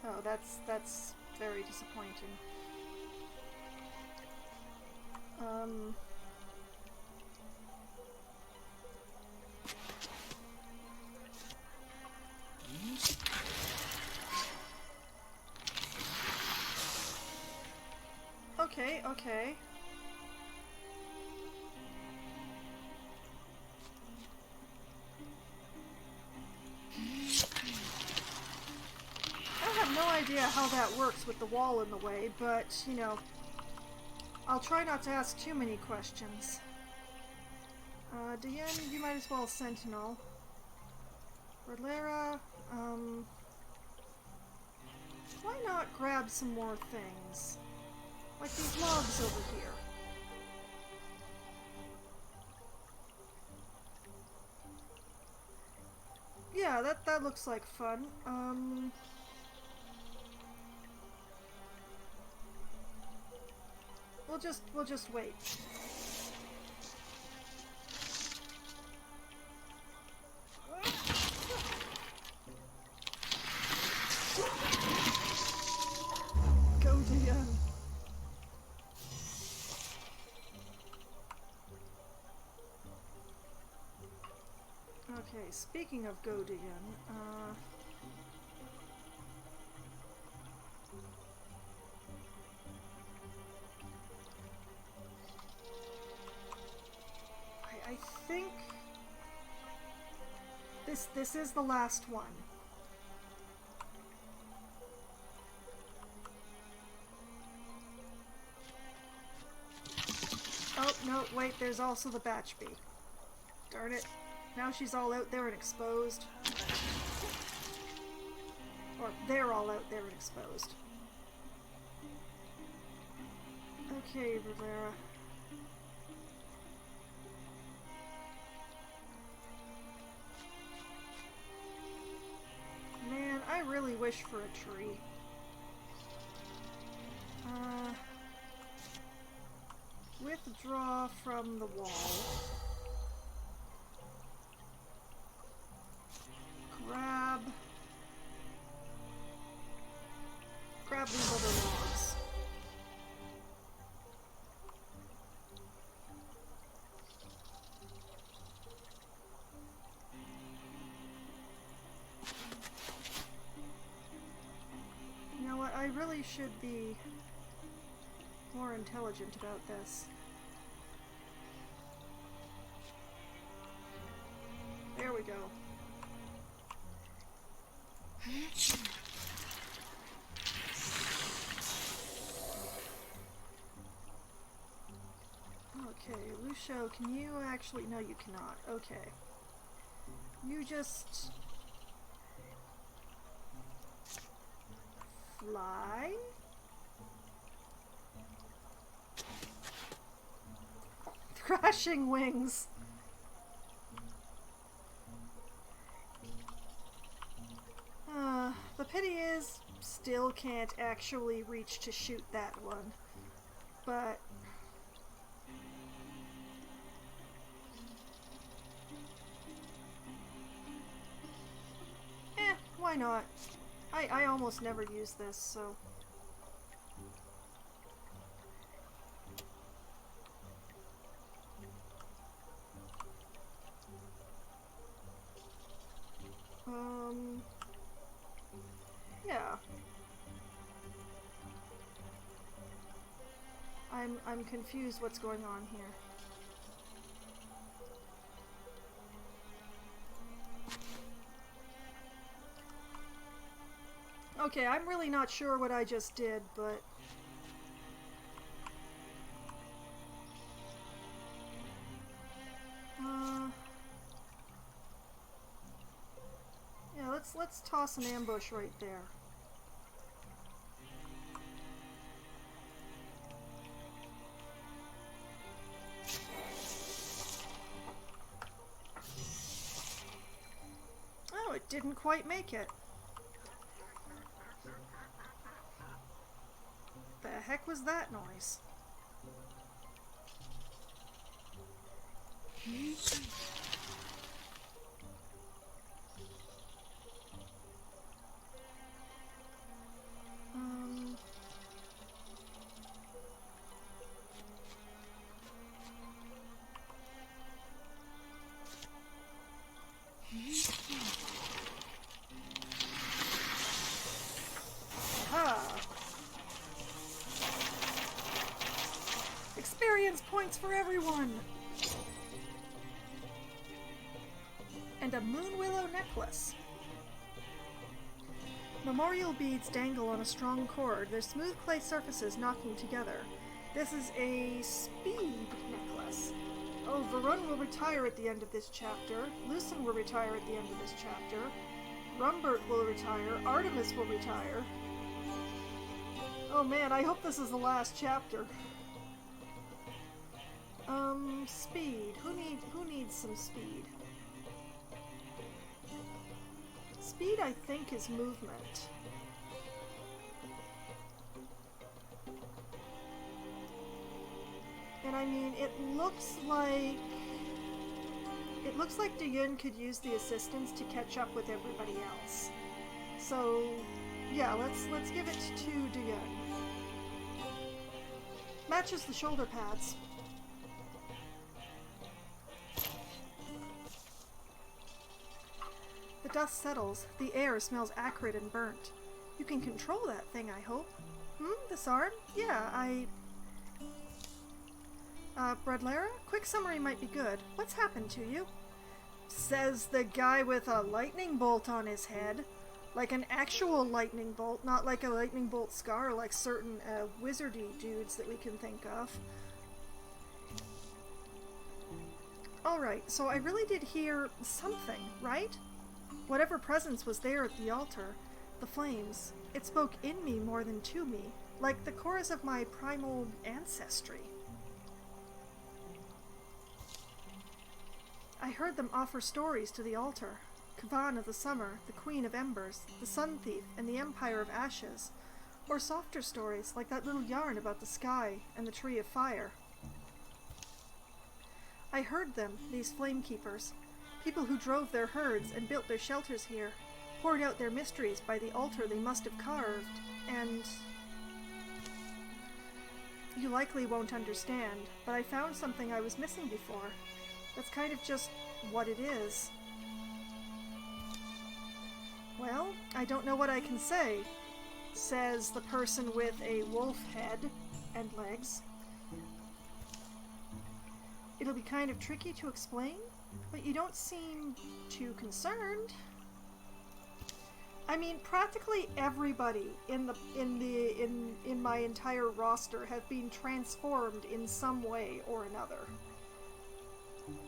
Oh, that's very disappointing. Okay. I have no idea how that works with the wall in the way, but, you know, I'll try not to ask too many questions. Diane, you might as well sentinel. Rodlera, why not grab some more things? Like these logs over here. Yeah, that looks like fun. We'll just wait. Go Dion. Okay, speaking of Godian, I think this is the last one. Oh, no, wait, there's also the batch bee. Darn it. Now she's all out there and exposed. Or they're all out there and exposed. Okay, Rivera. Man, I really wish for a tree. Withdraw from the wall. Grab these other logs. You know what? I really should be more intelligent about this. There we go. Okay, Lucio, can you actually... No, you cannot. Okay. You just... fly? Thrashing wings! The pity is, still can't actually reach to shoot that one. But... why not? I almost never use this, so... yeah. I'm confused what's going on here. Okay, I'm really not sure what I just did, but... yeah, let's toss an ambush right there. Oh, it didn't quite make it. The heck was that noise? Experience points for everyone! And a moon willow necklace. Memorial beads dangle on a strong cord, their smooth clay surfaces knocking together. This is a speed necklace. Oh, Varun will retire at the end of this chapter. Lucen will retire at the end of this chapter. Rumbert will retire. Artemis will retire. Oh man, I hope this is the last chapter. Speed. Who needs some speed? Speed, I think, is movement. And I mean, it looks like Duyun could use the assistants to catch up with everybody else. So, yeah, let's give it to Duyun. Matches the shoulder pads. The dust settles. The air smells acrid and burnt. You can control that thing, I hope. This arm? Yeah, Bradlara? Quick summary might be good. What's happened to you? Says the guy with a lightning bolt on his head. Like an actual lightning bolt, not like a lightning bolt scar like certain wizardy dudes that we can think of. Alright, so I really did hear something, right? Whatever presence was there at the altar, the flames, it spoke in me more than to me, like the chorus of my primal ancestry. I heard them offer stories to the altar. Kavan of the Summer, the Queen of Embers, the Sun Thief, and the Empire of Ashes. Or softer stories, like that little yarn about the sky and the Tree of Fire. I heard them, these flamekeepers. People who drove their herds and built their shelters here, poured out their mysteries by the altar they must have carved, and... You likely won't understand, but I found something I was missing before. That's kind of just what it is. Well, I don't know what I can say, says the person with a wolf head and legs. It'll be kind of tricky to explain, but you don't seem too concerned. I mean, practically everybody in my entire roster have been transformed in some way or another.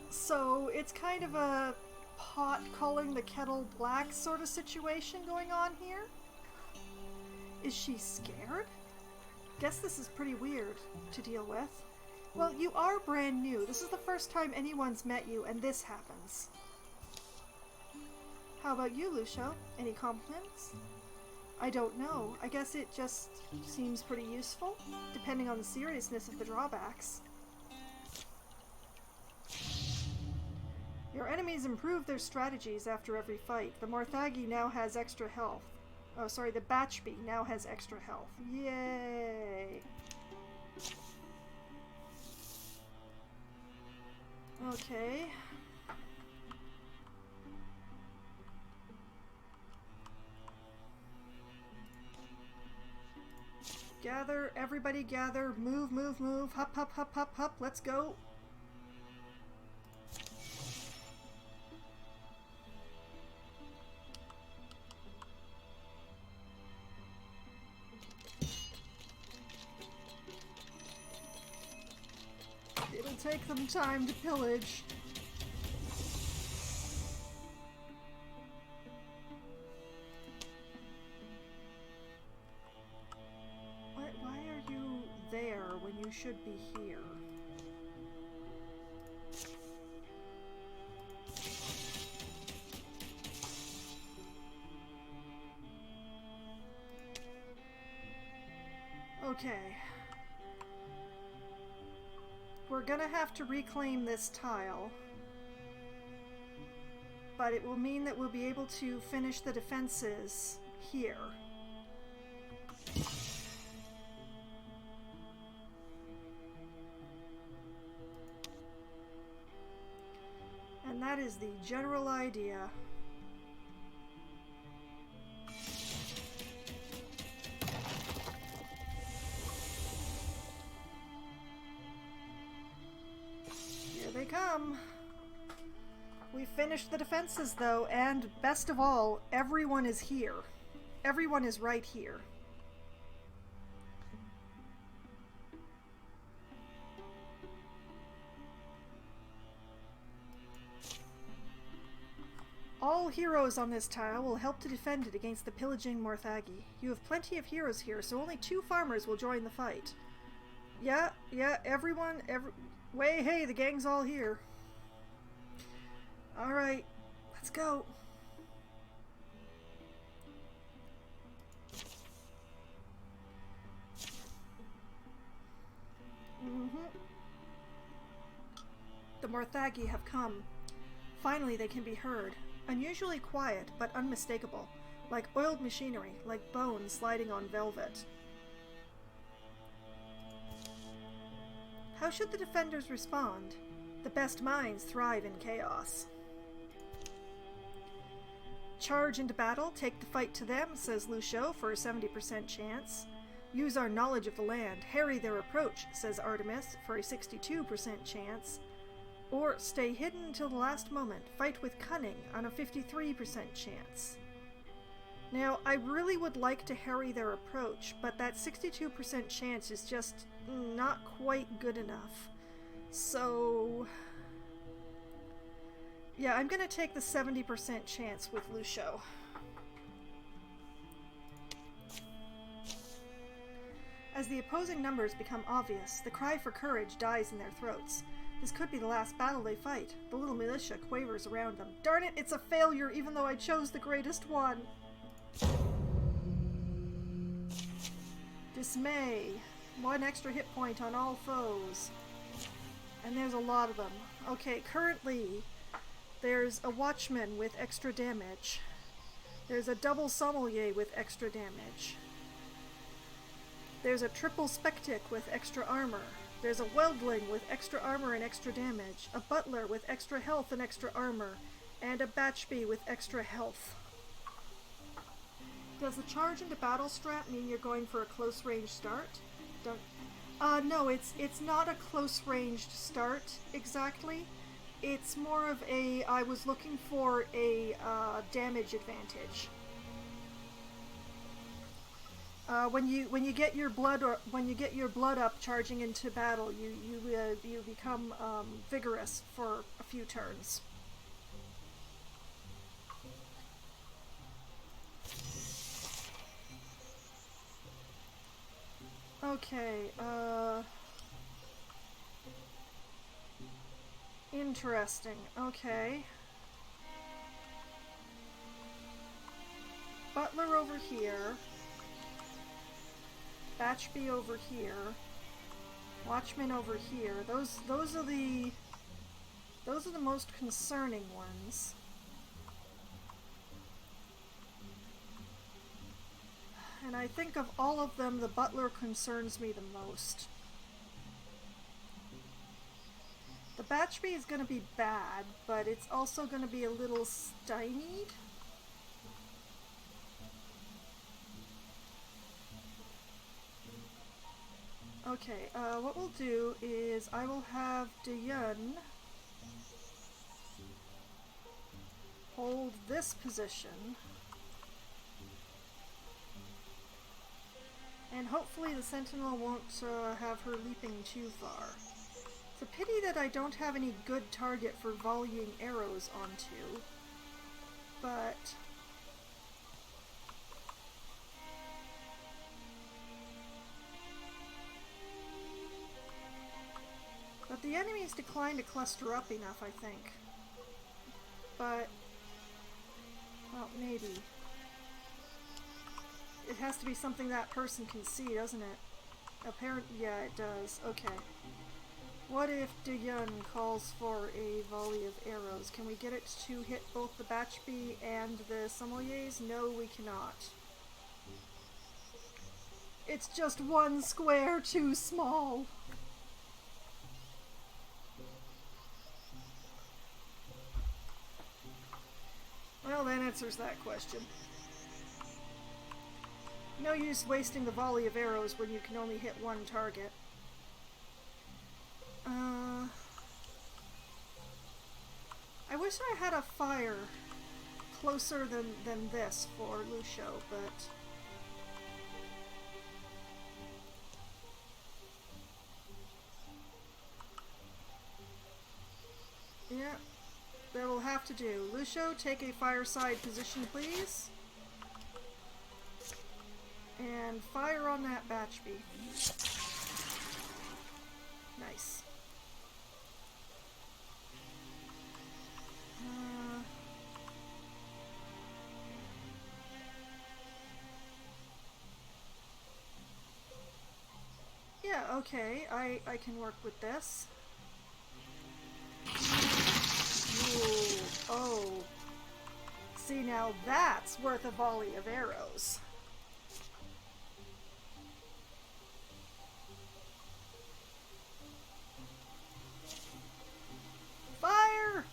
So it's kind of a pot calling the kettle black sort of situation going on here. Is she scared? Guess this is pretty weird to deal with. Well, you are brand new. This is the first time anyone's met you, and this happens. How about you, Lucio? Any compliments? I don't know. I guess it just seems pretty useful, depending on the seriousness of the drawbacks. Your enemies improve their strategies after every fight. The Morthagi now has extra health. Oh, sorry, the Batchby now has extra health. Yay! Okay. Gather, everybody gather, move, move, move, hop, hop, hop, hop, hop, let's go. It'll take them time to pillage. Why are you there when you should be here? Okay. We're gonna have to reclaim this tile, but it will mean that we'll be able to finish the defenses here. And that is the general idea. come. We finished the defenses though, and best of all, everyone is here. Everyone is right here. All heroes on this tile will help to defend it against the pillaging Morthagi. You have plenty of heroes here, so only 2 farmers will join the fight. Yeah, everyone, hey, the gang's all here. Alright, let's go. The Morthagi have come. Finally, they can be heard. Unusually quiet, but unmistakable. Like oiled machinery, like bones sliding on velvet. How should the defenders respond? The best minds thrive in chaos. Charge into battle, take the fight to them, says Lucio for a 70% chance. Use our knowledge of the land, harry their approach, says Artemis for a 62% chance. Or stay hidden until the last moment, fight with cunning on a 53% chance. Now, I really would like to harry their approach, but that 62% chance is just not quite good enough. So yeah, I'm gonna take the 70% chance with Lucio. As the opposing numbers become obvious, the cry for courage dies in their throats. This could be the last battle they fight. The little militia quavers around them. Darn it, it's a failure even though I chose the greatest one. Dismay. 1 extra hit point on all foes. And there's a lot of them. Okay, currently there's a watchman with extra damage. There's a double sommelier with extra damage. There's a triple spectic with extra armor. There's a weldling with extra armor and extra damage, a butler with extra health and extra armor, and a batchbee with extra health. Does the charge into battle strat mean you're going for a close range start? No, it's not a close ranged start exactly. It's more of a I was looking for a damage advantage. When you get your blood up charging into battle, you become vigorous for a few turns. Okay, interesting. Okay. Butler over here. Batchbee over here. Watchmen over here. Those are the most concerning ones. And I think of all of them, the butler concerns me the most. The batchbee is going to be bad, but it's also going to be a little stymied. Okay, what we'll do is I will have Dayun hold this position. And hopefully the sentinel won't have her leaping too far. It's a pity that I don't have any good target for volleying arrows onto, but the enemies decline to cluster up enough, I think. But, well, maybe. It has to be something that person can see, doesn't it? Yeah, it does. Okay. What if Dayun calls for a volley of arrows? Can we get it to hit both the batchbee and the sommeliers? No, we cannot. It's just one square too small. Well, that answers that question. No use wasting the volley of arrows when you can only hit one target. wish I had a fire closer than this for Lucio, but... yeah, that will have to do. Lucio, take a fireside position, please. And fire on that batch bee. Nice. Yeah, okay, I can work with this. Ooh, oh. See, now that's worth a volley of arrows. Fire!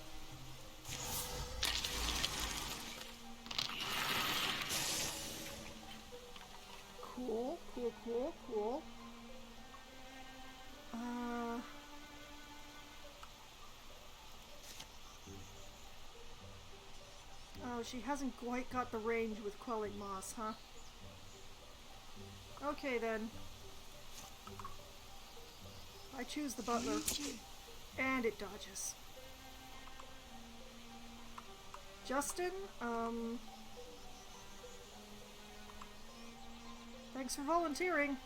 Cool, cool, cool, cool. Oh, she hasn't quite got the range with quelling moss, huh? Okay then. I choose the butler. And it dodges. Justin, thanks for volunteering.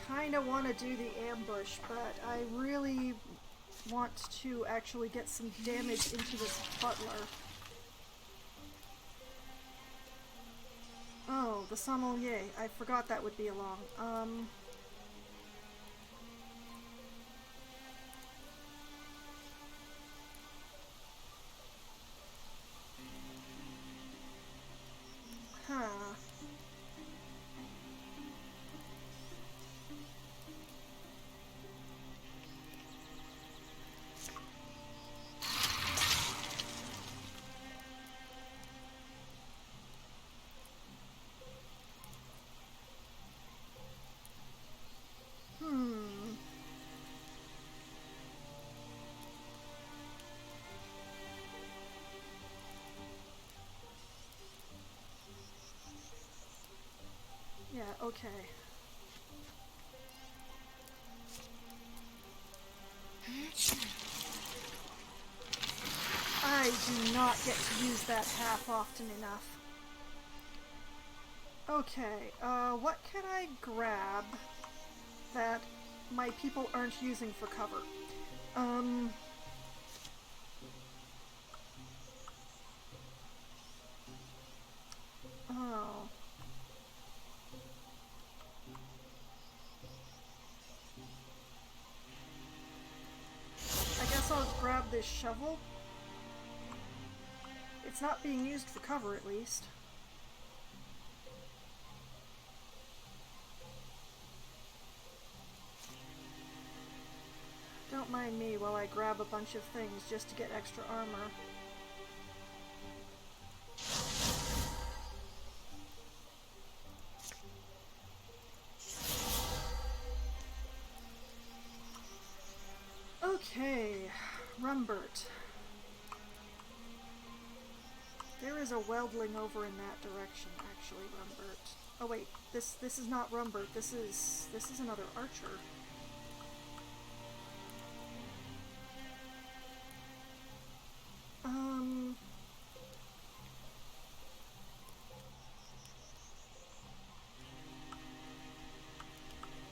Kinda want to do the ambush, but I really want to actually get some damage into this butler. Oh, the sommelier. I forgot that would be along. Huh. Yeah, okay. I do not get to use that half often enough. Okay, what can I grab that my people aren't using for cover? Oh. I guess I'll grab this shovel. It's not being used for cover, at least. Don't mind me while I grab a bunch of things just to get extra armor. Okay, Rumbert. There is a weldling over in that direction, actually, Rumbert. Oh wait, this is not Rumbert. This is another archer.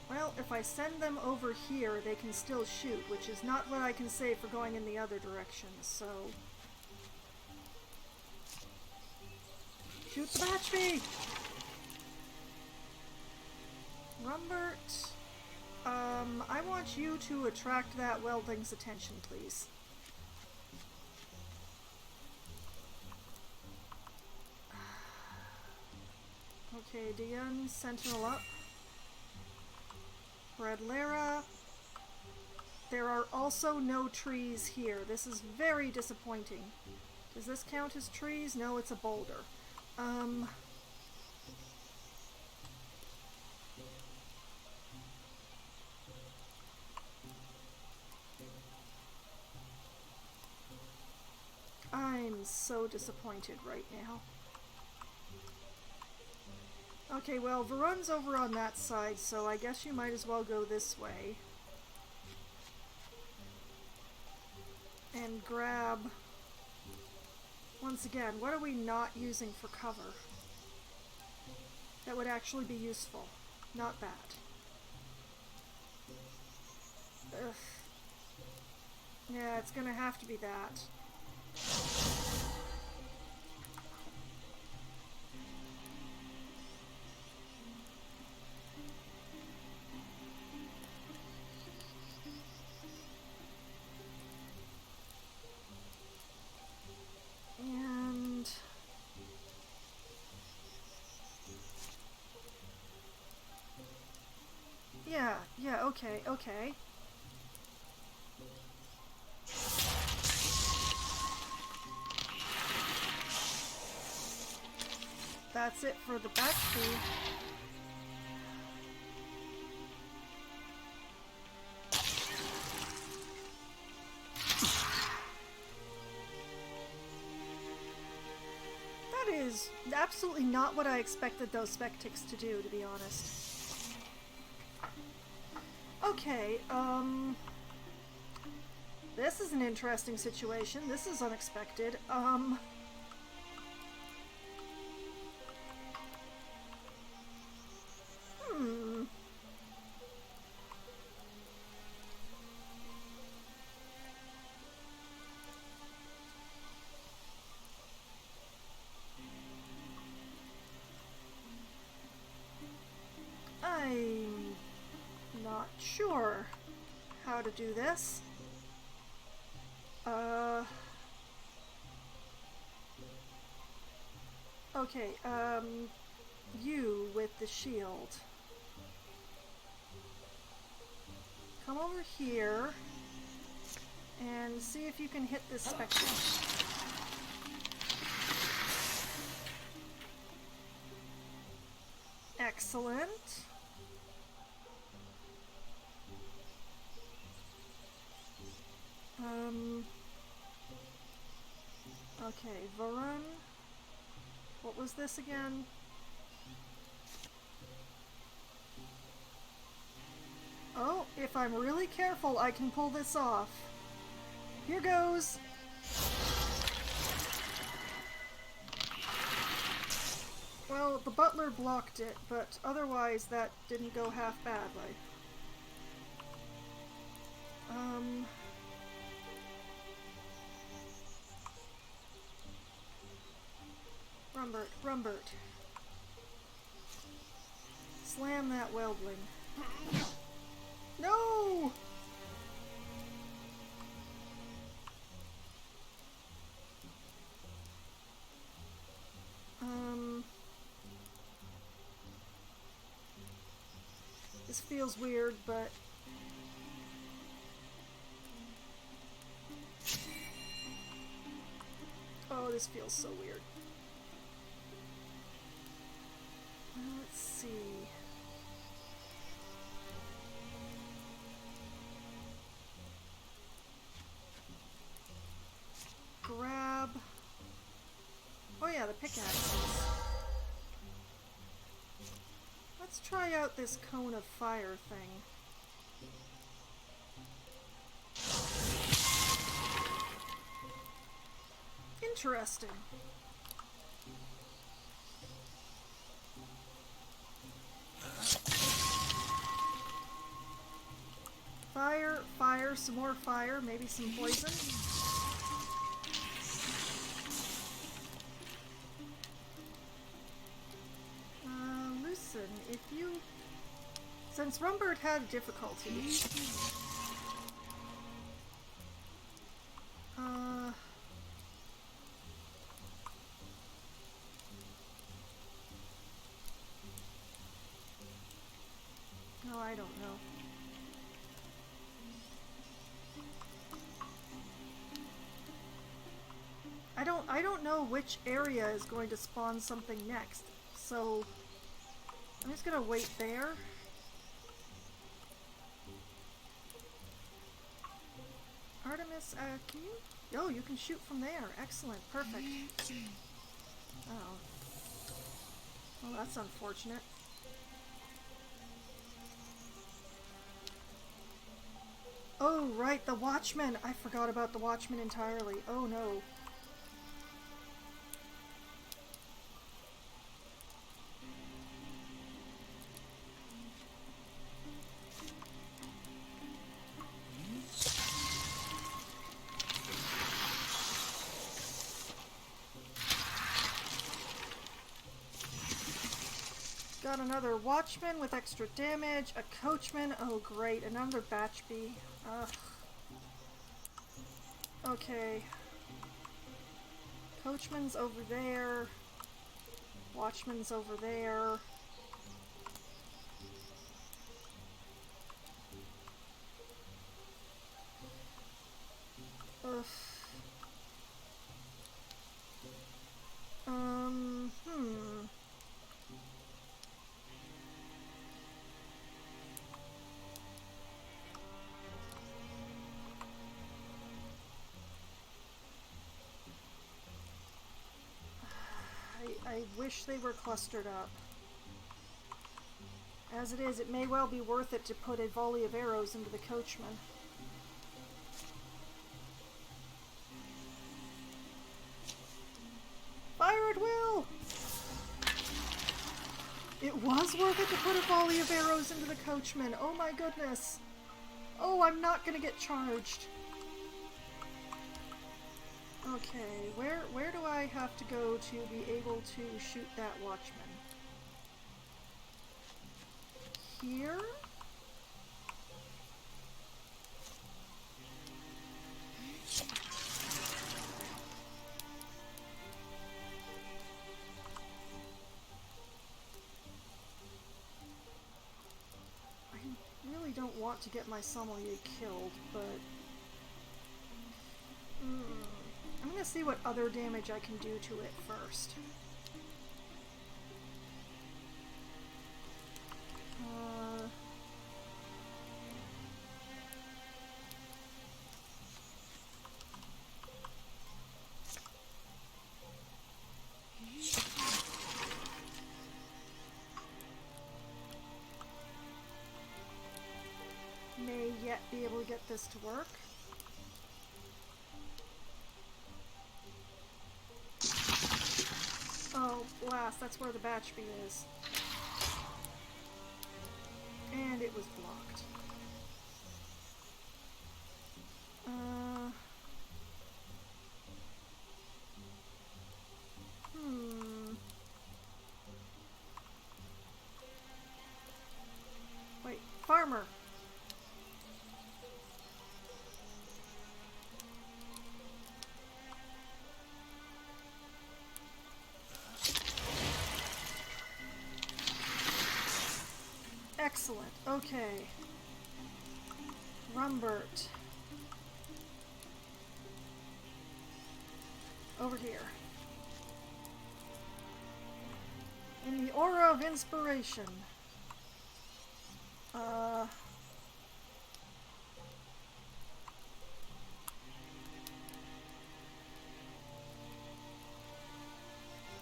Well, if I send them over here, they can still shoot, which is not what I can say for going in the other direction, so... Shoot the batch bee! Rumbert, I want you to attract that weldling's attention, please. Okay, Dion, sentinel up. Red Lara. There are also no trees here. This is very disappointing. Does this count as trees? No, it's a boulder. I'm so disappointed right now. Okay, well, Varun's over on that side, so I guess you might as well go this way. And grab... Once again, what are we not using for cover? That would actually be useful. Not that. Ugh. Yeah, it's gonna have to be that. And yeah, okay. That's it for the back speed. That is absolutely not what I expected those Spectics to do, to be honest. Okay, this is an interesting situation. This is unexpected. I'm not sure how to do this. Okay, you with the shield. Come over here and see if you can hit this spectre. Excellent. Okay, Varun. What was this again? Oh, if I'm really careful, I can pull this off. Here goes! Well, the butler blocked it, but otherwise that didn't go half badly. Rumbert. Slam that Weldling. No! This feels weird, but... Oh, this feels so weird. Let's see. Grab... Oh yeah, the pickaxes. Let's try out this cone of fire thing. Interesting. Fire, some more fire, maybe some poison. Listen, if you... Since Rumbert had difficulty... Oh, I don't know. I don't know which area is going to spawn something next, so I'm just gonna wait there. Artemis, can you? Oh, you can shoot from there. Excellent. Perfect. Oh. Well, that's unfortunate. Oh, right, the Watchman! I forgot about the Watchman entirely. Oh, no. Got another Watchman with extra damage, a Coachman, oh great, another Batch Bee. Ugh. Okay. Coachman's over there. Watchman's over there. Ugh. I wish they were clustered up. As it is, it may well be worth it to put a volley of arrows into the Coachman. Fire at will! It was worth it to put a volley of arrows into the Coachman. Oh my goodness. Oh, I'm not gonna get charged. Okay, where do I have to go to be able to shoot that Watchman? Here? I really don't want to get my sommelier killed, but I'm gonna see what other damage I can do to it first. May yet be able to get this to work. Oh, blast, that's where the Batch Bee is. And it was blocked. Wait, Farmer! Excellent. Okay. Rumbert. Over here. In the aura of inspiration.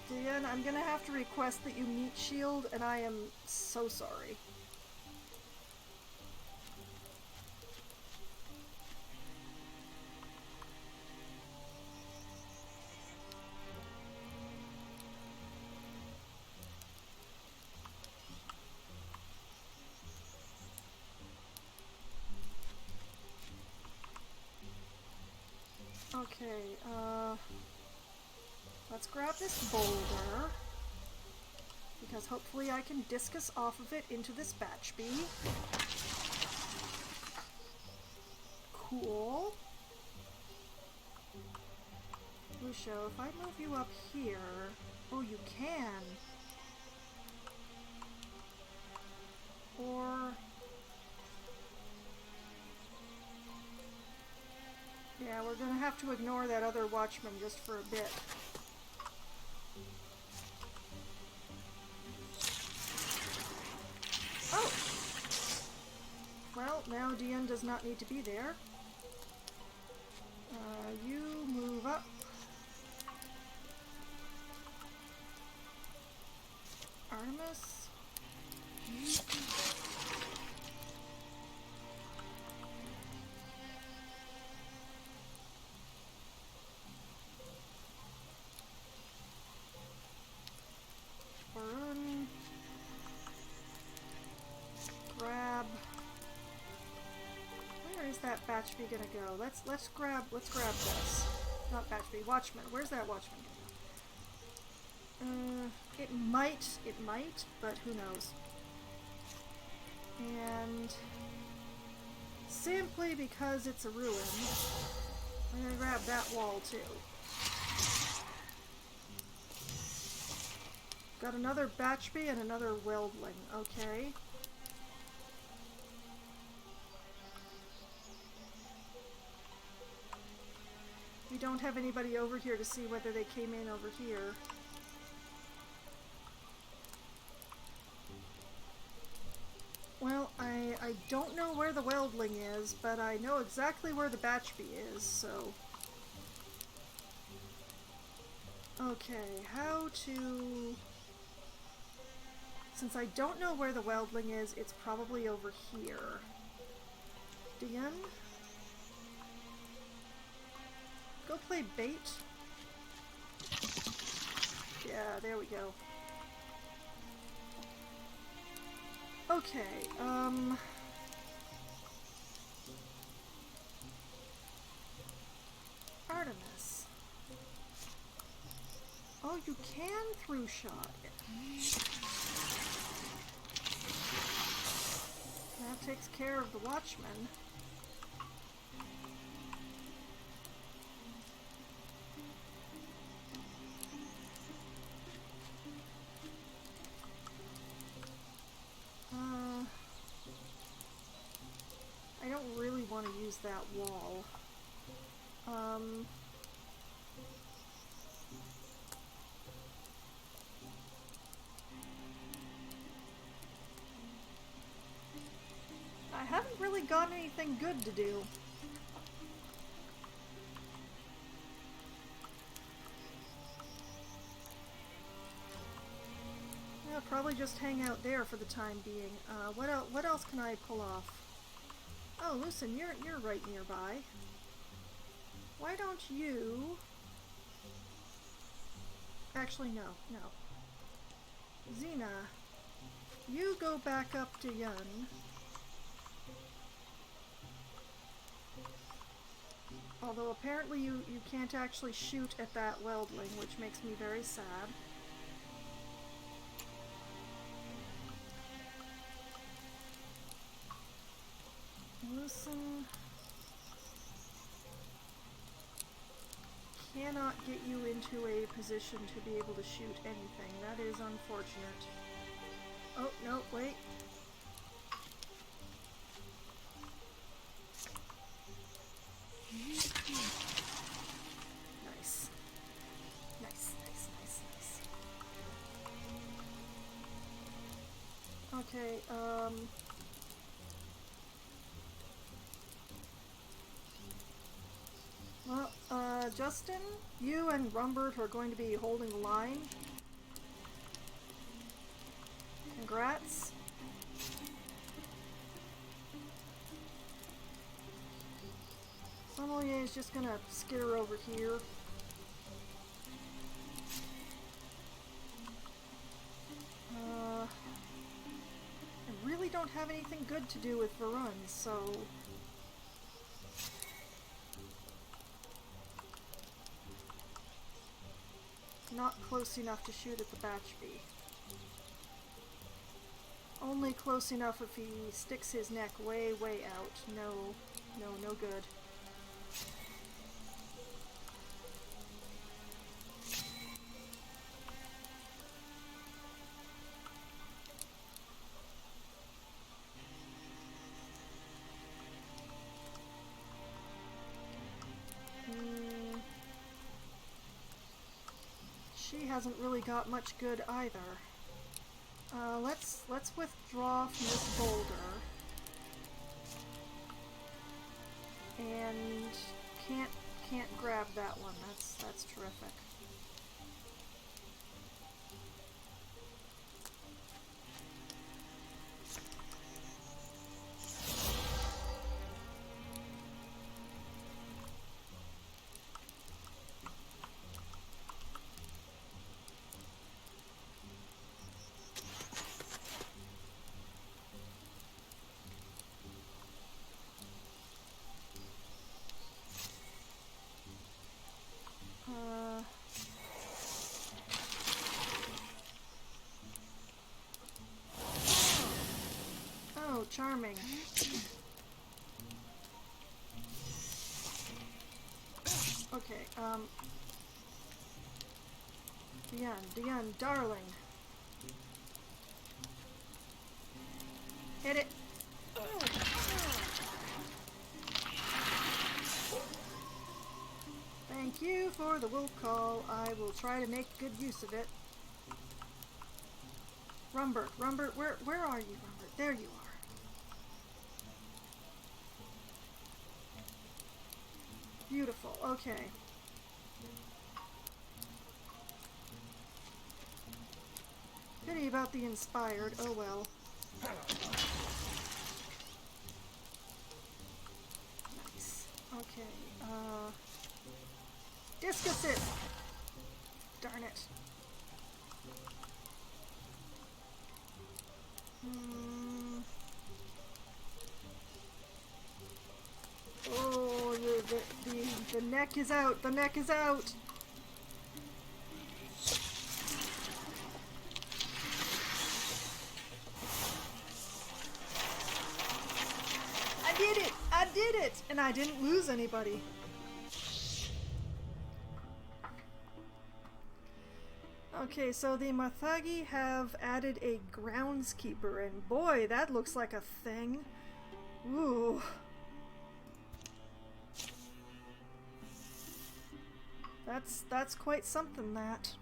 Dan, I'm gonna have to request that you meet Shield, and I am so sorry. Okay, let's grab this boulder, because hopefully I can discus off of it into this Batch Bee. Cool. Lucio, if I move you up here... Oh, you can! Or... Yeah, we're gonna have have to ignore that other watchman just for a bit. Oh! Well, now Dian does not need to be there. You move up. Artemis. Run. Grab. Where is that Batchby gonna go? Let's grab this. Not Batchby, Watchman. Where's that Watchman gonna go? It might, but who knows. And simply because it's a ruin, I'm gonna grab that wall too. Got another Batchby and another Weldling, okay. We don't have anybody over here to see whether they came in over here. Well, I don't know where the Weldling is, but I know exactly where the Batchby is, so... Okay, how to... Since I don't know where the Weldling is, it's probably over here. Dian? Go play bait. Yeah, there we go. Okay, Artemis. Oh, you can through shot it. That takes care of the Watchman. I don't really want to use that wall. I haven't really got anything good to do. I'll probably just hang out there for the time being. What else can I pull off? Oh, listen, you're right nearby. Why don't you... Actually, no. Xena, you go back up to Yun. Although apparently you can't actually shoot at that Weldling, which makes me very sad. Listen, cannot get you into a position to be able to shoot anything. That is unfortunate. Oh, no, wait. Nice. Nice. Okay, well, Justin, you and Rumbert are going to be holding the line. Congrats. Sommelier is just gonna skitter over here. I really don't have anything good to do with Varun, so... Not close enough to shoot at the Batchby. Only close enough if he sticks his neck way out. No good. hasn't really got much good either. Let's withdraw from this boulder. And can't grab that one. That's terrific. Oh, charming. Okay, Dion, darling. Hit it. Thank you for the wolf call. I will try to make good use of it. Rumbert, where are you, Rumbert? There you are. Beautiful, okay. Pity about the inspired, oh well. Nice. Okay, discus it! Darn it. Oh, the neck is out, the neck is out! I did it! And I didn't lose anybody. Okay, so the Mathagi have added a groundskeeper, and boy, that looks like a thing. Ooh. That's quite something, that.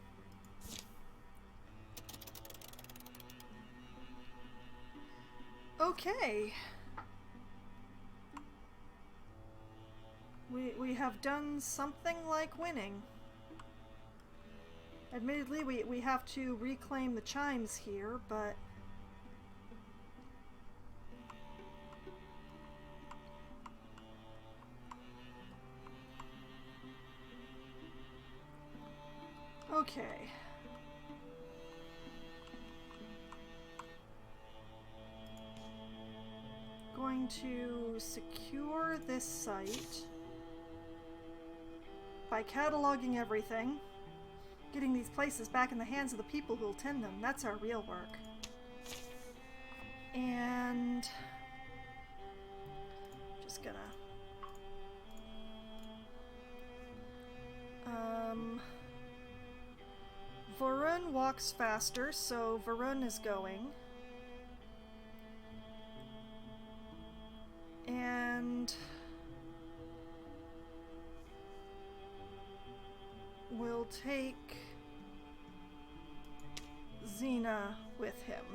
Okay. We have done something like winning. Admittedly, we have to reclaim the chimes here, but... Okay. Going to secure this site by cataloging everything. Getting these places back in the hands of the people who'll tend them. That's our real work. And... just gonna... Varun walks faster, so Varun is going. And... we'll take Xena with him.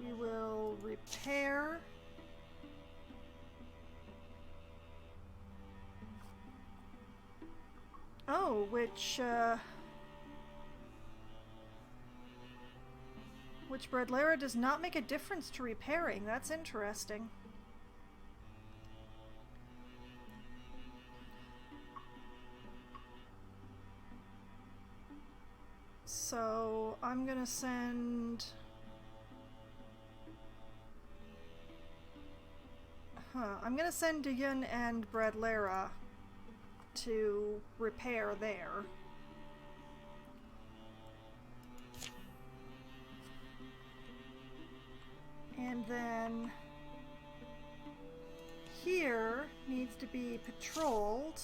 We will repair. Oh, which Bredlara does not make a difference to repairing. That's interesting. So I'm gonna send... I'm gonna send Diyun and Bredlara to repair there. And then here needs to be patrolled.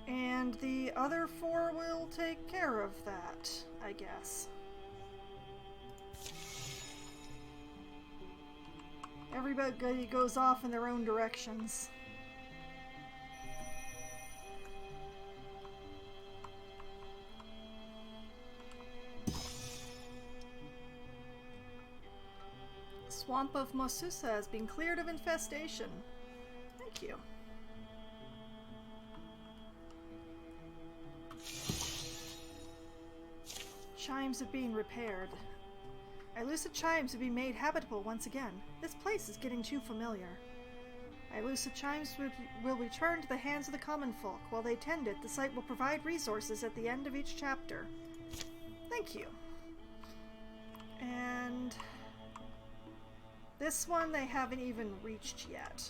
And the other four will take care of that, I guess. Everybody goes off in their own directions. Swamp of Mosusa has been cleared of infestation. Thank you. Chimes have been repaired. Ilusa chimes have been made habitable once again. This place is getting too familiar. Ilusa chimes will return to the hands of the common folk. While they tend it, the site will provide resources at the end of each chapter. Thank you. And this one they haven't even reached yet.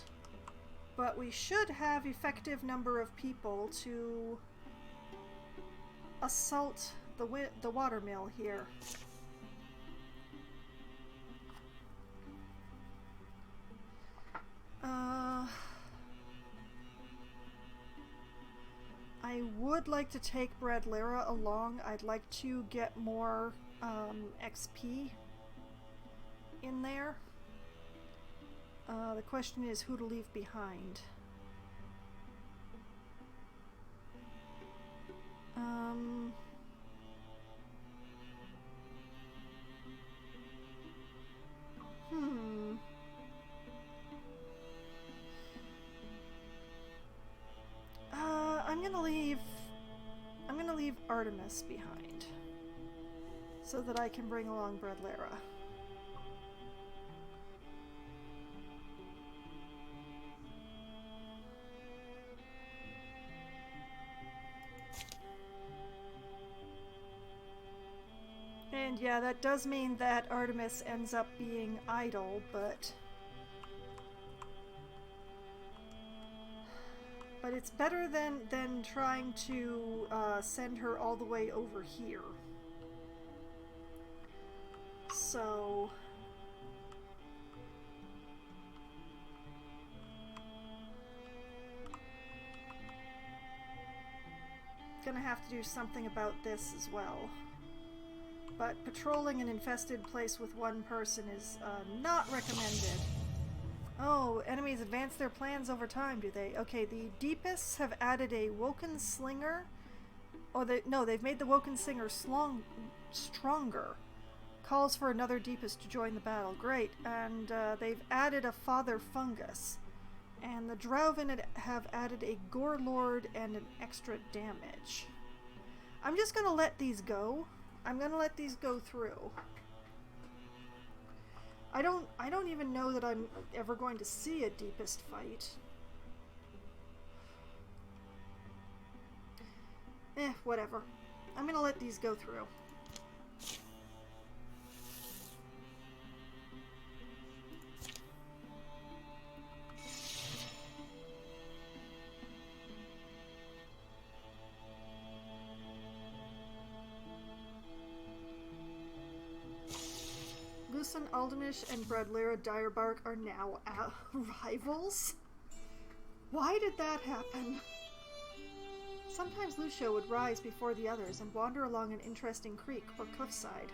But we should have effective number of people to assault the watermill here. I would like to take Bradlera along. I'd like to get more XP in there. The question is who to leave behind. I'm gonna leave Artemis behind so that I can bring along Bradlera. And yeah, that does mean that Artemis ends up being idle, but it's better than trying to send her all the way over here. So gonna have to do something about this as well. But patrolling an infested place with one person is not recommended. Oh, enemies advance their plans over time, do they? Okay, the Deepists have added a Woken Slinger. Oh, they've made the Woken Slinger stronger. Calls for another Deepist to join the battle. Great. And they've added a Father Fungus. And the Drauven have added a Gore Lord and an extra damage. I'm just gonna let these go. I'm gonna let these go through. I don't even know that I'm ever going to see a Deepest fight. Whatever. I'm gonna let these go through. Lucen, Aldemish, and Bradlera Direbark are now rivals? Why did that happen? Sometimes Lucio would rise before the others and wander along an interesting creek or cliffside.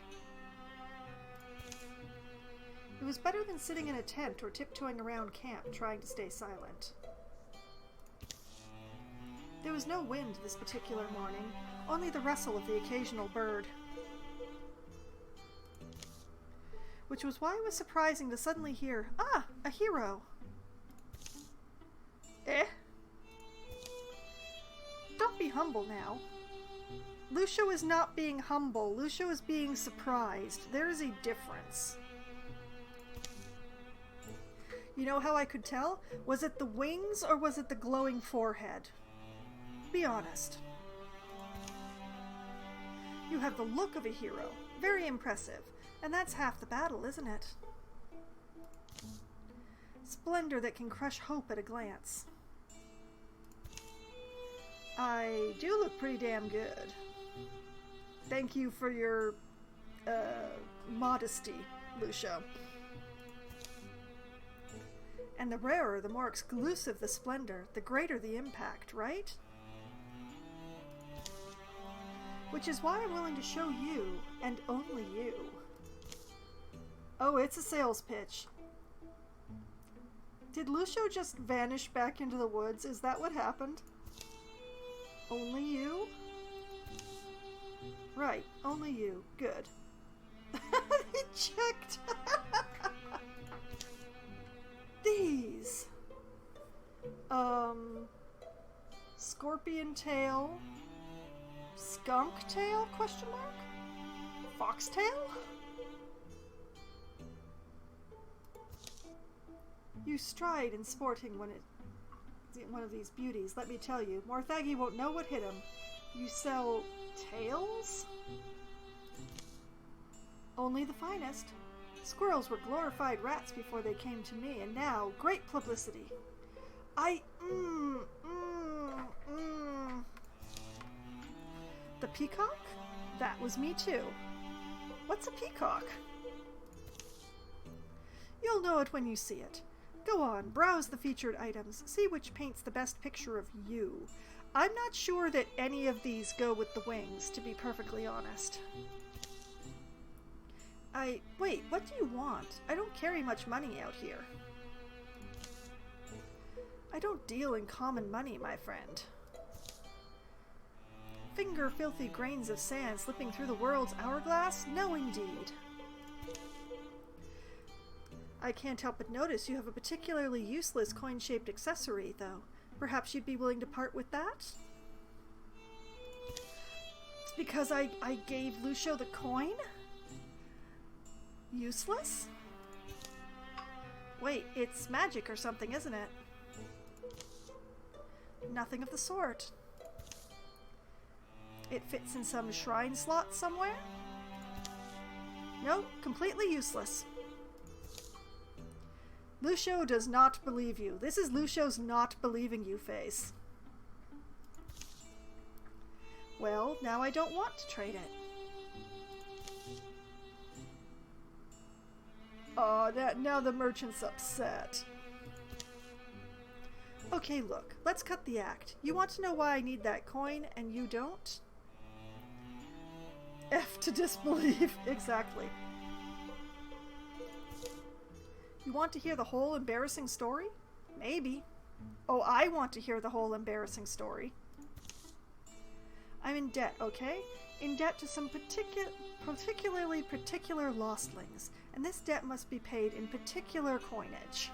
It was better than sitting in a tent or tiptoeing around camp trying to stay silent. There was no wind this particular morning, only the rustle of the occasional bird. Which was why it was surprising to suddenly hear, "Ah, a hero!" Don't be humble now. Lucio is not being humble. Lucio is being surprised. There is a difference. You know how I could tell? Was it the wings or was it the glowing forehead? Be honest. You have the look of a hero. Very impressive. And that's half the battle, isn't it? Splendor that can crush hope at a glance. I do look pretty damn good. Thank you for your modesty, Lucio. And the rarer, the more exclusive the splendor, the greater the impact, right? Which is why I'm willing to show you, and only you. Oh, it's a sales pitch. Did Lucio just vanish back into the woods? Is that what happened? Only you? Right, only you. Good. He checked. These. Scorpion tail. Skunk tail? Question mark? Foxtail? You stride in sporting when one of these beauties. Let me tell you, Morthagi won't know what hit him. You sell tails? Only the finest. Squirrels were glorified rats before they came to me, and now, great publicity. The peacock? That was me too. What's a peacock? You'll know it when you see it. Go on, browse the featured items, see which paints the best picture of you. I'm not sure that any of these go with the wings, to be perfectly honest. Wait, what do you want? I don't carry much money out here. I don't deal in common money, my friend. Finger filthy grains of sand slipping through the world's hourglass? No, indeed. I can't help but notice you have a particularly useless coin-shaped accessory, though. Perhaps you'd be willing to part with that? It's because I gave Lucio the coin? Useless? Wait, it's magic or something, isn't it? Nothing of the sort. It fits in some shrine slot somewhere? No, completely useless. Lucio does not believe you. This is Lucio's not believing you face. Well, now I don't want to trade it. Oh, now the merchant's upset. Okay, look, let's cut the act. You want to know why I need that coin, and you don't? F to disbelieve. Exactly. You want to hear the whole embarrassing story? Maybe. Oh, I want to hear the whole embarrassing story. I'm in debt, okay? In debt to some particular lostlings, and this debt must be paid in particular coinage.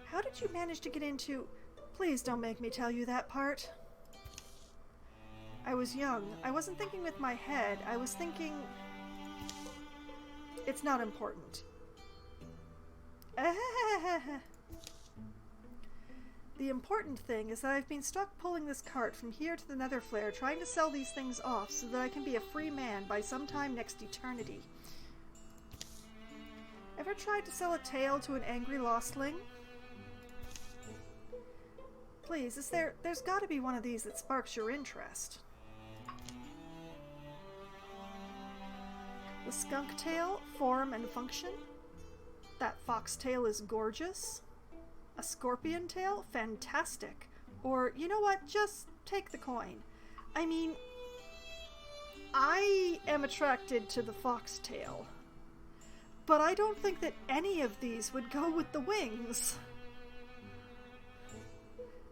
How did you manage to get into... Please don't make me tell you that part. I was young. I wasn't thinking with my head. I was thinking... It's not important. The important thing is that I've been stuck pulling this cart from here to the Nether Flare, trying to sell these things off so that I can be a free man by sometime next eternity. Ever tried to sell a tail to an angry lostling? Please, there's gotta be one of these that sparks your interest. The skunk tail, form and function. That fox tail is gorgeous. A scorpion tail, fantastic. Or, you know what, just take the coin. I mean, I am attracted to the fox tail, but I don't think that any of these would go with the wings.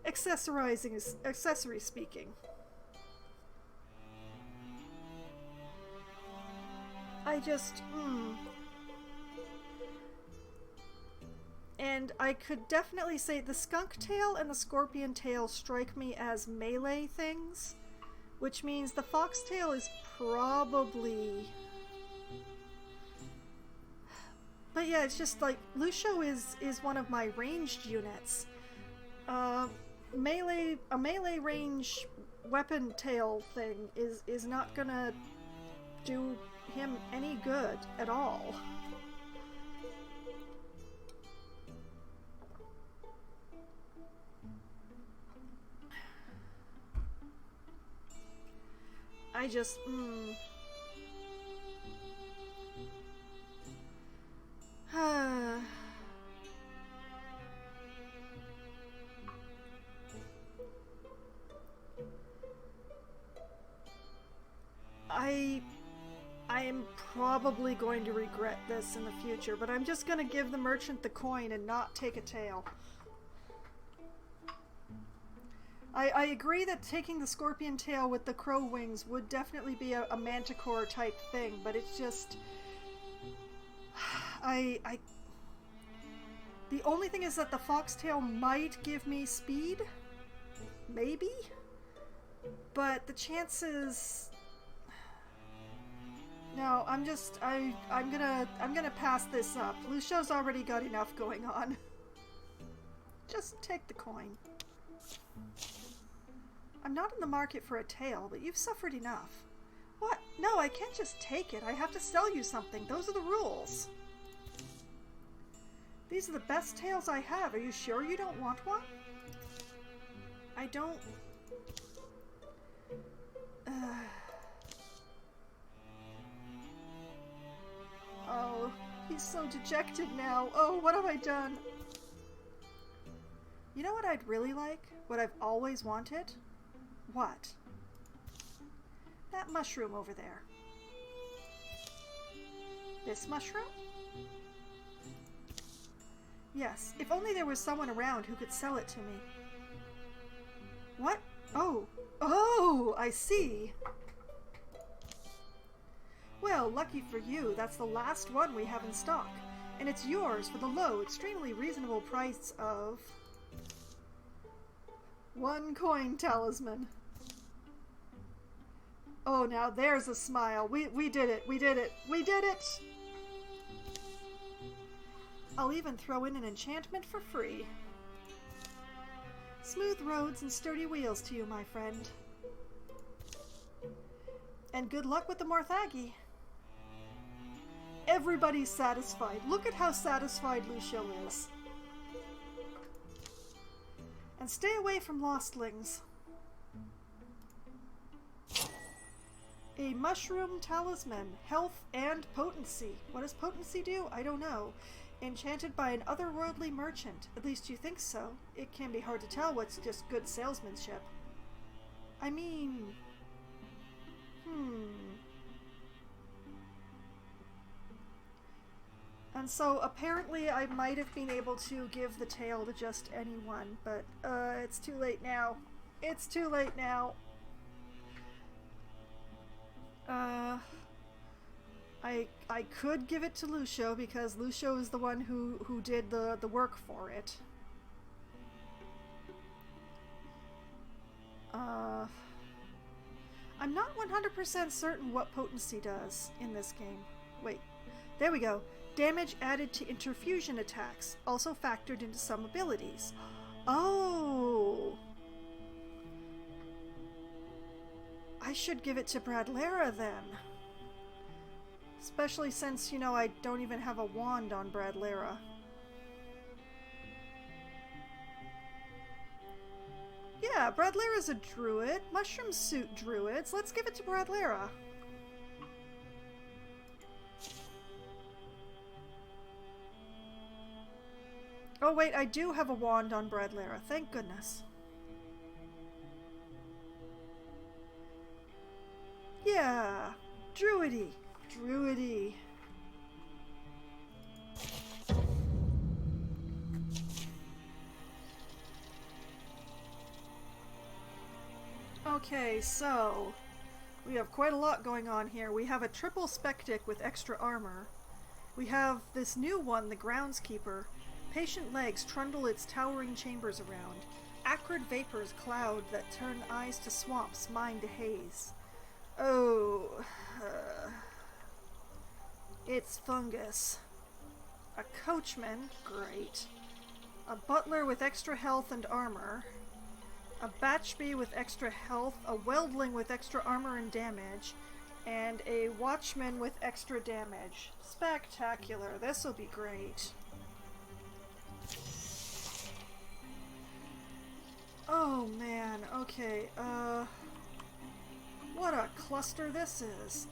Accessory speaking. I just, And I could definitely say the skunk tail and the scorpion tail strike me as melee things, which means the fox tail is probably... But yeah, it's just like, Lucio is one of my ranged units. A melee range weapon tail thing is not gonna do him any good at all. I just, I am probably going to regret this in the future, but I'm just going to give the merchant the coin and not take a tail. I agree that taking the scorpion tail with the crow wings would definitely be a manticore type thing, but it's just... The only thing is that the foxtail might give me speed? Maybe? But the chances... No, I'm gonna pass this up. Lucio's already got enough going on. Just take the coin. I'm not in the market for a tail, but you've suffered enough. What? No, I can't just take it. I have to sell you something. Those are the rules. These are the best tails I have. Are you sure you don't want one? I don't... Oh, he's so dejected now. Oh, what have I done? You know what I'd really like? What I've always wanted? What? That mushroom over there. This mushroom? Yes, if only there was someone around who could sell it to me. What? Oh. Oh, I see. Well, lucky for you, that's the last one we have in stock. And it's yours for the low, extremely reasonable price of... 1 coin talisman. Oh, now there's a smile. We did it. We did it. We did it! I'll even throw in an enchantment for free. Smooth roads and sturdy wheels to you, my friend. And good luck with the Morthagi. Everybody's satisfied. Look at how satisfied Lucio is. And stay away from lostlings. A mushroom talisman. Health and potency. What does potency do? I don't know. Enchanted by an otherworldly merchant. At least you think so. It can be hard to tell what's just good salesmanship. I mean... And so apparently I might have been able to give the tail to just anyone, but it's too late now. It's too late now. I could give it to Lucio because Lucio is the one who did the work for it. I'm not 100% certain what potency does in this game. Wait, there we go. Damage added to interfusion attacks, also factored into some abilities. Oh! I should give it to Bradlera then. Especially since, you know, I don't even have a wand on Bradlera. Yeah, Bradlera's a druid. Mushrooms suit druids. Let's give it to Bradlera. Oh wait, I do have a wand on Bradlera. Thank goodness. Yeah, druidy. Druidy. Okay, so we have quite a lot going on here. We have a triple spectic with extra armor. We have this new one, the groundskeeper. Patient legs trundle its towering chambers around. Acrid vapors cloud that turn eyes to swamps, mind to haze. Oh, it's fungus. A coachman, great. A butler with extra health and armor. A batchbee with extra health, a weldling with extra armor and damage, and a watchman with extra damage. Spectacular. This'll be great. Oh man, okay, what a cluster this is.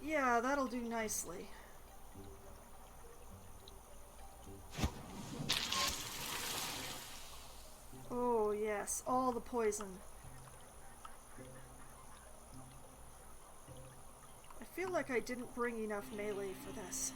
Yeah, that'll do nicely. Oh yes, all the poison. feel like I didn't bring enough melee for this.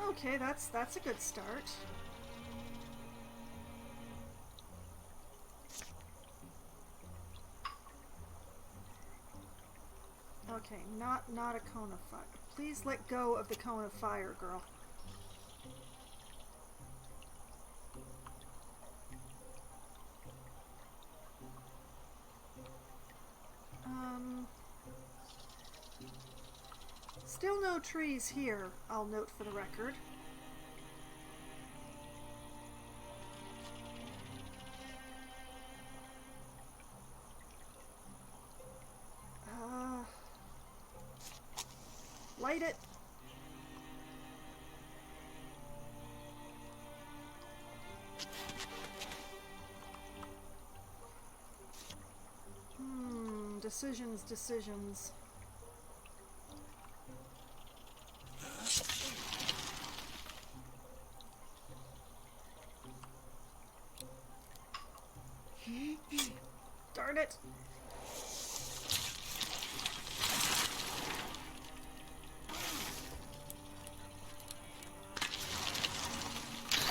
Okay, that's a good start. Okay, not a cone of fire. Please let go of the cone of fire, girl. Still no trees here, I'll note for the record. Light it! Decisions. Darn it!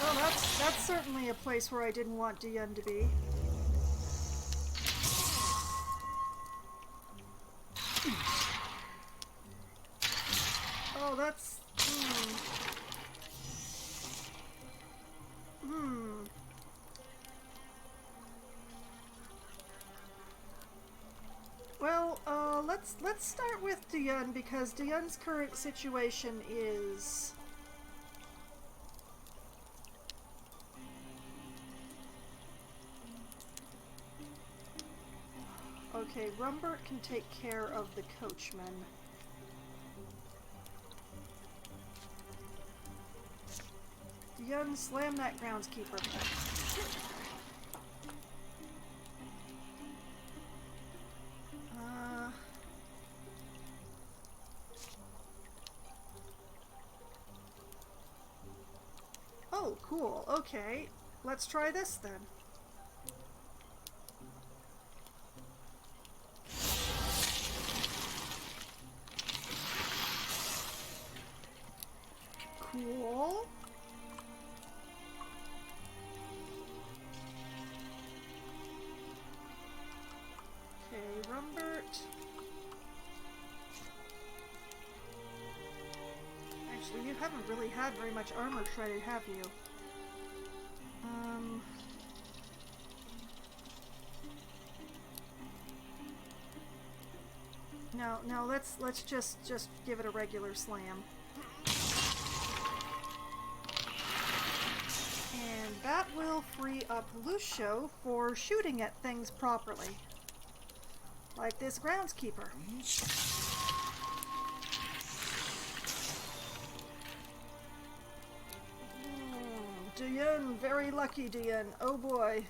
Oh, that's certainly a place where I didn't want Diane to be. Oh, that's... Well, let's start with Diane, because Diane's current situation is... Okay, Rumbert can take care of the coachman. Diane, slam that groundskeeper. Oh, cool. Okay. Let's try this then. Cool. Okay, Rumbert. Actually, you haven't really had very much armor shredded, have you? No, let's just give it a regular slam. And that will free up Lucio for shooting at things properly. Like this groundskeeper. Diane, very lucky Diane. Oh boy.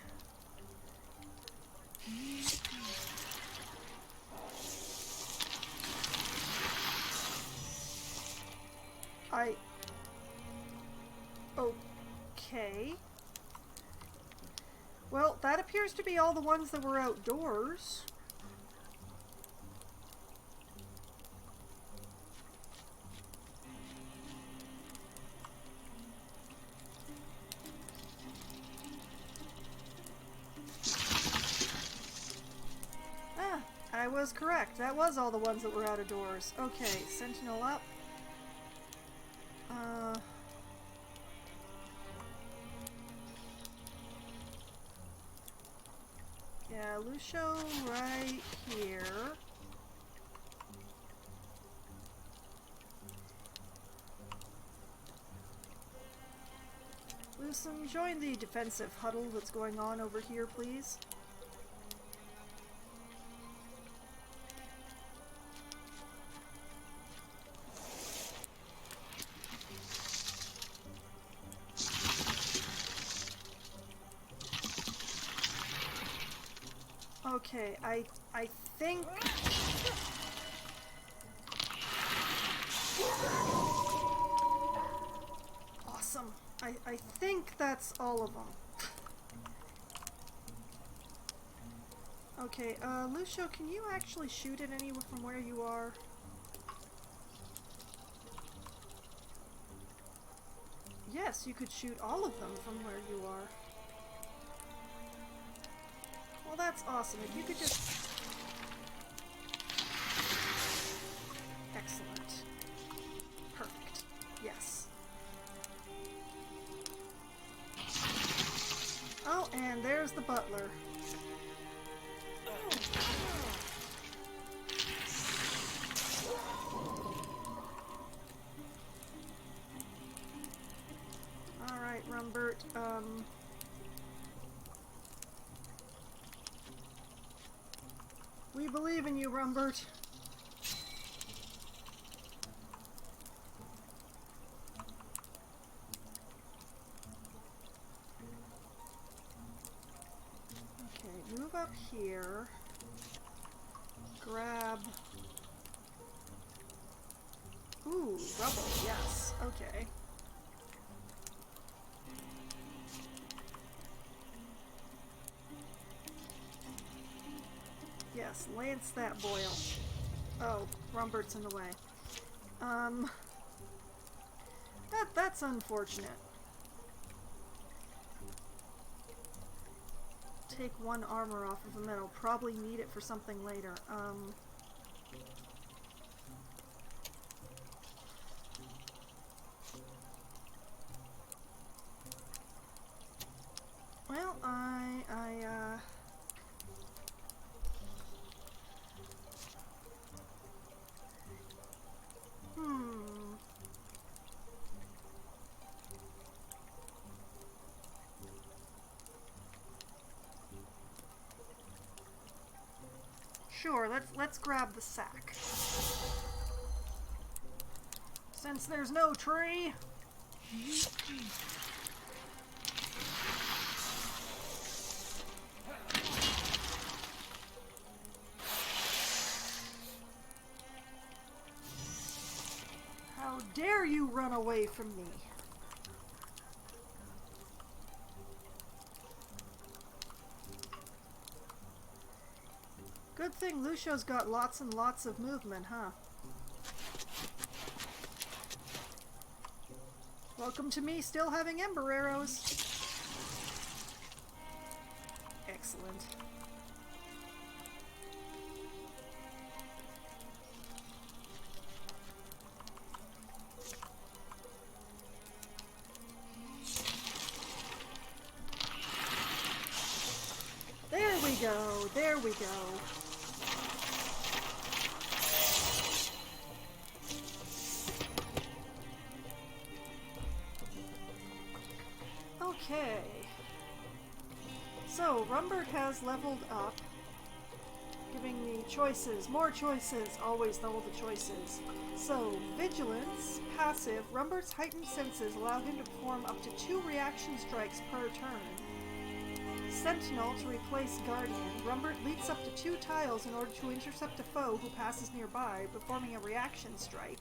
Okay. Well, that appears to be all the ones that were outdoors. Ah, I was correct. That was all the ones that were out of doors. Okay, Sentinel up. Yeah, Lucio right here. person, join the defensive huddle that's going on over here, please. Okay, I think... Awesome. I think that's all of them. Okay, Lucio, can you actually shoot at any from where you are? Yes, you could shoot all of them from where you are. Well, that's awesome. If you could just... Excellent. Perfect. Yes. Oh, and there's the butler. Alright, Rumbert, we believe in you, Rumbert. Okay, move up here. Grab... Ooh, rubble, yes. Okay. Yes, lance that boil. Oh, Rumbert's in the way. That's unfortunate. Take one armor off of him, and I'll probably need it for something later. Well, Sure, let's grab the sack. Since there's no tree. How dare you run away from me? Good thing Lucio's got lots and lots of movement, huh? Welcome to me still having ember arrows. Excellent. There we go, there we go. Okay, so Rumbert has leveled up, giving me choices, more choices, always all the choices. So, Vigilance, passive, Rumbert's heightened senses allow him to perform up to 2 reaction strikes per turn. Sentinel to replace Guardian, Rumbert leaps up to 2 tiles in order to intercept a foe who passes nearby, performing a reaction strike.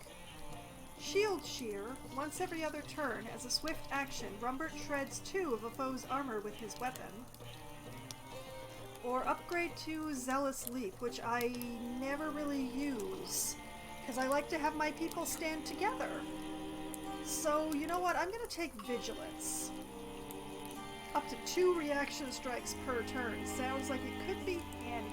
Shield Shear, once every other turn, as a swift action, Rumbert shreds 2 of a foe's armor with his weapon. Or upgrade to Zealous Leap, which I never really use, because I like to have my people stand together. So, you know what, I'm going to take Vigilance. Up to 2 reaction strikes per turn. Sounds like it could be handy.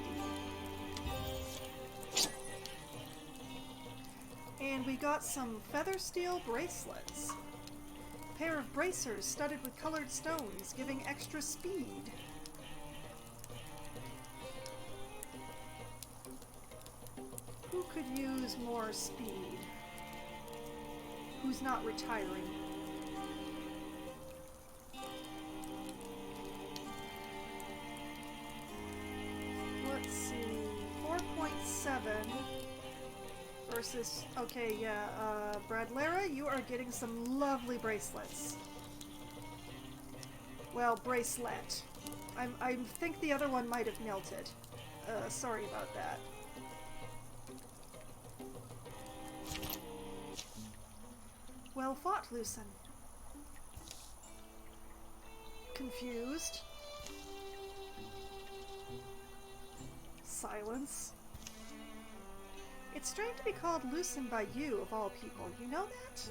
And we got some feather steel bracelets. A pair of bracers studded with colored stones, giving extra speed. Who could use more speed? Who's not retiring? Lucen versus... Okay, yeah, Bradlera, you are getting some lovely bracelets. Well, bracelet. I think the other one might have melted. Sorry about that. Well fought, Lucen. Confused. Silence. It's strange to be called Lucen by you, of all people. You know that?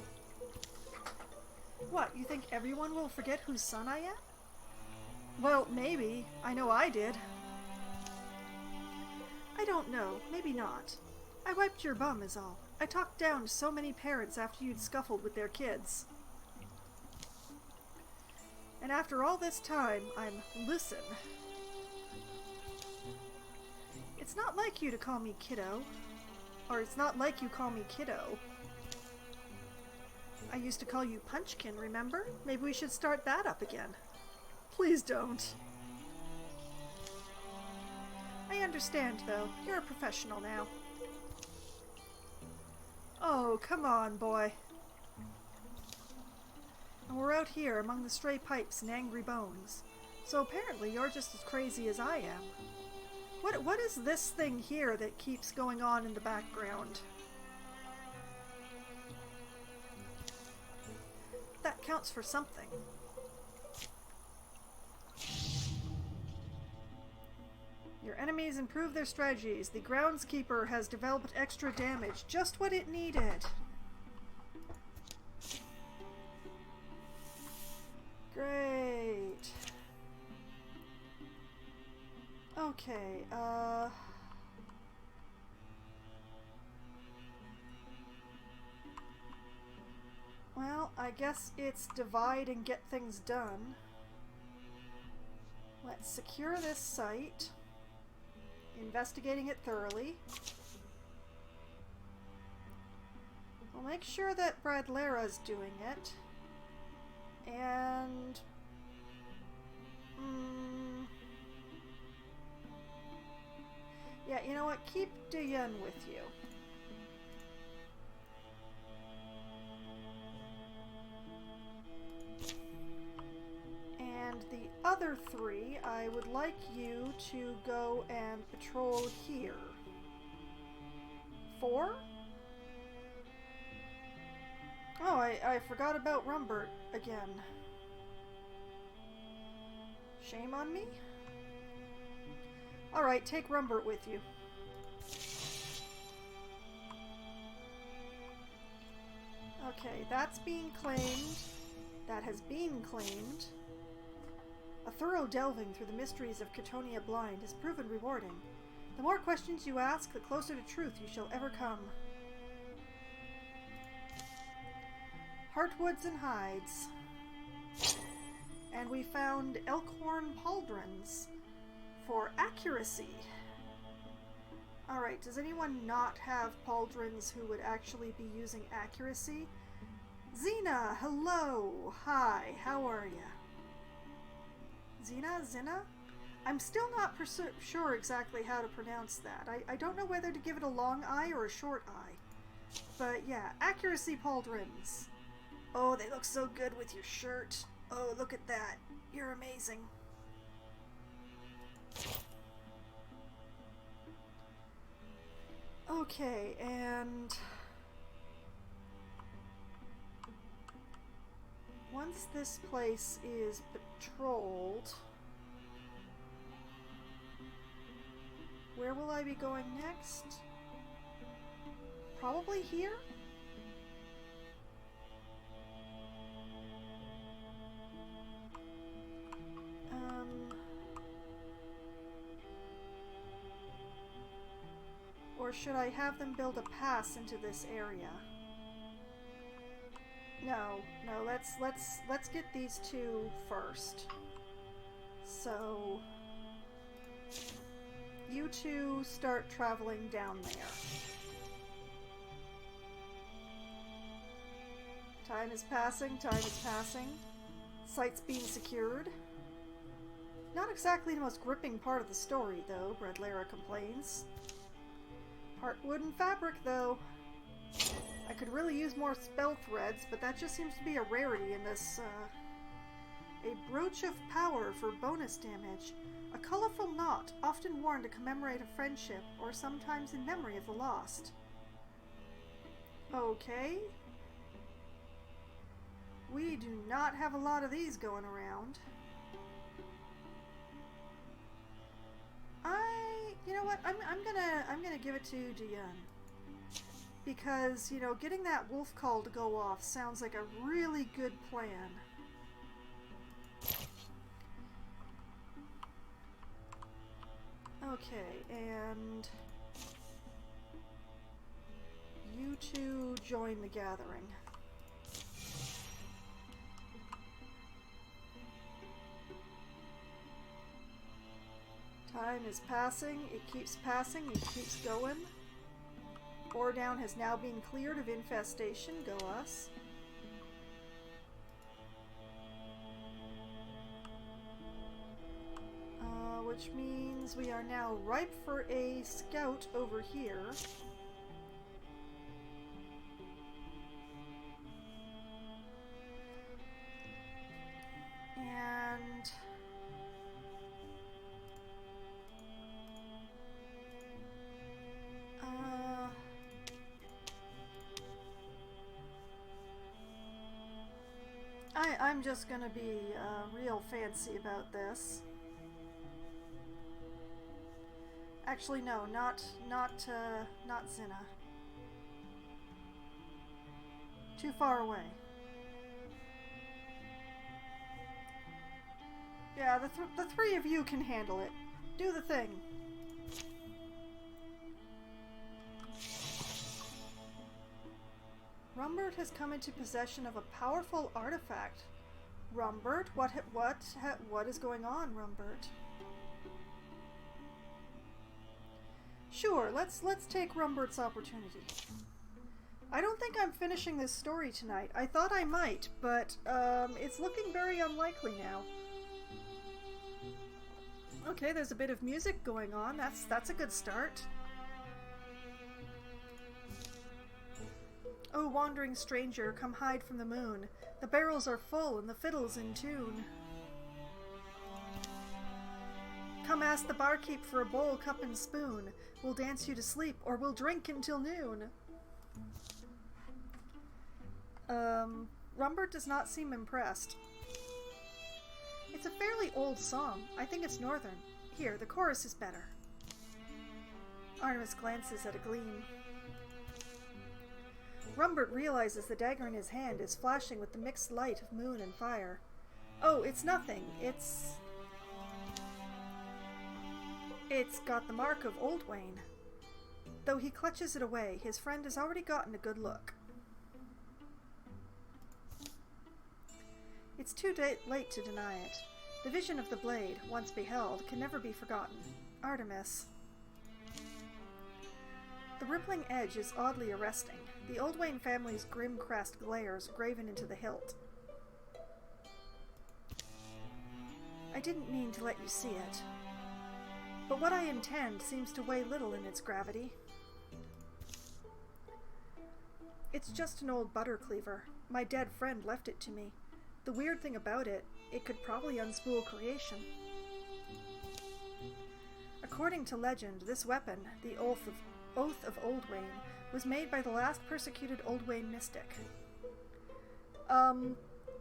What, you think everyone will forget whose son I am? Well, maybe. I know I did. I don't know. Maybe not. I wiped your bum is all. I talked down to so many parents after you'd scuffled with their kids. And after all this time, I'm Lucen. It's not like you to call me kiddo. Or it's not like you call me kiddo. I used to call you Punchkin, remember? Maybe we should start that up again. Please don't. I understand, though. You're a professional now. Oh, come on, boy. And we're out here among the stray pipes and angry bones. So apparently you're just as crazy as I am. What is this thing here that keeps going on in the background? That counts for something. Your enemies improve their strategies. The groundskeeper has developed extra damage. Just what it needed. Great. Okay, well, I guess it's divide and get things done. Let's secure this site. Investigating it thoroughly. We'll make sure that Bradlera's doing it. And... yeah, you know what? Keep Diane with you. And the other three, I would like you to go and patrol here. 4? Oh, I forgot about Rumbert again. Shame on me? Alright, take Rumbert with you. Okay, that's being claimed. That has been claimed. A thorough delving through the mysteries of Ketonia Blind has proven rewarding. The more questions you ask, the closer to truth you shall ever come. Heartwoods and hides. And we found elkhorn pauldrons for accuracy. Alright, does anyone not have pauldrons who would actually be using accuracy? Xena, hello! Hi, how are ya? Zena? I'm still not sure exactly how to pronounce that. I don't know whether to give it a long I or a short I. But yeah, accuracy pauldrons. Oh, they look so good with your shirt. Oh, look at that. You're amazing. Okay, and... once this place is patrolled, where will I be going next? Probably here? Or should I have them build a pass into this area? No, let's get these two first. So you two start traveling down there. Time is passing, Site's being secured. Not exactly the most gripping part of the story, though, Bradlera complains. Heartwood and fabric, though. I could really use more spell threads, but that just seems to be a rarity in this, A brooch of power for bonus damage. A colorful knot, often worn to commemorate a friendship, or sometimes in memory of the lost. Okay. We do not have a lot of these going around. You know what? I'm gonna give it to Diane. Because, you know, getting that wolf call to go off sounds like a really good plan. Okay, and you two join the gathering. Time is passing, it keeps passing, it keeps going. Ordown has now been cleared of infestation, go us. Which means we are now ripe for a scout over here. And I'm just gonna be real fancy about this. Actually, no, not Zinna. Too far away. Yeah, the three of you can handle it. Do the thing. Rumbert has come into possession of a powerful artifact. Rumbert, what is going on, Rumbert? Sure, let's take Rumbert's opportunity. I don't think I'm finishing this story tonight. I thought I might, but it's looking very unlikely now. Okay, there's a bit of music going on. That's a good start. Oh, wandering stranger, come hide from the moon. The barrels are full and the fiddle's in tune. Come ask the barkeep for a bowl, cup, and spoon. We'll dance you to sleep, or we'll drink until noon. Rumbert does not seem impressed. It's a fairly old song. I think it's northern. Here, the chorus is better. Artemis glances at a gleam. Rumbert realizes the dagger in his hand is flashing with the mixed light of moon and fire. Oh, it's nothing. It's got the mark of Old Wayne. Though he clutches it away, his friend has already gotten a good look. It's too late to deny it. The vision of the blade, once beheld, can never be forgotten. Artemis. The rippling edge is oddly arresting. The Old Wayne family's grim crest glares, graven into the hilt. I didn't mean to let you see it. But what I intend seems to weigh little in its gravity. It's just an old butter cleaver. My dead friend left it to me. The weird thing about it, it could probably unspool creation. According to legend, this weapon, the Oath of Old Wayne, was made by the last persecuted Old Wayne mystic.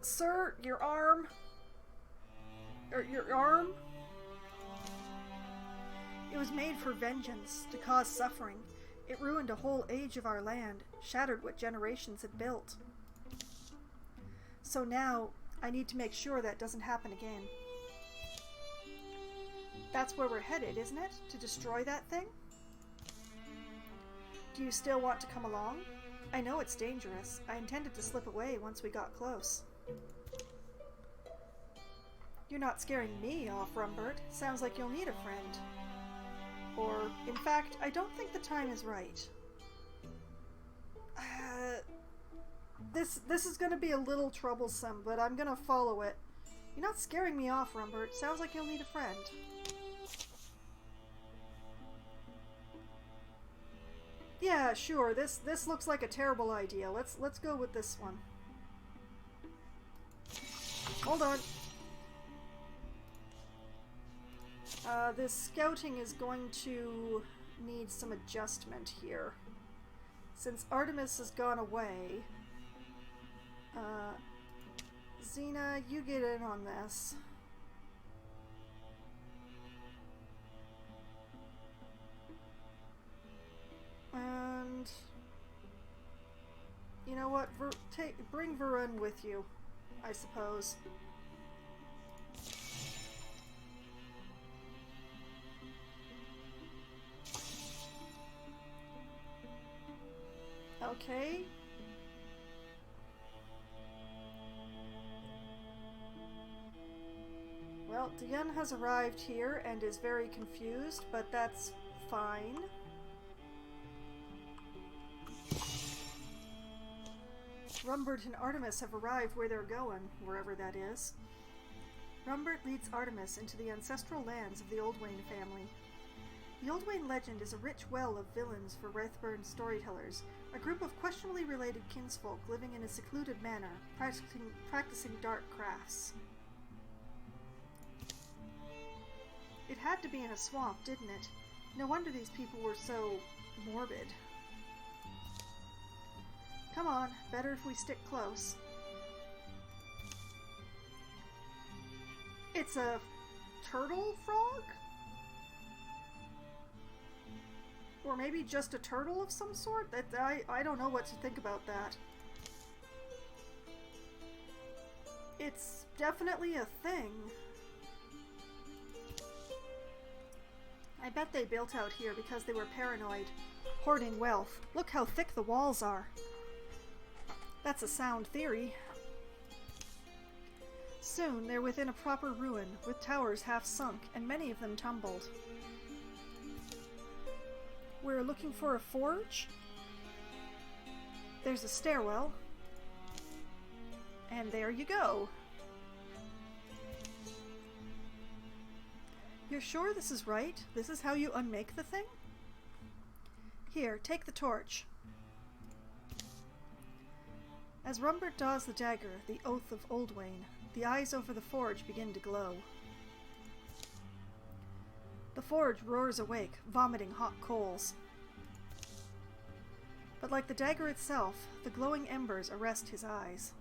Sir, your arm? Your arm? It was made for vengeance, to cause suffering. It ruined a whole age of our land, shattered what generations had built. So now, I need to make sure that doesn't happen again. That's where we're headed, isn't it? To destroy that thing? Do you still want to come along? I know it's dangerous. I intended to slip away once we got close. You're not scaring me off, Rumbert. Sounds like you'll need a friend. Or, in fact, I don't think the time is right. This is going to be a little troublesome, but I'm going to follow it. You're not scaring me off, Rumbert. Sounds like you'll need a friend. Yeah, sure. This looks like a terrible idea. Let's go with this one. Hold on. This scouting is going to need some adjustment here. Since Artemis has gone away, Xena, you get in on this. And you know what? Bring Varun with you, I suppose. Okay. Well, Diane has arrived here and is very confused, but that's fine. Rumbert and Artemis have arrived where they're going, wherever that is. Rumbert leads Artemis into the ancestral lands of the Oldwayne family. The Oldwayne legend is a rich well of villains for Wraithburn storytellers, a group of questionably related kinsfolk living in a secluded manner, practicing dark crafts. It had to be in a swamp, didn't it? No wonder these people were so morbid. Come on, better if we stick close. It's a turtle frog? Or maybe just a turtle of some sort? I don't know what to think about that. It's definitely a thing. I bet they built out here because they were paranoid, hoarding wealth. Look how thick the walls are. That's a sound theory. Soon they're within a proper ruin, with towers half sunk and many of them tumbled. We're looking for a forge. There's a stairwell. And there you go. You're sure this is right? This is how you unmake the thing? Here, take the torch. As Rumbert draws the dagger, the oath of Oldwayne, the eyes over the forge begin to glow. The forge roars awake, vomiting hot coals. But like the dagger itself, the glowing embers arrest his eyes.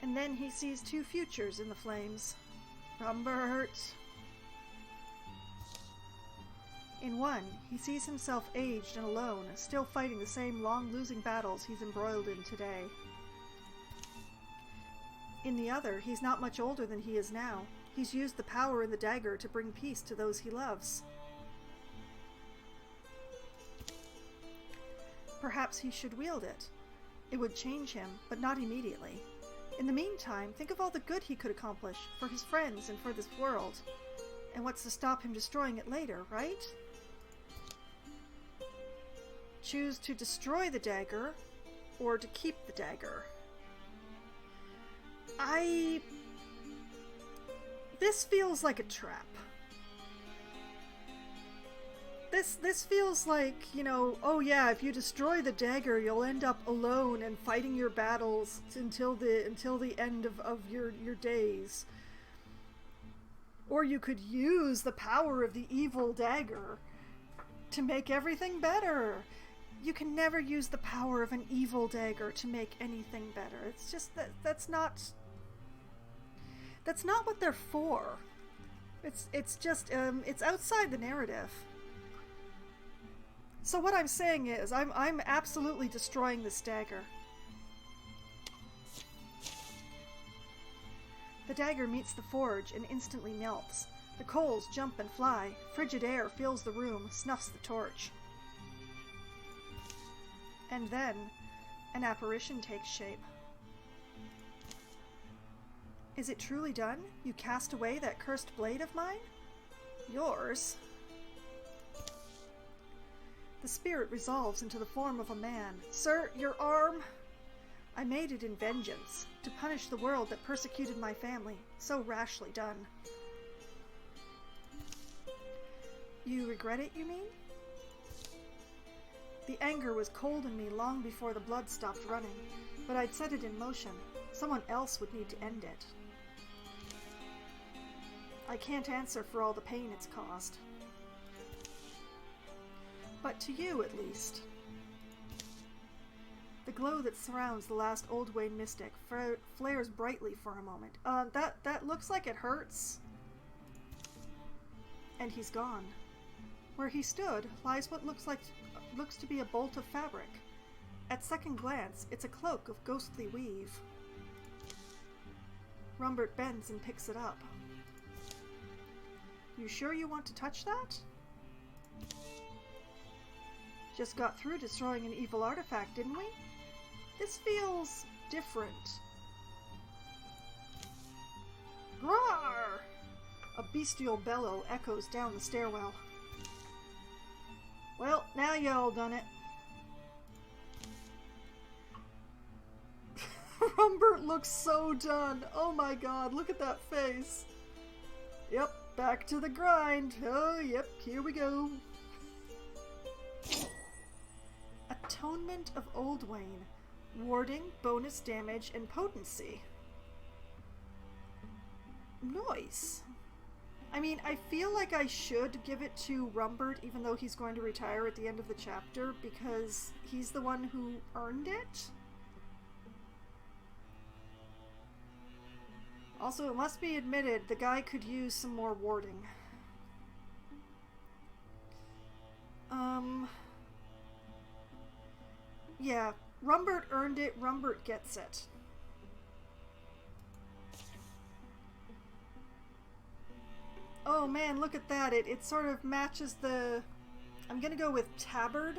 And then he sees two futures in the flames. Rumbert! In one, he sees himself aged and alone, still fighting the same long-losing battles he's embroiled in today. In the other, he's not much older than he is now. He's used the power in the dagger to bring peace to those he loves. Perhaps he should wield it. It would change him, but not immediately. In the meantime, think of all the good he could accomplish, for his friends and for this world. And what's to stop him destroying it later, right? Choose to destroy the dagger, or to keep the dagger. This feels like a trap. This feels like, you know, oh yeah, if you destroy the dagger, you'll end up alone and fighting your battles until the end of your days. Or you could use the power of the evil dagger to make everything better. You can never use the power of an evil dagger to make anything better. It's just that's not what they're for. It's just it's outside the narrative. So what I'm saying is, I'm absolutely destroying this dagger. The dagger meets the forge and instantly melts. The coals jump and fly. Frigid air fills the room, snuffs the torch. And then, an apparition takes shape. Is it truly done? You cast away that cursed blade of mine? Yours? The spirit resolves into the form of a man. Sir, your arm! I made it in vengeance, to punish the world that persecuted my family. So rashly done. You regret it, you mean? The anger was cold in me long before the blood stopped running, but I'd set it in motion. Someone else would need to end it. I can't answer for all the pain it's caused. But to you, at least. The glow that surrounds the last Oldwayne mystic flares brightly for a moment. That looks like it hurts. And he's gone. Where he stood lies what looks to be a bolt of fabric. At second glance, it's a cloak of ghostly weave. Rumbert bends and picks it up. You sure you want to touch that? Just got through destroying an evil artifact, didn't we? This feels different. Roar! A bestial bellow echoes down the stairwell. Well, now y'all done it. Rumbert looks so done. Oh my god, look at that face. Yep, back to the grind. Oh, yep, here we go. Atonement of Oldwayne. Warding, bonus damage, and potency. Nice. I mean, I feel like I should give it to Rumbert, even though he's going to retire at the end of the chapter, because he's the one who earned it. Also, it must be admitted, the guy could use some more warding. Yeah, Rumbert earned it, Rumbert gets it. Oh man, look at that. It sort of matches the... I'm gonna go with tabard.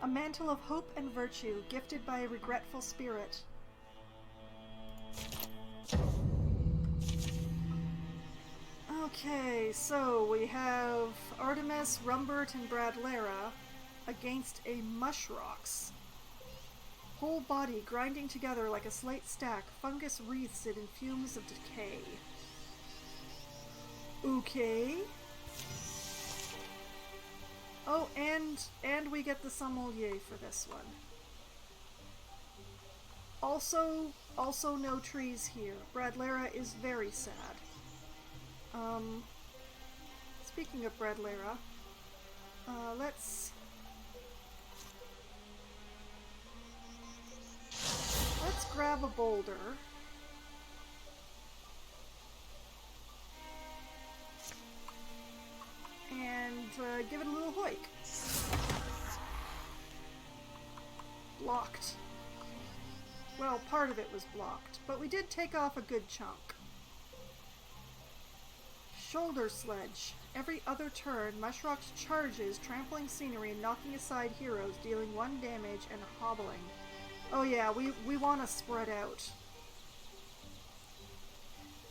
A mantle of hope and virtue, gifted by a regretful spirit. Okay, so we have Artemis, Rumbert, and Bradlera against a Mushrox. Whole body grinding together like a slate stack, fungus wreaths it in fumes of decay. Okay. Oh, and we get the sommelier for this one. Also no trees here. Bradlera is very sad. Speaking of Bradlera, let's grab a boulder. And give it a little hoik. Blocked. Well, part of it was blocked, but we did take off a good chunk. Shoulder sledge. Every other turn, Mushrox charges, trampling scenery and knocking aside heroes, dealing 1 damage and hobbling. Oh yeah, we want to spread out.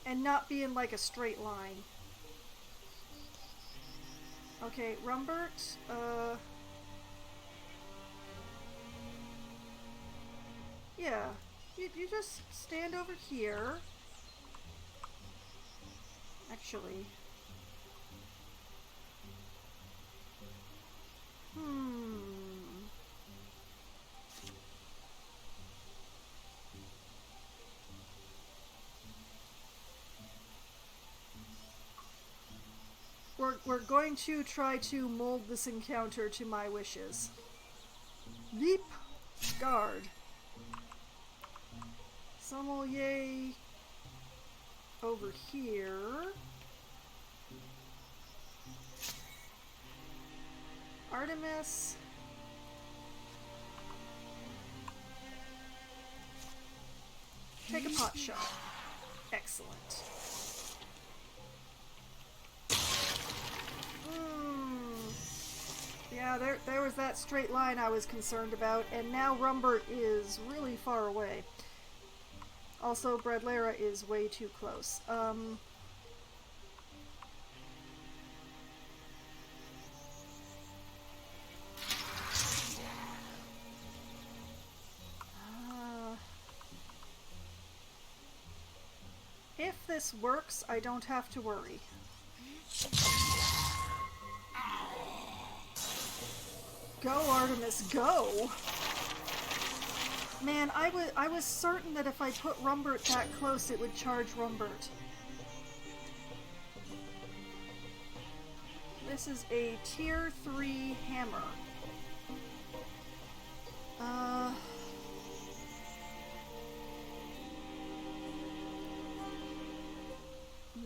And not be in like a straight line. Okay, Rumbert, yeah, you just stand over here. Actually. We're going to try to mold this encounter to my wishes. Leap! Guard. Sommelier over here. Artemis. Take a pot shot. Excellent. Yeah, there was that straight line I was concerned about, and now Rumbert is really far away. Also, Bradlera is way too close. If this works, I don't have to worry. Go, Artemis, go! Man, I was certain that if I put Rumbert that close, it would charge Rumbert. This is a tier 3 hammer.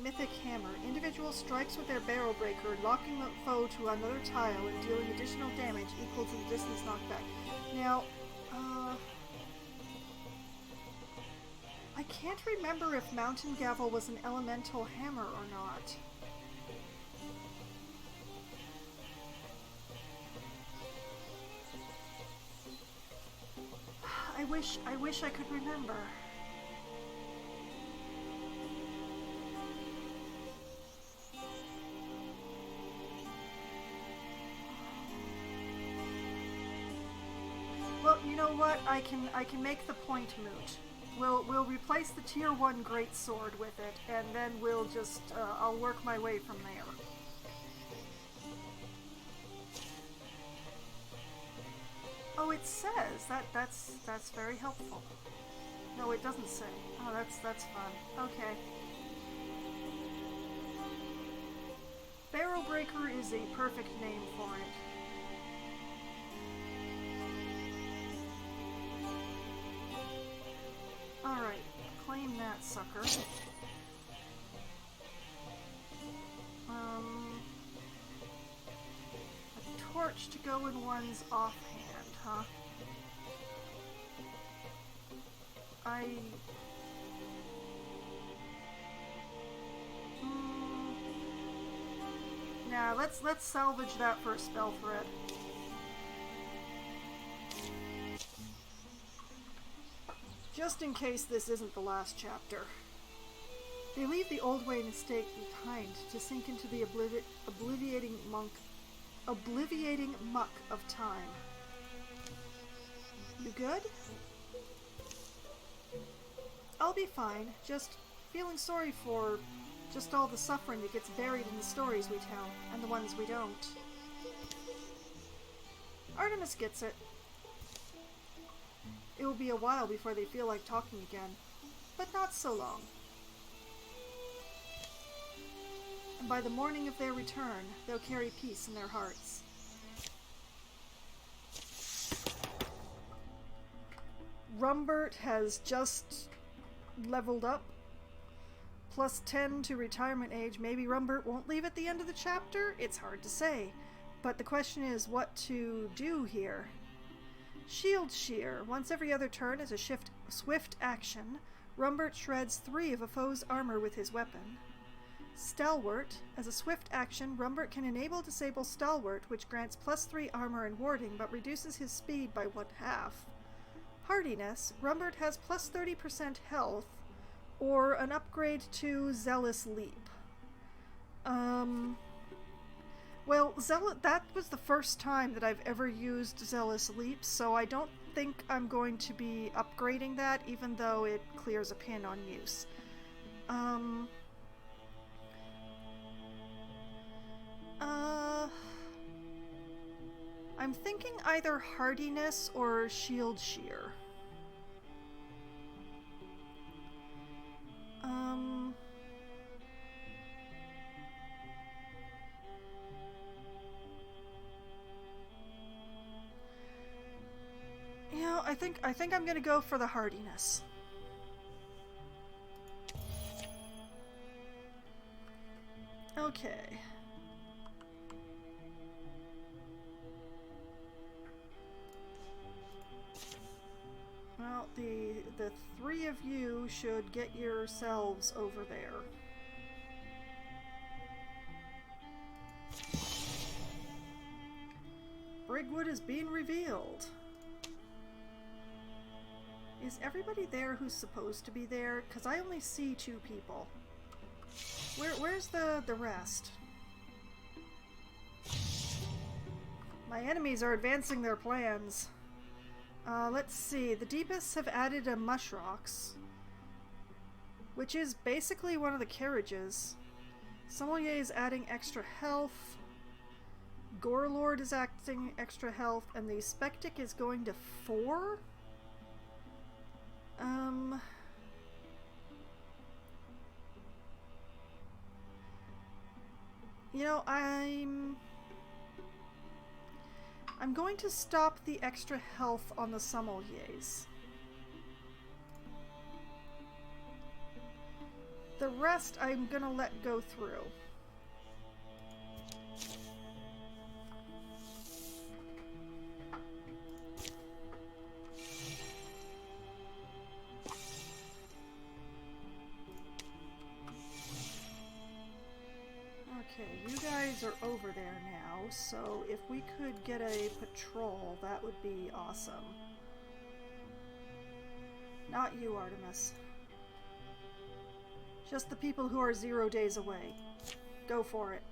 Mythic hammer. Individual strikes with their barrel breaker, locking the foe to another tile and dealing additional damage equal to the distance knockback. Now, I can't remember if Mountain Gavel was an elemental hammer or not. I wish I could remember. Well, you know what? I can make the point moot. We'll replace the tier 1 greatsword with it, and then we'll just I'll work my way from there. Oh, it says that's very helpful. No, it doesn't say. Oh, that's fun. Okay. Barrel Breaker is a perfect name for it. Alright, claim that sucker. A torch to go in one's offhand, huh? Nah, let's salvage that for a spell thread. Just in case this isn't the last chapter. They leave the old way mistake behind to sink into the obliviating muck of time. You good? I'll be fine, just feeling sorry for just all the suffering that gets buried in the stories we tell, and the ones we don't. Artemis gets it. It will be a while before they feel like talking again, but not so long. And by the morning of their return, they'll carry peace in their hearts. Rumbert has just leveled up. Plus 10 to retirement age. Maybe Rumbert won't leave at the end of the chapter? It's hard to say. But the question is what to do here. Shield Shear. Once every other turn as a swift action, Rumbert shreds 3 of a foe's armor with his weapon. Stalwart. As a swift action, Rumbert can enable disable Stalwart, which grants plus 3 armor and warding, but reduces his speed by 1/2. Hardiness. Rumbert has plus 30% health, or an upgrade to Zealous Leap. Well, that was the first time that I've ever used Zealous Leap, so I don't think I'm going to be upgrading that, even though it clears a pin on use. I'm thinking either Hardiness or Shield Shear. You know, I think I'm gonna go for the hardiness. Okay. Well, the 3 of you should get yourselves over there. Brigwood is being revealed. Is everybody there who's supposed to be there? Because I only see 2 people. Where's the rest? My enemies are advancing their plans. Let's see. The Deepists have added a Mushrocks, which is basically one of the carriages. Sommelier is adding extra health. Gorelord is acting extra health, and the Spectic is going to 4? You know, I'm going to stop the extra health on the sommeliers. The rest I'm gonna let go through. Okay, you guys are over there now, so if we could get a patrol, that would be awesome. Not you, Artemis. Just the people who are 0 days away. Go for it.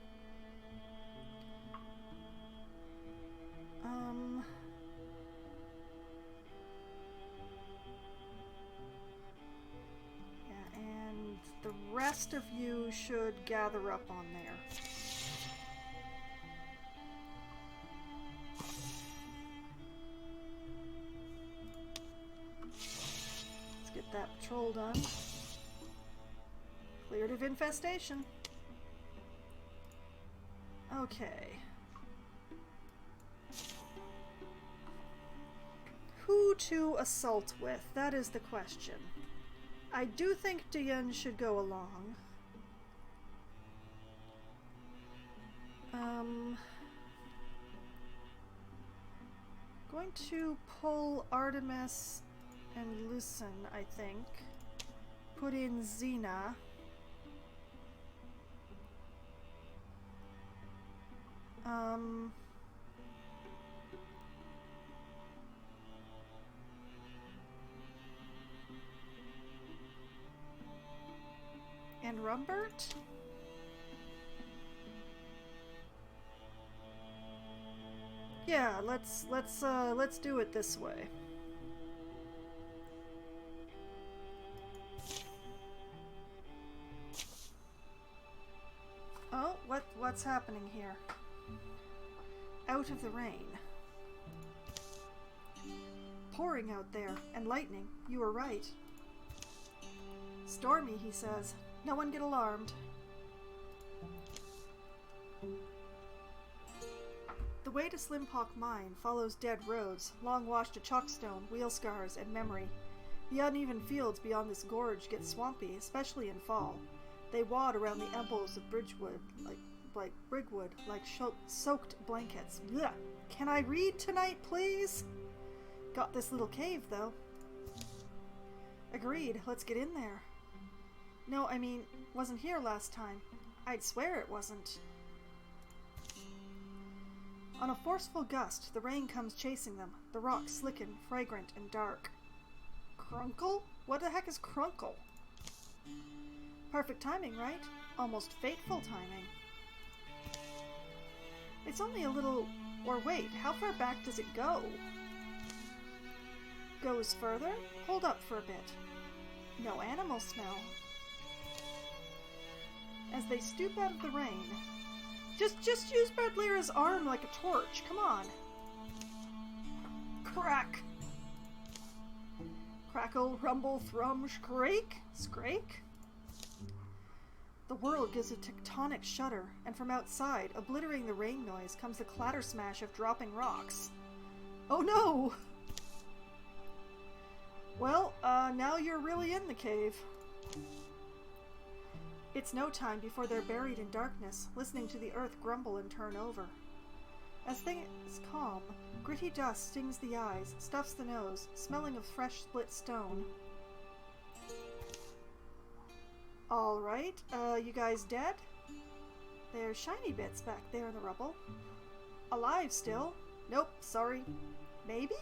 Yeah, and the rest of you should gather up on there. Let's get that patrol done. Cleared of infestation. Okay. Who to assault with? That is the question. I do think Diane should go along. Going to pull Artemis and Lucen, I think. Put in Xena. And Rumbert? Yeah, let's do it this way. Oh, what's happening here? Out of the rain. Pouring out there, and lightning. You were right. Stormy, he says. No one get alarmed. The way to Slimpock Mine follows dead roads, long washed to chalkstone, wheel scars, and memory. The uneven fields beyond this gorge get swampy, especially in fall. They wad around the elbows of Bridgewood, like Brigwood, like soaked blankets. Blech. Can I read tonight, please? Got this little cave, though. Agreed. Let's get in there. No, I mean, wasn't here last time. I'd swear it wasn't. On a forceful gust, the rain comes chasing them, the rocks slicken, fragrant, and dark. Crunkle? What the heck is Crunkle? Perfect timing, right? Almost fateful timing. It's only a little... Or wait, how far back does it go? Goes further? Hold up for a bit. No animal smell. As they stoop out of the rain... Just use Bradlera's arm like a torch, come on. Crack! Crackle, rumble, thrum, scrake? Scrake? The world gives a tectonic shudder, and from outside, obliterating the rain noise, comes the clatter smash of dropping rocks. Oh no! Well, now you're really in the cave. It's no time before they're buried in darkness, listening to the earth grumble and turn over. As things calm, gritty dust stings the eyes, stuffs the nose, smelling of fresh split stone. Alright, you guys dead? There's shiny bits back there in the rubble. Alive still? Nope, sorry. Maybe?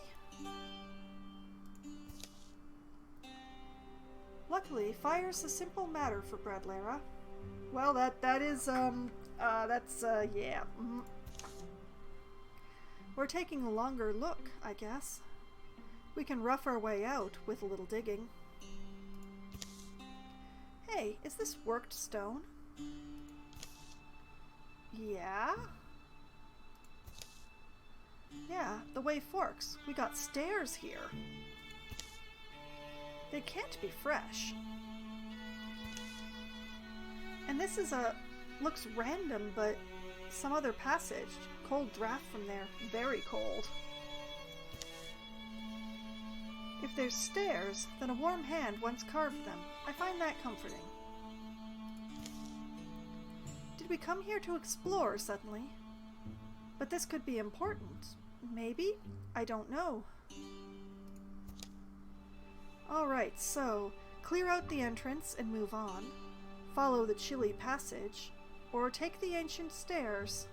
Luckily, fire's a simple matter for Bradlera. Well, that is, yeah. Mm-hmm. We're taking a longer look, I guess. We can rough our way out with a little digging. Hey, is this worked stone? Yeah? Yeah, the way forks. We got stairs here. They can't be fresh. And this is looks random, but some other passage. Cold draft from there. Very cold. If there's stairs, then a warm hand once carved them. I find that comforting. Did we come here to explore suddenly? But this could be important. Maybe? I don't know. Alright, so clear out the entrance and move on. Follow the chilly passage. Or take the ancient stairs.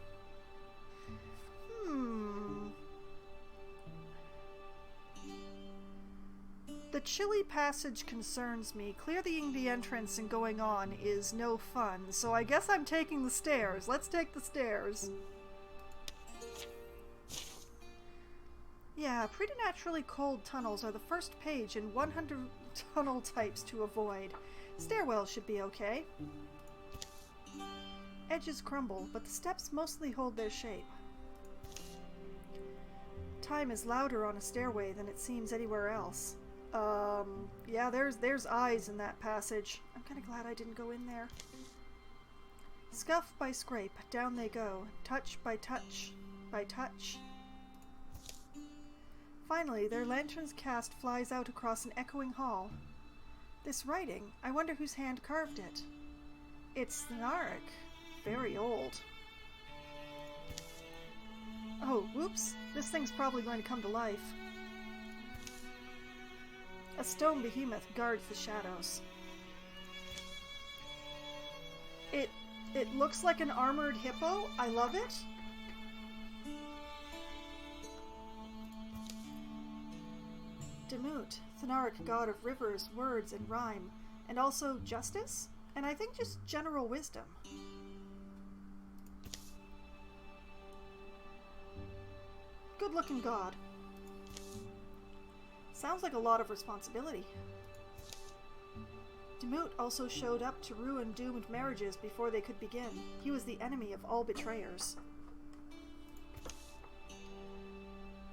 The chilly passage concerns me. Clearing the entrance and going on is no fun, so I guess I'm taking the stairs. Let's take the stairs. Yeah, preternaturally cold tunnels are the first page in 100 tunnel types to avoid. Stairwells should be okay. Edges crumble, but the steps mostly hold their shape. Time is louder on a stairway than it seems anywhere else. Yeah, there's eyes in that passage. I'm kinda glad I didn't go in there. Scuff by scrape, down they go. Touch by touch by touch. Finally, their lantern's cast flies out across an echoing hall. This writing, I wonder whose hand carved it. It's Thenaric. Very old. Oh, whoops. This thing's probably going to come to life. A stone behemoth guards the shadows. It looks like an armored hippo. I love it. Demut, Thenaric god of rivers, words, and rhyme, and also justice, and I think just general wisdom. Good-looking god. Sounds like a lot of responsibility. Demut also showed up to ruin doomed marriages before they could begin. He was the enemy of all betrayers.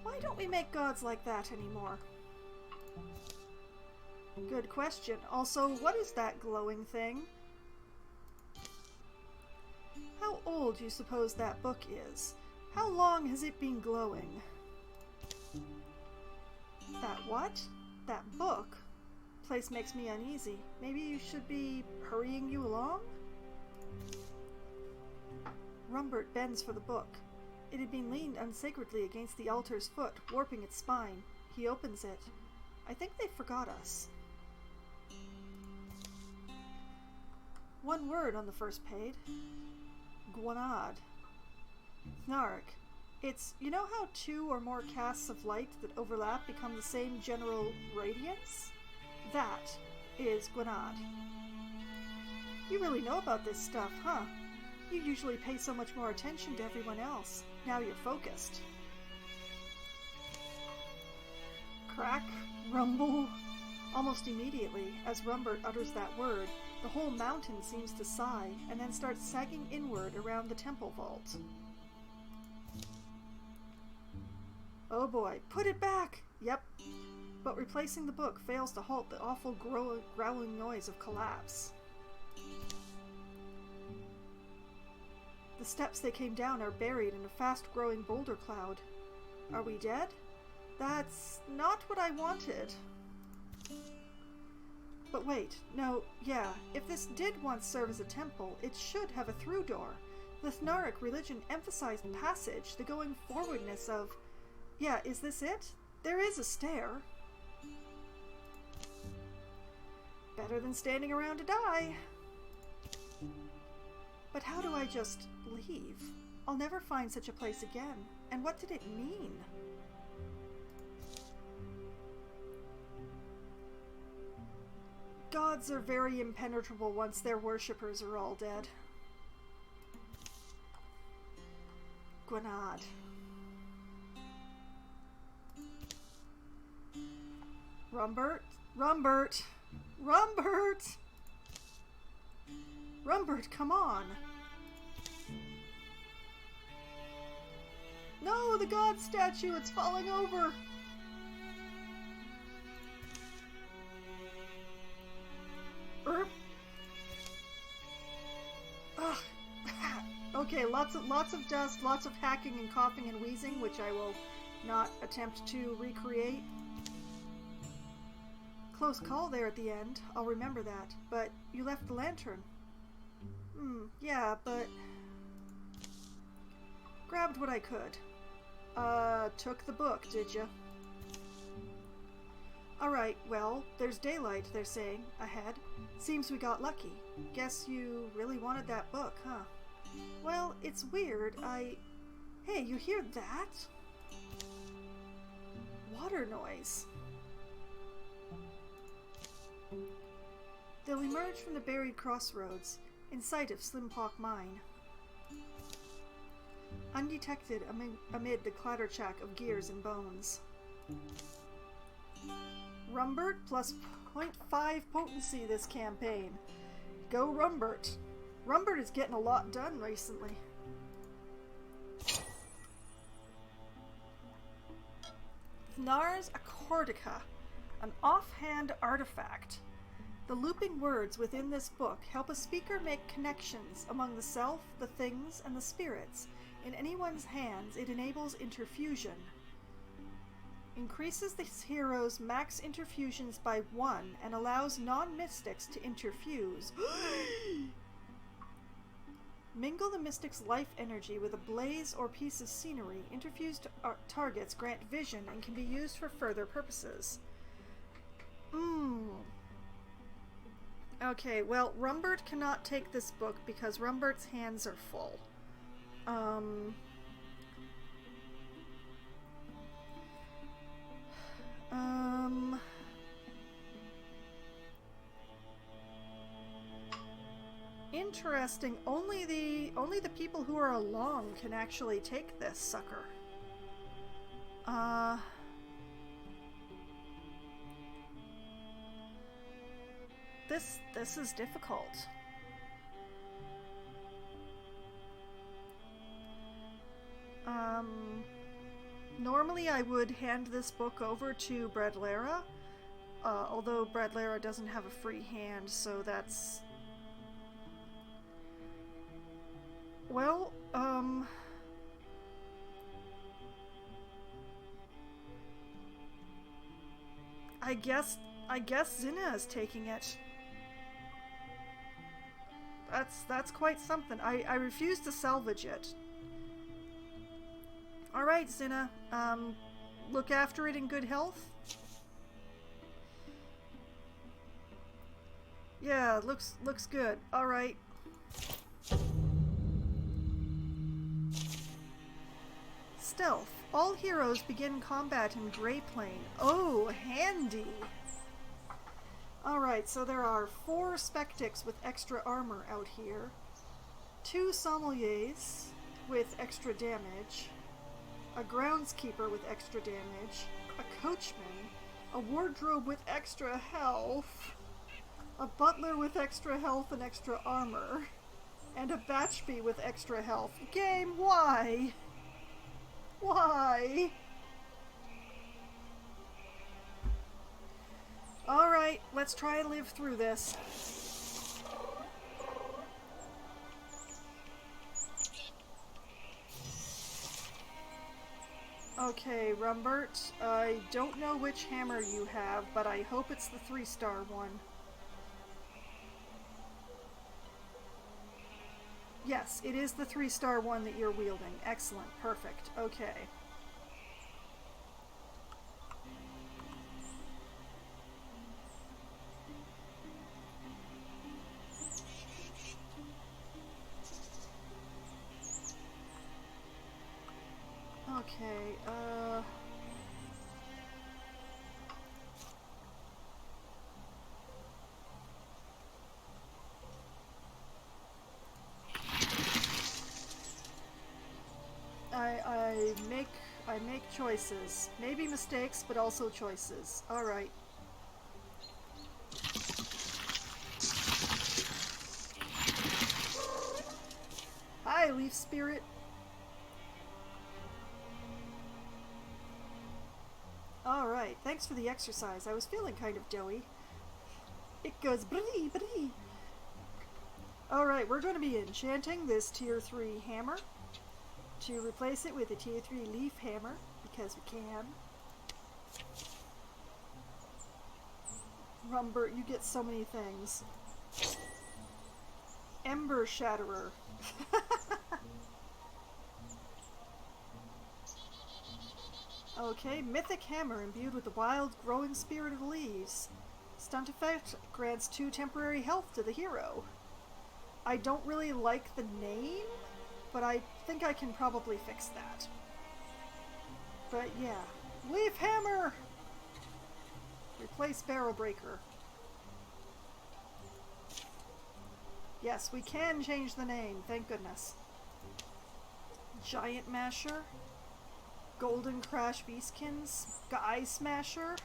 Why don't we make gods like that anymore? Good question. Also, what is that glowing thing? How old do you suppose that book is? How long has it been glowing? That what? That book? Place makes me uneasy. Maybe you should be hurrying you along? Rumbert bends for the book. It had been leaned unsacredly against the altar's foot, warping its spine. He opens it. I think they forgot us. One word on the first page. Gwanad. Thenaric. It's, you know how two or more casts of light that overlap become the same general radiance? That is Gwanad. You really know about this stuff, huh? You usually pay so much more attention to everyone else. Now you're focused. Crack, rumble. Almost immediately, as Rumbert utters that word, the whole mountain seems to sigh and then starts sagging inward around the temple vault. Oh boy, put it back! Yep. But replacing the book fails to halt the awful growling noise of collapse. The steps they came down are buried in a fast-growing boulder cloud. Are we dead? That's not what I wanted. But wait, no, yeah, if this did once serve as a temple, it should have a through door. The Thenaric religion emphasized passage, the going forwardness of... Yeah, is this it? There is a stair. Better than standing around to die. But how do I just leave? I'll never find such a place again. And what did it mean? Gods are very impenetrable once their worshippers are all dead. Gwanad. Rumbert? Rumbert! Rumbert! Rumbert, come on! No, the god statue, it's falling over! Ugh. Okay, lots of dust, lots of hacking and coughing and wheezing, which I will not attempt to recreate. Close call there at the end, I'll remember that, but you left the lantern. Yeah, but... Grabbed what I could. Took the book, did ya? Alright, well, there's daylight, they're saying, ahead. Seems we got lucky. Guess you really wanted that book, huh? Well, it's weird, Hey, you hear that? Water noise. They'll emerge from the buried crossroads, in sight of Slimpock Mine. Undetected amid the clatter-chack of gears and bones. Rumbert plus 0.5 potency this campaign. Go Rumbert. Rumbert is getting a lot done recently. Thnar's Accordica, an offhand artifact. The looping words within this book help a speaker make connections among the self, the things, and the spirits. In anyone's hands, it enables interfusion. Increases the hero's max interfusions by 1 and allows non-mystics to interfuse. Mingle the mystic's life energy with a blaze or piece of scenery. Interfused targets grant vision and can be used for further purposes. Okay, well, Rumbert cannot take this book because Rumbert's hands are full. Interesting. Only the people who are along can actually take this sucker. This is difficult. Normally I would hand this book over to Bradlara, although Bradlara doesn't have a free hand, so that's... Well, I guess Zinna is taking it. That's quite something. I refuse to salvage it. Alright, Zinna. Look after it in good health. Yeah, looks good. Alright. Stealth. All heroes begin combat in Grey Plane. Oh, handy! Alright, so there are 4 Spectics with extra armor out here, 2 Sommeliers with extra damage, a Groundskeeper with extra damage, a Coachman, a Wardrobe with extra health, a Butler with extra health and extra armor, and a Batchby with extra health. Game, why? Why? Alright, let's try and live through this. Okay, Rumbert, I don't know which hammer you have, but I hope it's the 3-star one. Yes, it is the 3-star one that you're wielding. Excellent. Perfect. Okay. Okay, I make choices. Maybe mistakes, but also choices. Alright. Hi, Leaf Spirit. Alright, thanks for the exercise. I was feeling kind of doughy. It goes bree bree. Alright, we're going to be enchanting this tier 3 hammer to replace it with a tier 3 leaf hammer, because we can. Rumber, you get so many things. Ember Shatterer. Okay, Mythic Hammer imbued with the wild growing spirit of leaves. Stunt effect grants 2 temporary health to the hero. I don't really like the name, but I think I can probably fix that. But yeah, Leaf Hammer! Replace Barrel Breaker. Yes, we can change the name, thank goodness. Giant Masher. Golden Crash Beastkins. Guy Smasher.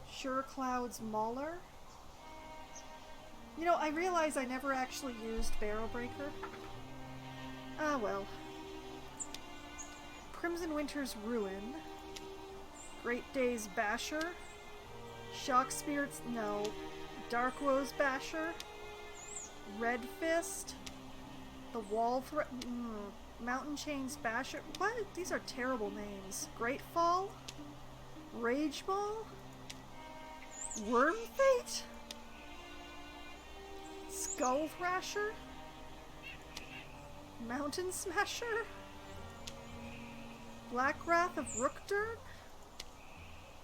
Sure Cloud's Mauler. You know, I realize I never actually used Barrel Breaker. Ah well. Crimson Winter's Ruin. Great Day's Basher. Shock Spirit's... no. Dark Woe's Basher. Red Fist. The Wall Threat... Mountain Chain's Basher. What? These are terrible names. Great Fall. Rage Maul. Worm Fate. Skull Thrasher. Mountain Smasher. Black Wrath of Rookdurn.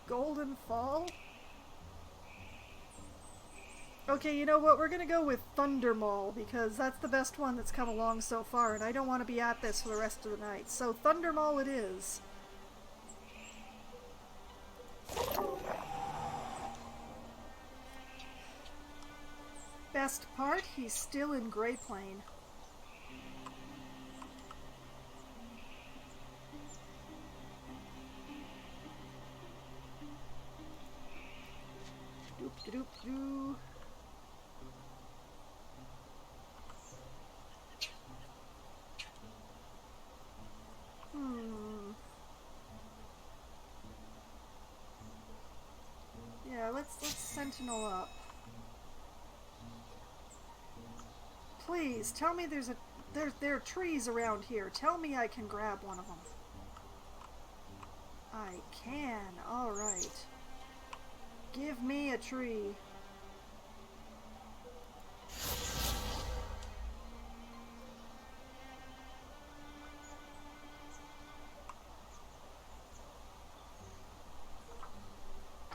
Golden Fall. Okay, you know what? We're gonna go with Thunder Maul, because that's the best one that's come along so far, and I don't want to be at this for the rest of the night. So Thunder Maul it is. Best part, he's still in Grey Plane. Doop-de-doop-doo. Yeah, let's Sentinel up. Please, tell me there are trees around here. Tell me I can grab one of them. I can. Alright. Give me a tree.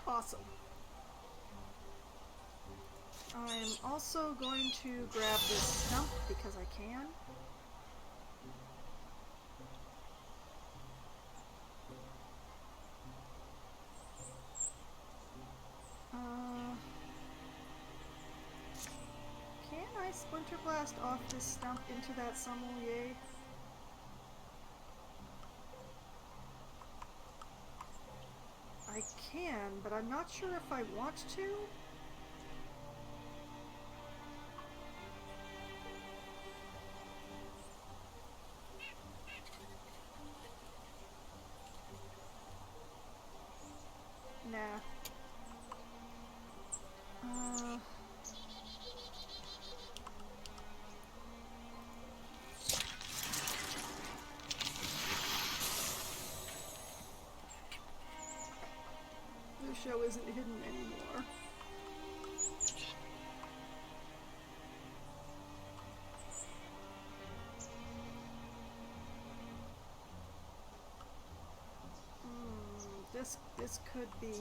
Awesome. I'm also going to grab this stump because I can. Can I Splinter Blast off this stump into that sommelier? I can, but I'm not sure if I want to. Nah. Lucio isn't hidden anymore. This could be...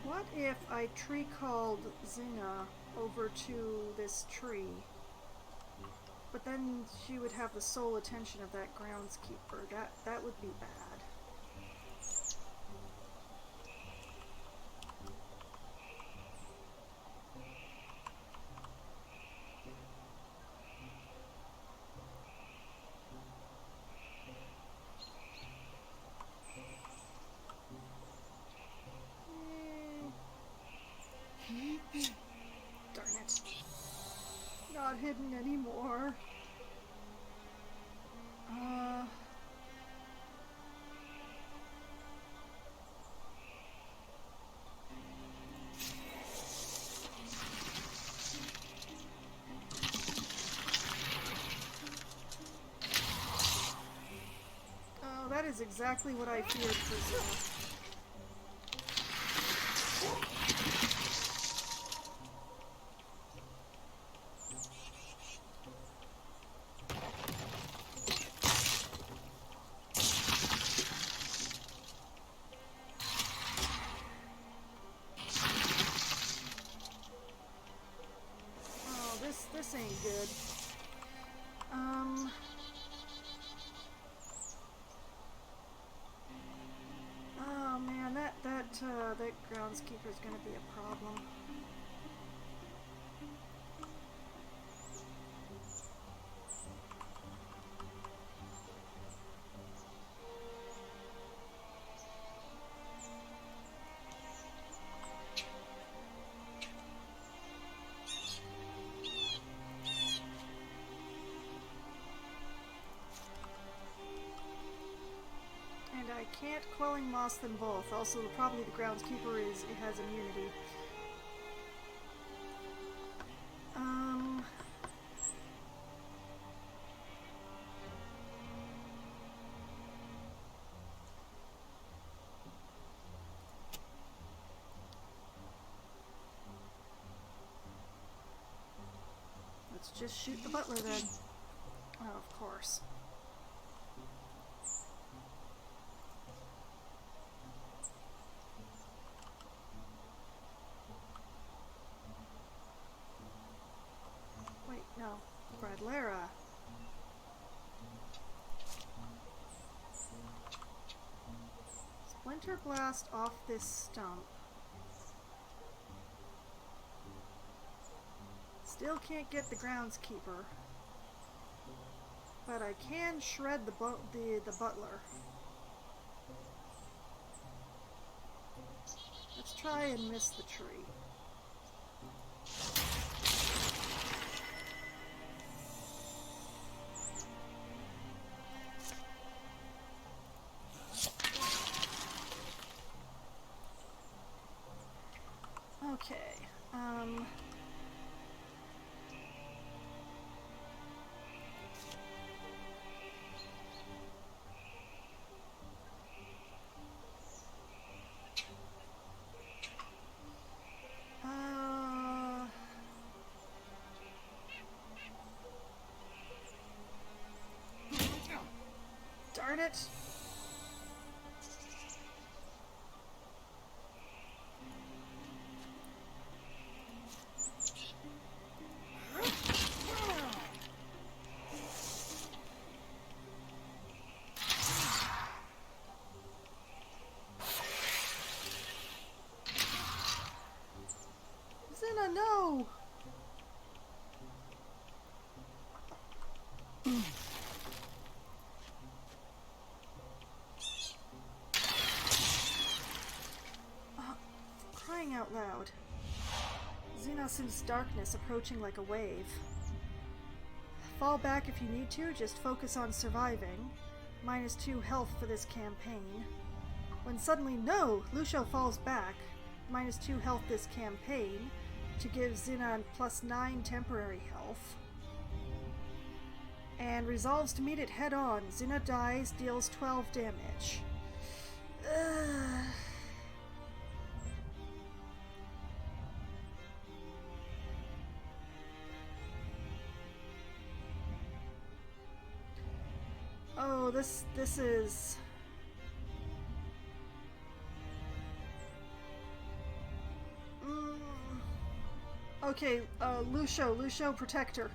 What if I tree called Zinga over to this tree? But then she would have the sole attention of that groundskeeper. That would be bad. Oh, that is exactly what I feared for Zilla. This ain't good. Oh man, that groundskeeper's gonna be a problem. I can't quelling moss them both. Also, probably the groundskeeper it has immunity. Let's just shoot the butler then. Oh, of course. No, Bradlera. Splinter blast off this stump. Still can't get the groundskeeper, but I can shred the butler. Let's try and miss the tree. Okay, darn it. No! Crying out loud. Xena senses darkness approaching like a wave. Fall back if you need to, just focus on surviving. -2 health for this campaign. When suddenly, no! Lucio falls back. -2 health this campaign, to give Xena +9 temporary health. And resolves to meet it head on. Xena dies, deals 12 damage. Oh, this is... Okay, Lucio, protector.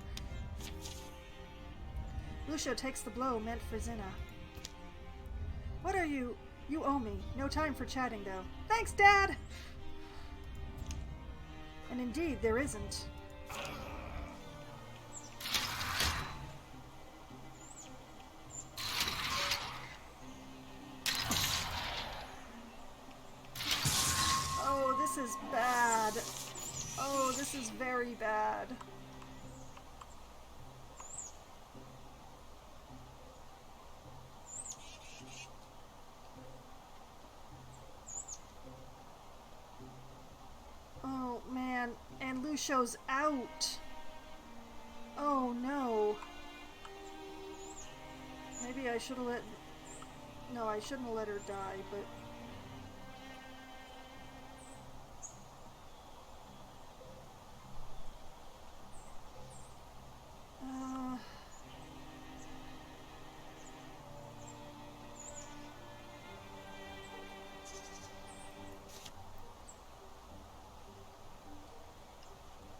Lucio takes the blow meant for Xena. What are you? You owe me. No time for chatting, though. Thanks, Dad! And indeed, there isn't. Oh, this is bad. Oh, this is very bad. show's out. Oh no. Maybe I should have let... No, I shouldn't have let her die, but...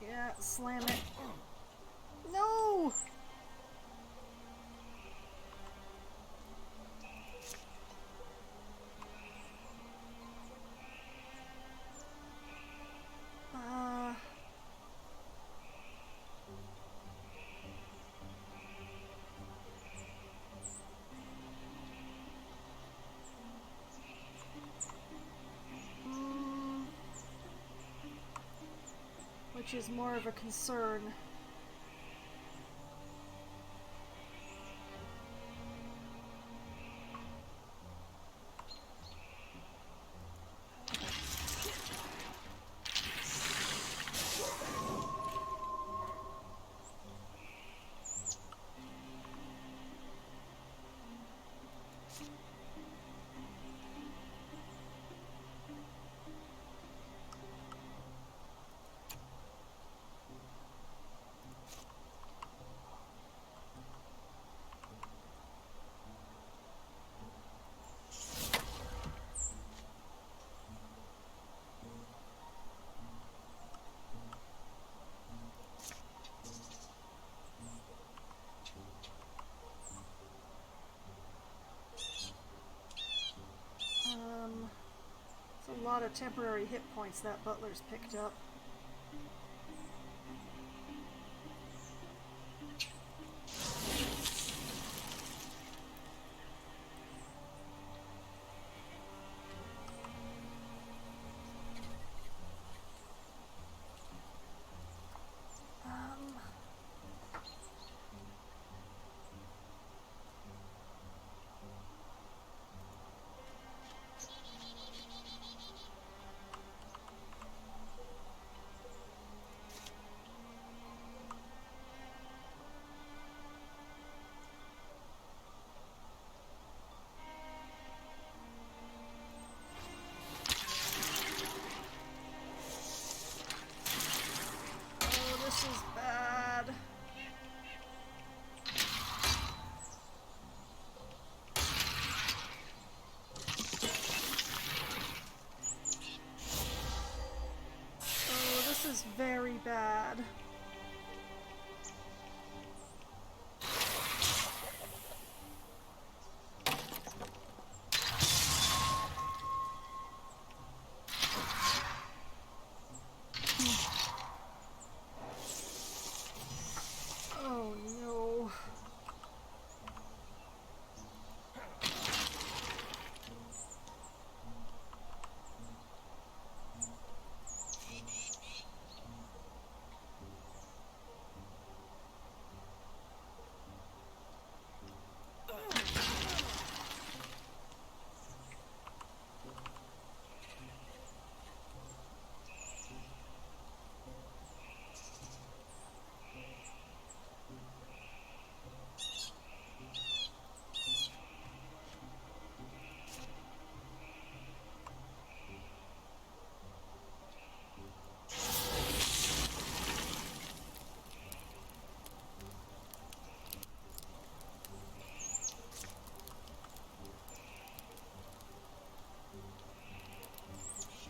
Yeah, slam it. No! Which is more of a concern. It's a lot of temporary hit points that butler's picked up. This is bad. Oh, this is very bad. Oh no.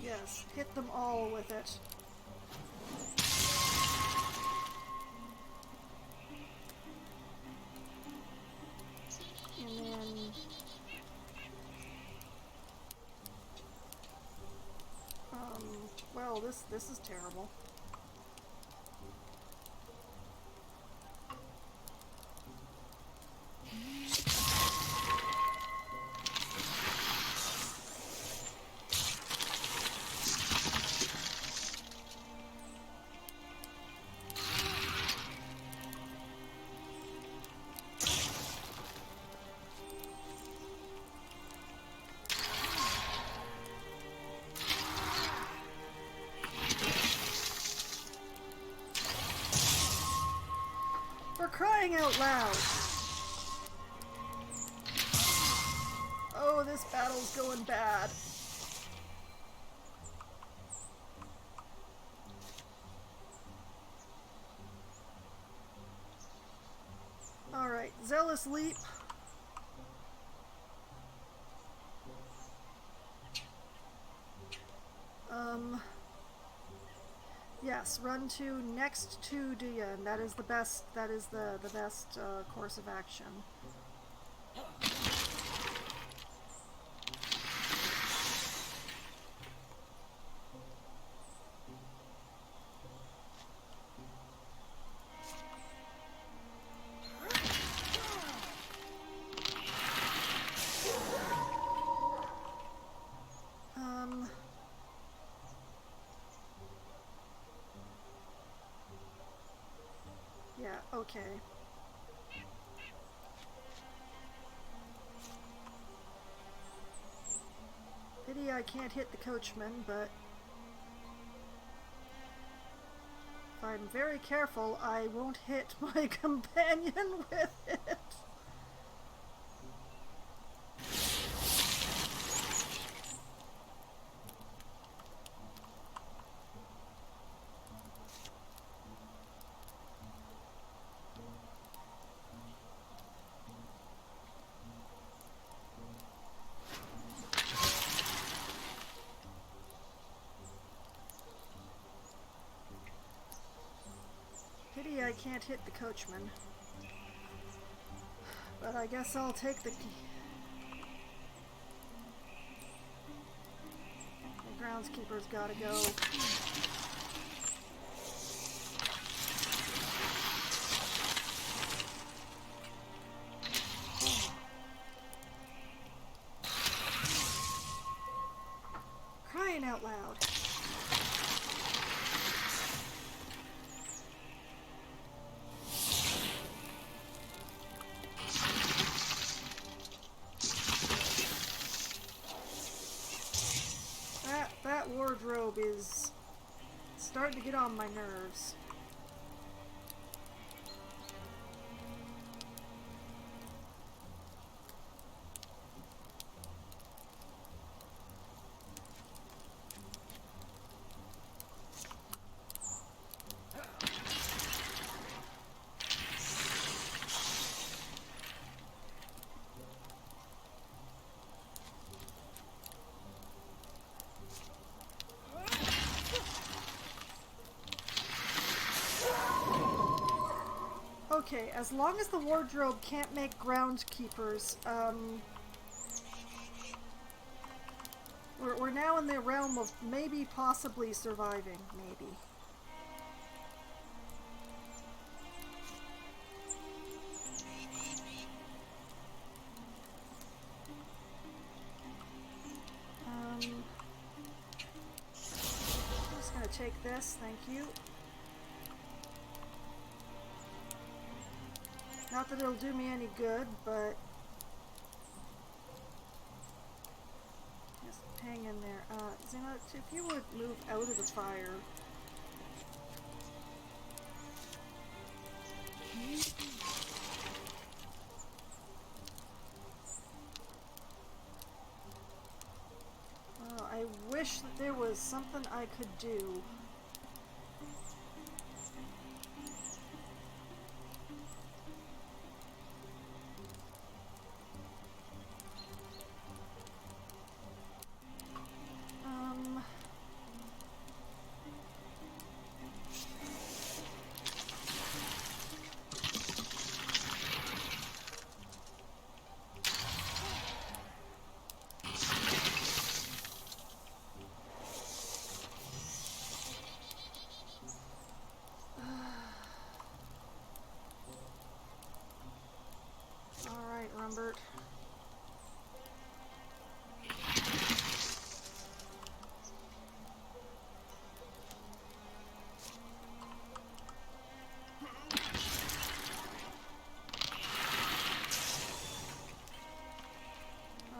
Yes, hit them all with it. And then... well, this is terrible. out loud. Oh, this battle's going bad. Alright, Zealous Leap. Yes, run to next to Duya, and that is the best, the best course of action. Yeah, okay. Pity I can't hit the coachman, but if I'm very careful, I won't hit my companion with it. Pity I can't hit the coachman. But I guess I'll take the groundskeeper's gotta go. Crying out loud. That wardrobe is starting to get on my nerves. Okay, as long as the wardrobe can't make groundskeepers, we're now in the realm of maybe possibly surviving, maybe. I'm just gonna take this, thank you. Not that it'll do me any good, but just hang in there. Zena, if you would move out of the fire. I wish that there was something I could do. Rumbert.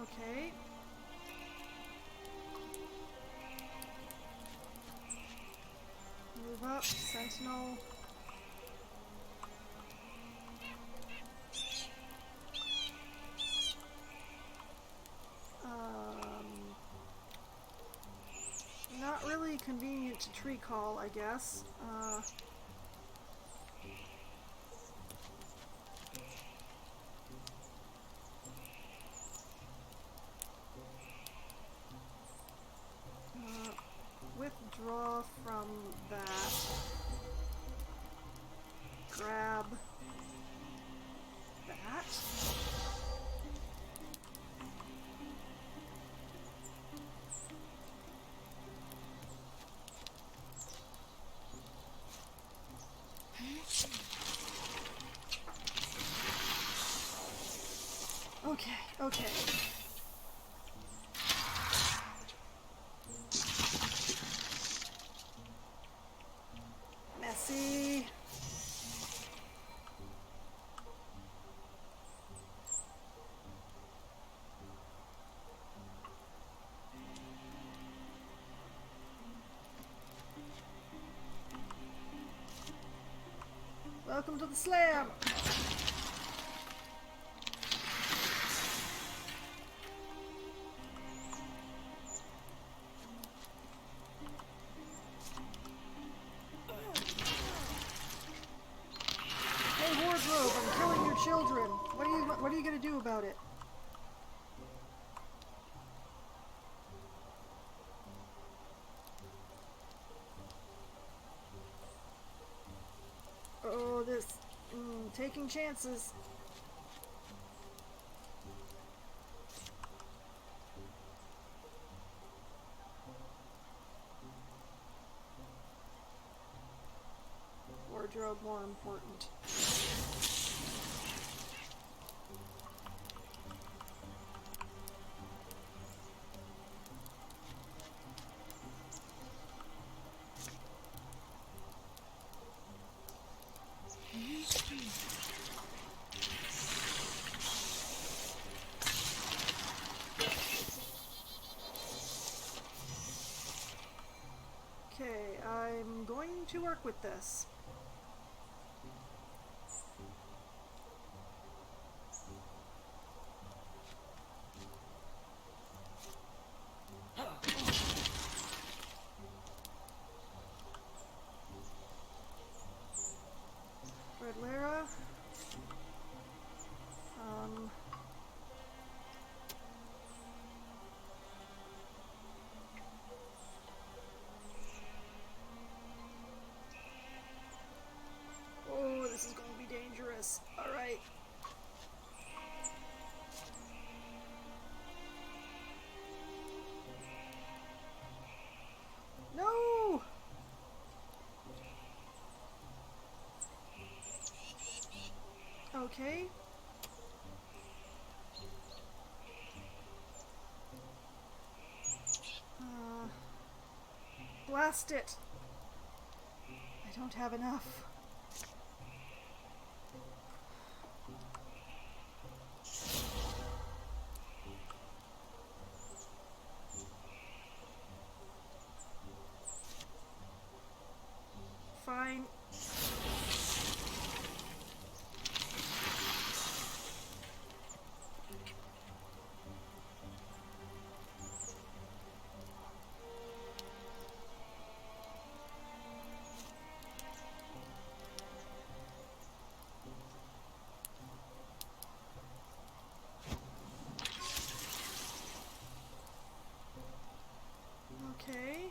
Okay. Move up, Sentinel. fairly convenient to tree call, I guess. Withdraw from that. Grab that. Okay, okay. Messy. Welcome to the slam. Hey, wardrobe, I'm killing your children. What are you gonna do about it? Oh, this taking chances. Wardrobe more important. Okay, I'm going to work with this. Red Lara. Oh, this is going to be dangerous. All right. No! Okay. Blast it. I don't have enough. Fine. Okay.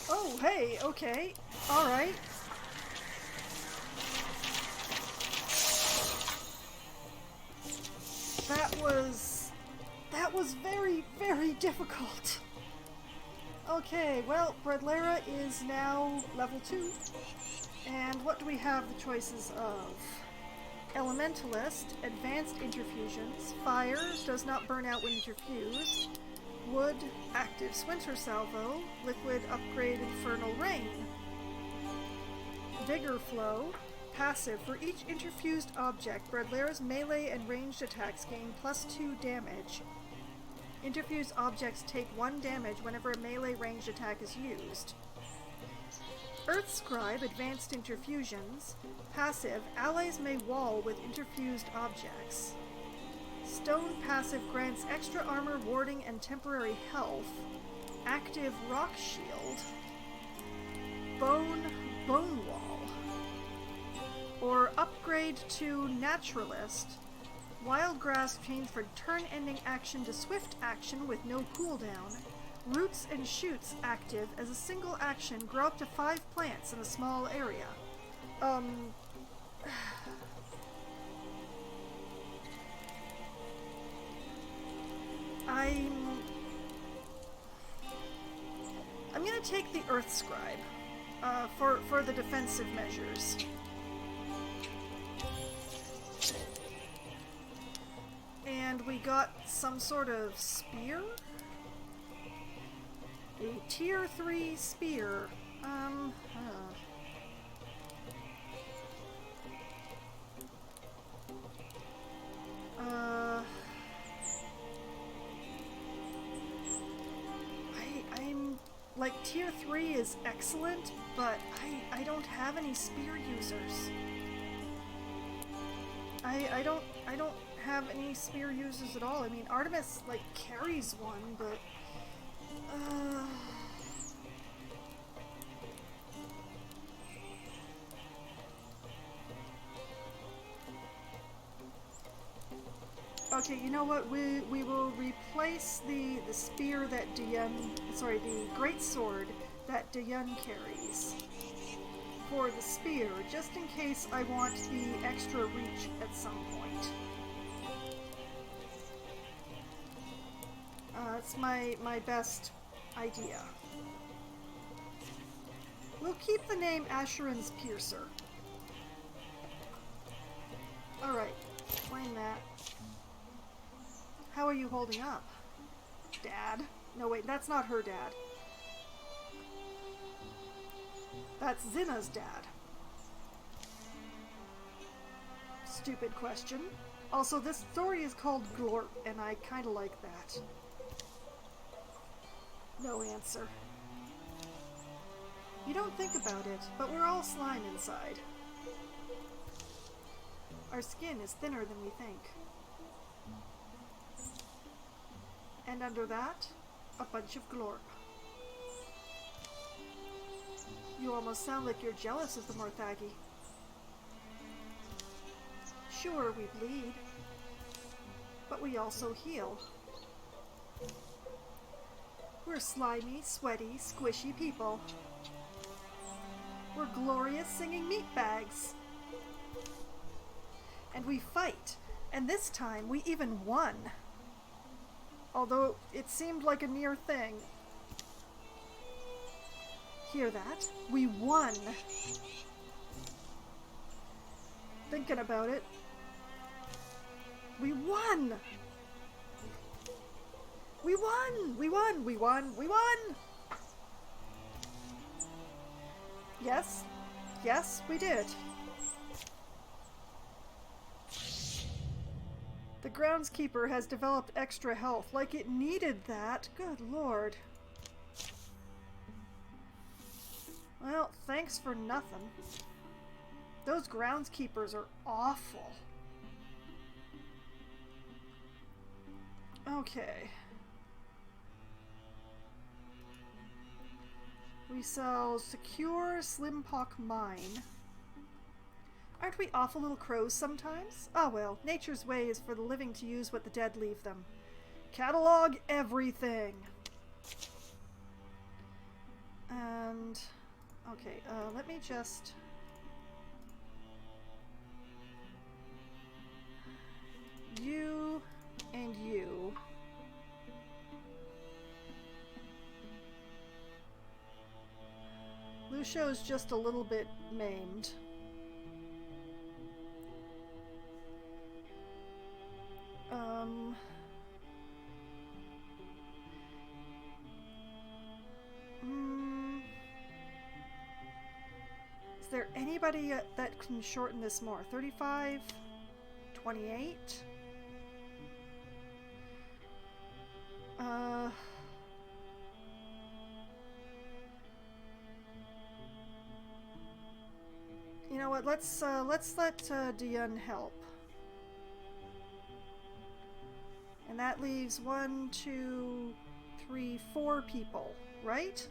Oh, hey, okay. All right. That was very, very difficult. Okay, well, Breadlara is now level 2. And what do we have the choices of? Elementalist, advanced interfusions, fire, does not burn out when interfused, wood, active Swinter Salvo, liquid, upgrade, infernal rain, vigor flow, passive, for each interfused object, Breadlara's melee and ranged attacks gain +2 damage. Interfused objects take 1 damage whenever a melee ranged attack is used. Earth Scribe, Advanced Interfusions. Passive, allies may wall with interfused objects. Stone passive grants extra armor, warding, and temporary health. Active Rock Shield. Bone Wall. Or upgrade to Naturalist. Wild Grass change from turn-ending action to swift action with no cooldown. Roots and shoots active as a single action grow up to 5 plants in a small area. I'm gonna take the Earth Scribe for the defensive measures. And we got some sort of spear? A tier 3 spear. I'm like tier 3 is excellent, but I don't have any spear users. I don't have any spear users at all. I mean, Artemis like carries one, but okay, you know what? We will replace the spear that the great sword that Dayun carries for the spear, just in case I want the extra reach at some point. It's my best idea. We'll keep the name Asheron's Piercer. Alright, explain that. How are you holding up? Dad? No wait, that's not her dad. That's Zinna's dad. Stupid question. Also, this story is called Glorp, and I kinda like that. No answer. You don't think about it, but we're all slime inside. Our skin is thinner than we think. And under that, a bunch of glorp. You almost sound like you're jealous of the Morthagi. Sure, we bleed, but we also heal. We're slimy, sweaty, squishy people. We're glorious singing meatbags. And we fight, and this time we even won. Although it seemed like a near thing. Hear that? We won! Thinking about it. We won! We won! We won! We won! We won! Yes. Yes, we did. The groundskeeper has developed extra health, like it needed that. Good lord. Well, thanks for nothing. Those groundskeepers are awful. Okay. We sell Secure Slimpock Mine. Aren't we awful little crows sometimes? Ah well, nature's way is for the living to use what the dead leave them. Catalog everything! And... okay, let me just... you and you. Lucio's just a little bit maimed. Is there anybody that can shorten this more? 35? 28? Uh... You know what? Let's let Dion help. And that leaves 1, 2, 3, 4 people, right?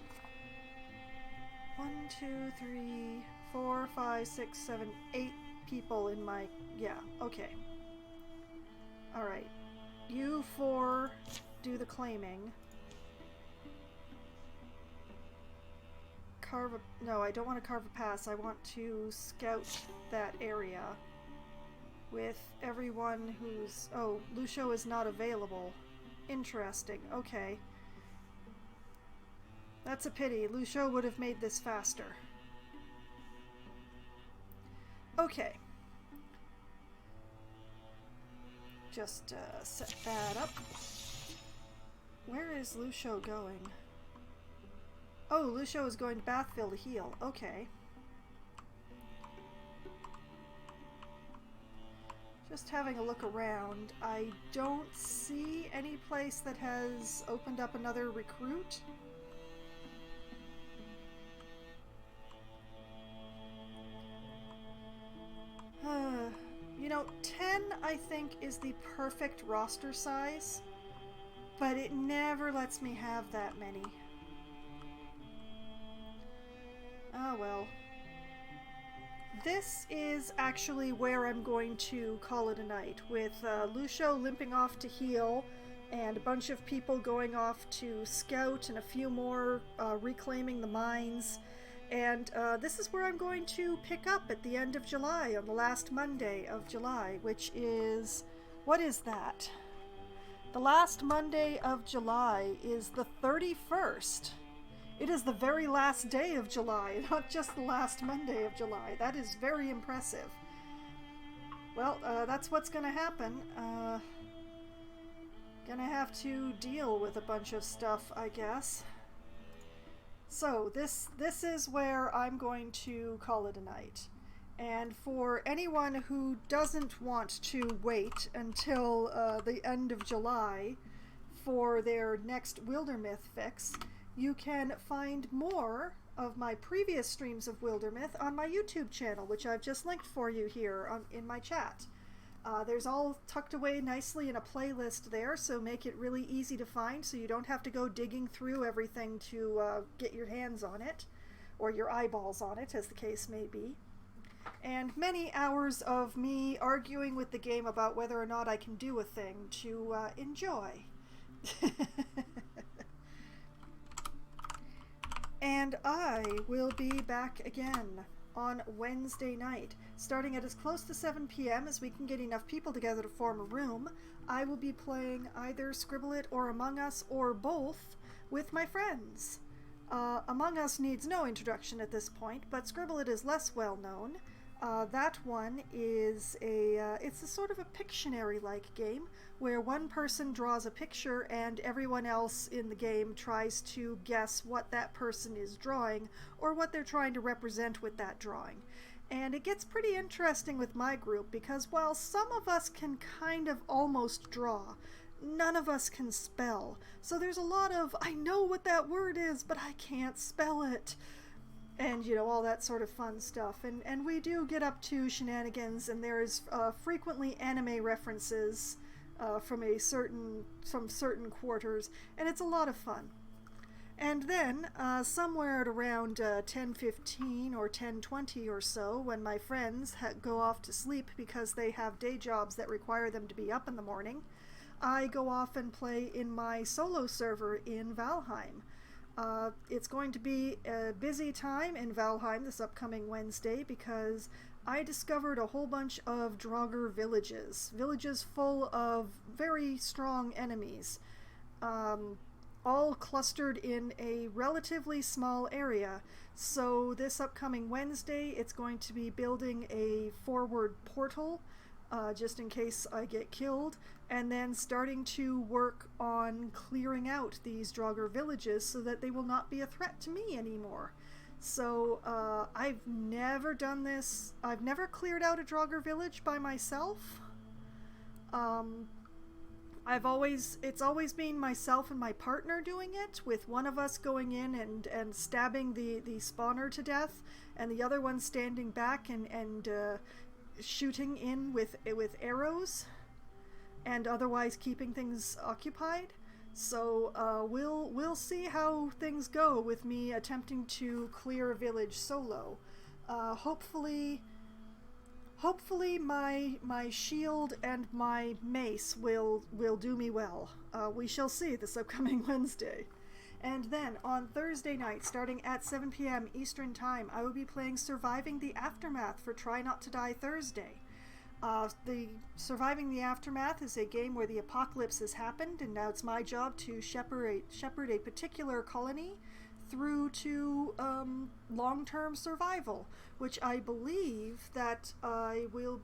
1, 2, 3, 4, 5, 6, 7, 8 people in my... Yeah, okay. Alright. You 4 do the claiming. Carve a... No, I don't want to carve a pass. I want to scout that area with everyone who's... Oh, Lucio is not available. Interesting. Okay. That's a pity. Lucio would have made this faster. Okay. Just set that up. Where is Lucio going? Oh, Lucio is going to Bathville to heal. Okay. Just having a look around. I don't see any place that has opened up another recruit. You know, 10 I think is the perfect roster size, but it never lets me have that many. Oh well. This is actually where I'm going to call it a night, with Lucio limping off to heal, and a bunch of people going off to scout, and a few more reclaiming the mines. And this is where I'm going to pick up at the end of July, on the last Monday of July, which is... What is that? The last Monday of July is the 31st. It is the very last day of July, not just the last Monday of July. That is very impressive. Well, that's what's gonna happen. Gonna have to deal with a bunch of stuff, I guess. So, this is where I'm going to call it a night. And for anyone who doesn't want to wait until the end of July for their next Wildermyth fix, you can find more of my previous streams of Wildermyth on my YouTube channel, which I've just linked for you here in my chat. There's all tucked away nicely in a playlist there, so make it really easy to find so you don't have to go digging through everything to get your hands on it, or your eyeballs on it, as the case may be. And many hours of me arguing with the game about whether or not I can do a thing to enjoy. And I will be back again on Wednesday night, starting at as close to 7 p.m. as we can get enough people together to form a room. I will be playing either Scribble It or Among Us, or both, with my friends. Among Us needs no introduction at this point, but Scribble It is less well known. That one is it's a sort of a Pictionary-like game, where one person draws a picture and everyone else in the game tries to guess what that person is drawing, or what they're trying to represent with that drawing. And it gets pretty interesting with my group, because while some of us can kind of almost draw, none of us can spell. So there's a lot of, I know what that word is, but I can't spell it. And, you know, all that sort of fun stuff. And we do get up to shenanigans, and there's frequently anime references from certain quarters, and it's a lot of fun. And then, somewhere at around 10:15 or 10:20 or so, when my friends go off to sleep because they have day jobs that require them to be up in the morning, I go off and play in my solo server in Valheim. It's going to be a busy time in Valheim this upcoming Wednesday, because I discovered a whole bunch of Draugr villages. Villages full of very strong enemies. All clustered in a relatively small area. So this upcoming Wednesday, it's going to be building a forward portal, just in case I get killed, and then starting to work on clearing out these Draugr villages so that they will not be a threat to me anymore. So I've never done this. I've never cleared out a Draugr village by myself. It's always been myself and my partner doing it, with one of us going in and stabbing the spawner to death, and the other one standing back and shooting in with arrows, and otherwise keeping things occupied. So we'll see how things go with me attempting to clear a village solo. Hopefully my shield and my mace will do me well. We shall see this upcoming Wednesday. And then on Thursday night, starting at 7 p.m. Eastern Time, I will be playing Surviving the Aftermath for Try Not to Die Thursday. The Surviving the Aftermath is a game where the apocalypse has happened, and now it's my job to shepherd a particular colony through to long-term survival, which I believe that I will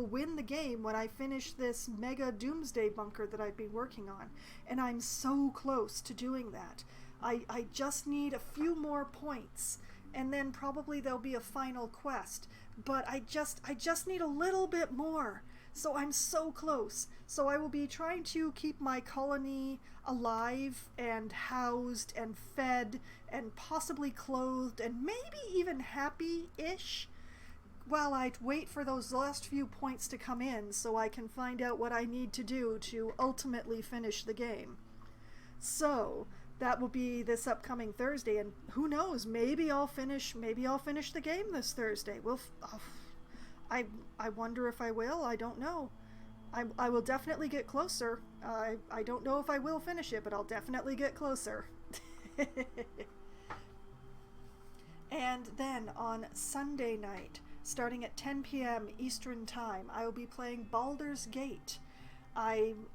win the game when I finish this mega doomsday bunker that I've been working on, and I'm so close to doing that. I just need a few more points, and then probably there'll be a final quest, but I just need a little bit more. So I'm so close. So I will be trying to keep my colony alive and housed and fed and possibly clothed and maybe even happy-ish while I wait for those last few points to come in so I can find out what I need to do to ultimately finish the game. So that will be this upcoming Thursday, and who knows, maybe I'll finish the game this Thursday. I wonder if I will. I don't know. I will definitely get closer. I don't know if I will finish it, but I'll definitely get closer. And then on Sunday night, starting at 10 p.m. Eastern Time, I will be playing Baldur's Gate. I'm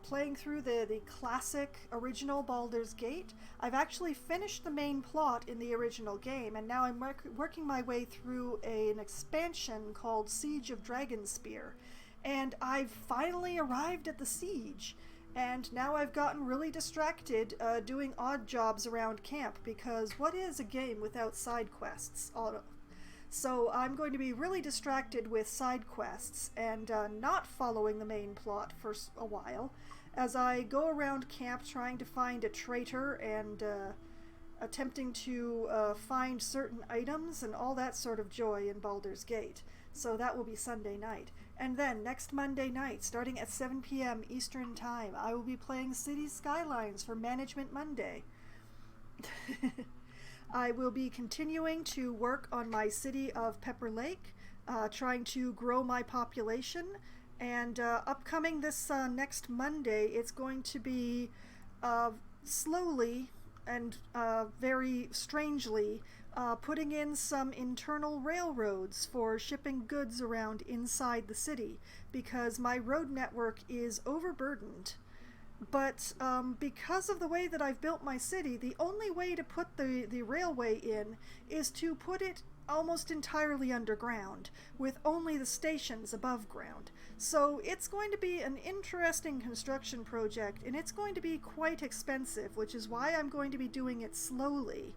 playing through the classic original Baldur's Gate. I've actually finished the main plot in the original game, and now I'm working my way through an expansion called Siege of Dragonspear. And I've finally arrived at the siege, and now I've gotten really distracted doing odd jobs around camp, because what is a game without side quests? So I'm going to be really distracted with side quests and not following the main plot for a while, as I go around camp trying to find a traitor and attempting to find certain items and all that sort of joy in Baldur's Gate. So that will be Sunday night. And then next Monday night, starting at 7 p.m. Eastern Time, I will be playing City Skylines for Management Monday. I will be continuing to work on my city of Pepper Lake, trying to grow my population, and upcoming this next Monday, it's going to be slowly and very strangely putting in some internal railroads for shipping goods around inside the city, because my road network is overburdened. But because of the way that I've built my city, the only way to put the railway in is to put it almost entirely underground, with only the stations above ground. So it's going to be an interesting construction project, and it's going to be quite expensive, which is why I'm going to be doing it slowly,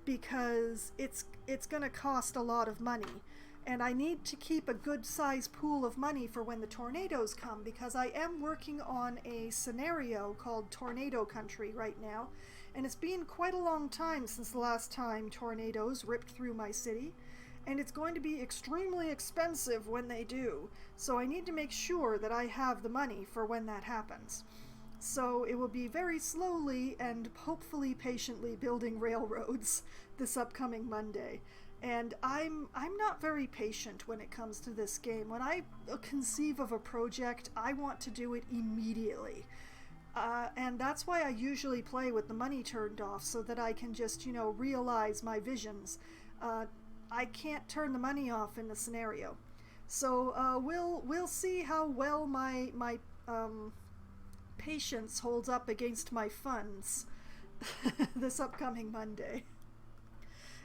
because it's going to cost a lot of money. And I need to keep a good size pool of money for when the tornadoes come, because I am working on a scenario called Tornado Country right now, and it's been quite a long time since the last time tornadoes ripped through my city, and it's going to be extremely expensive when they do, so I need to make sure that I have the money for when that happens. So it will be very slowly and hopefully patiently building railroads this upcoming Monday. And I'm not very patient when it comes to this game. When I conceive of a project, I want to do it immediately. And that's why I usually play with the money turned off, so that I can just, realize my visions. I can't turn the money off in the scenario. So we'll see how well my patience holds up against my funds this upcoming Monday.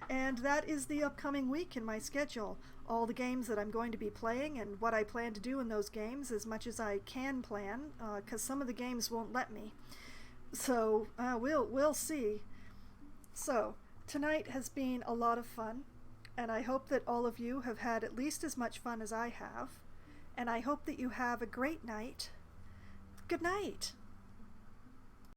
And that is the upcoming week in my schedule. All the games that I'm going to be playing and what I plan to do in those games, as much as I can plan, because some of the games won't let me. So we'll see. So tonight has been a lot of fun, and I hope that all of you have had at least as much fun as I have. And I hope that you have a great night. Good night.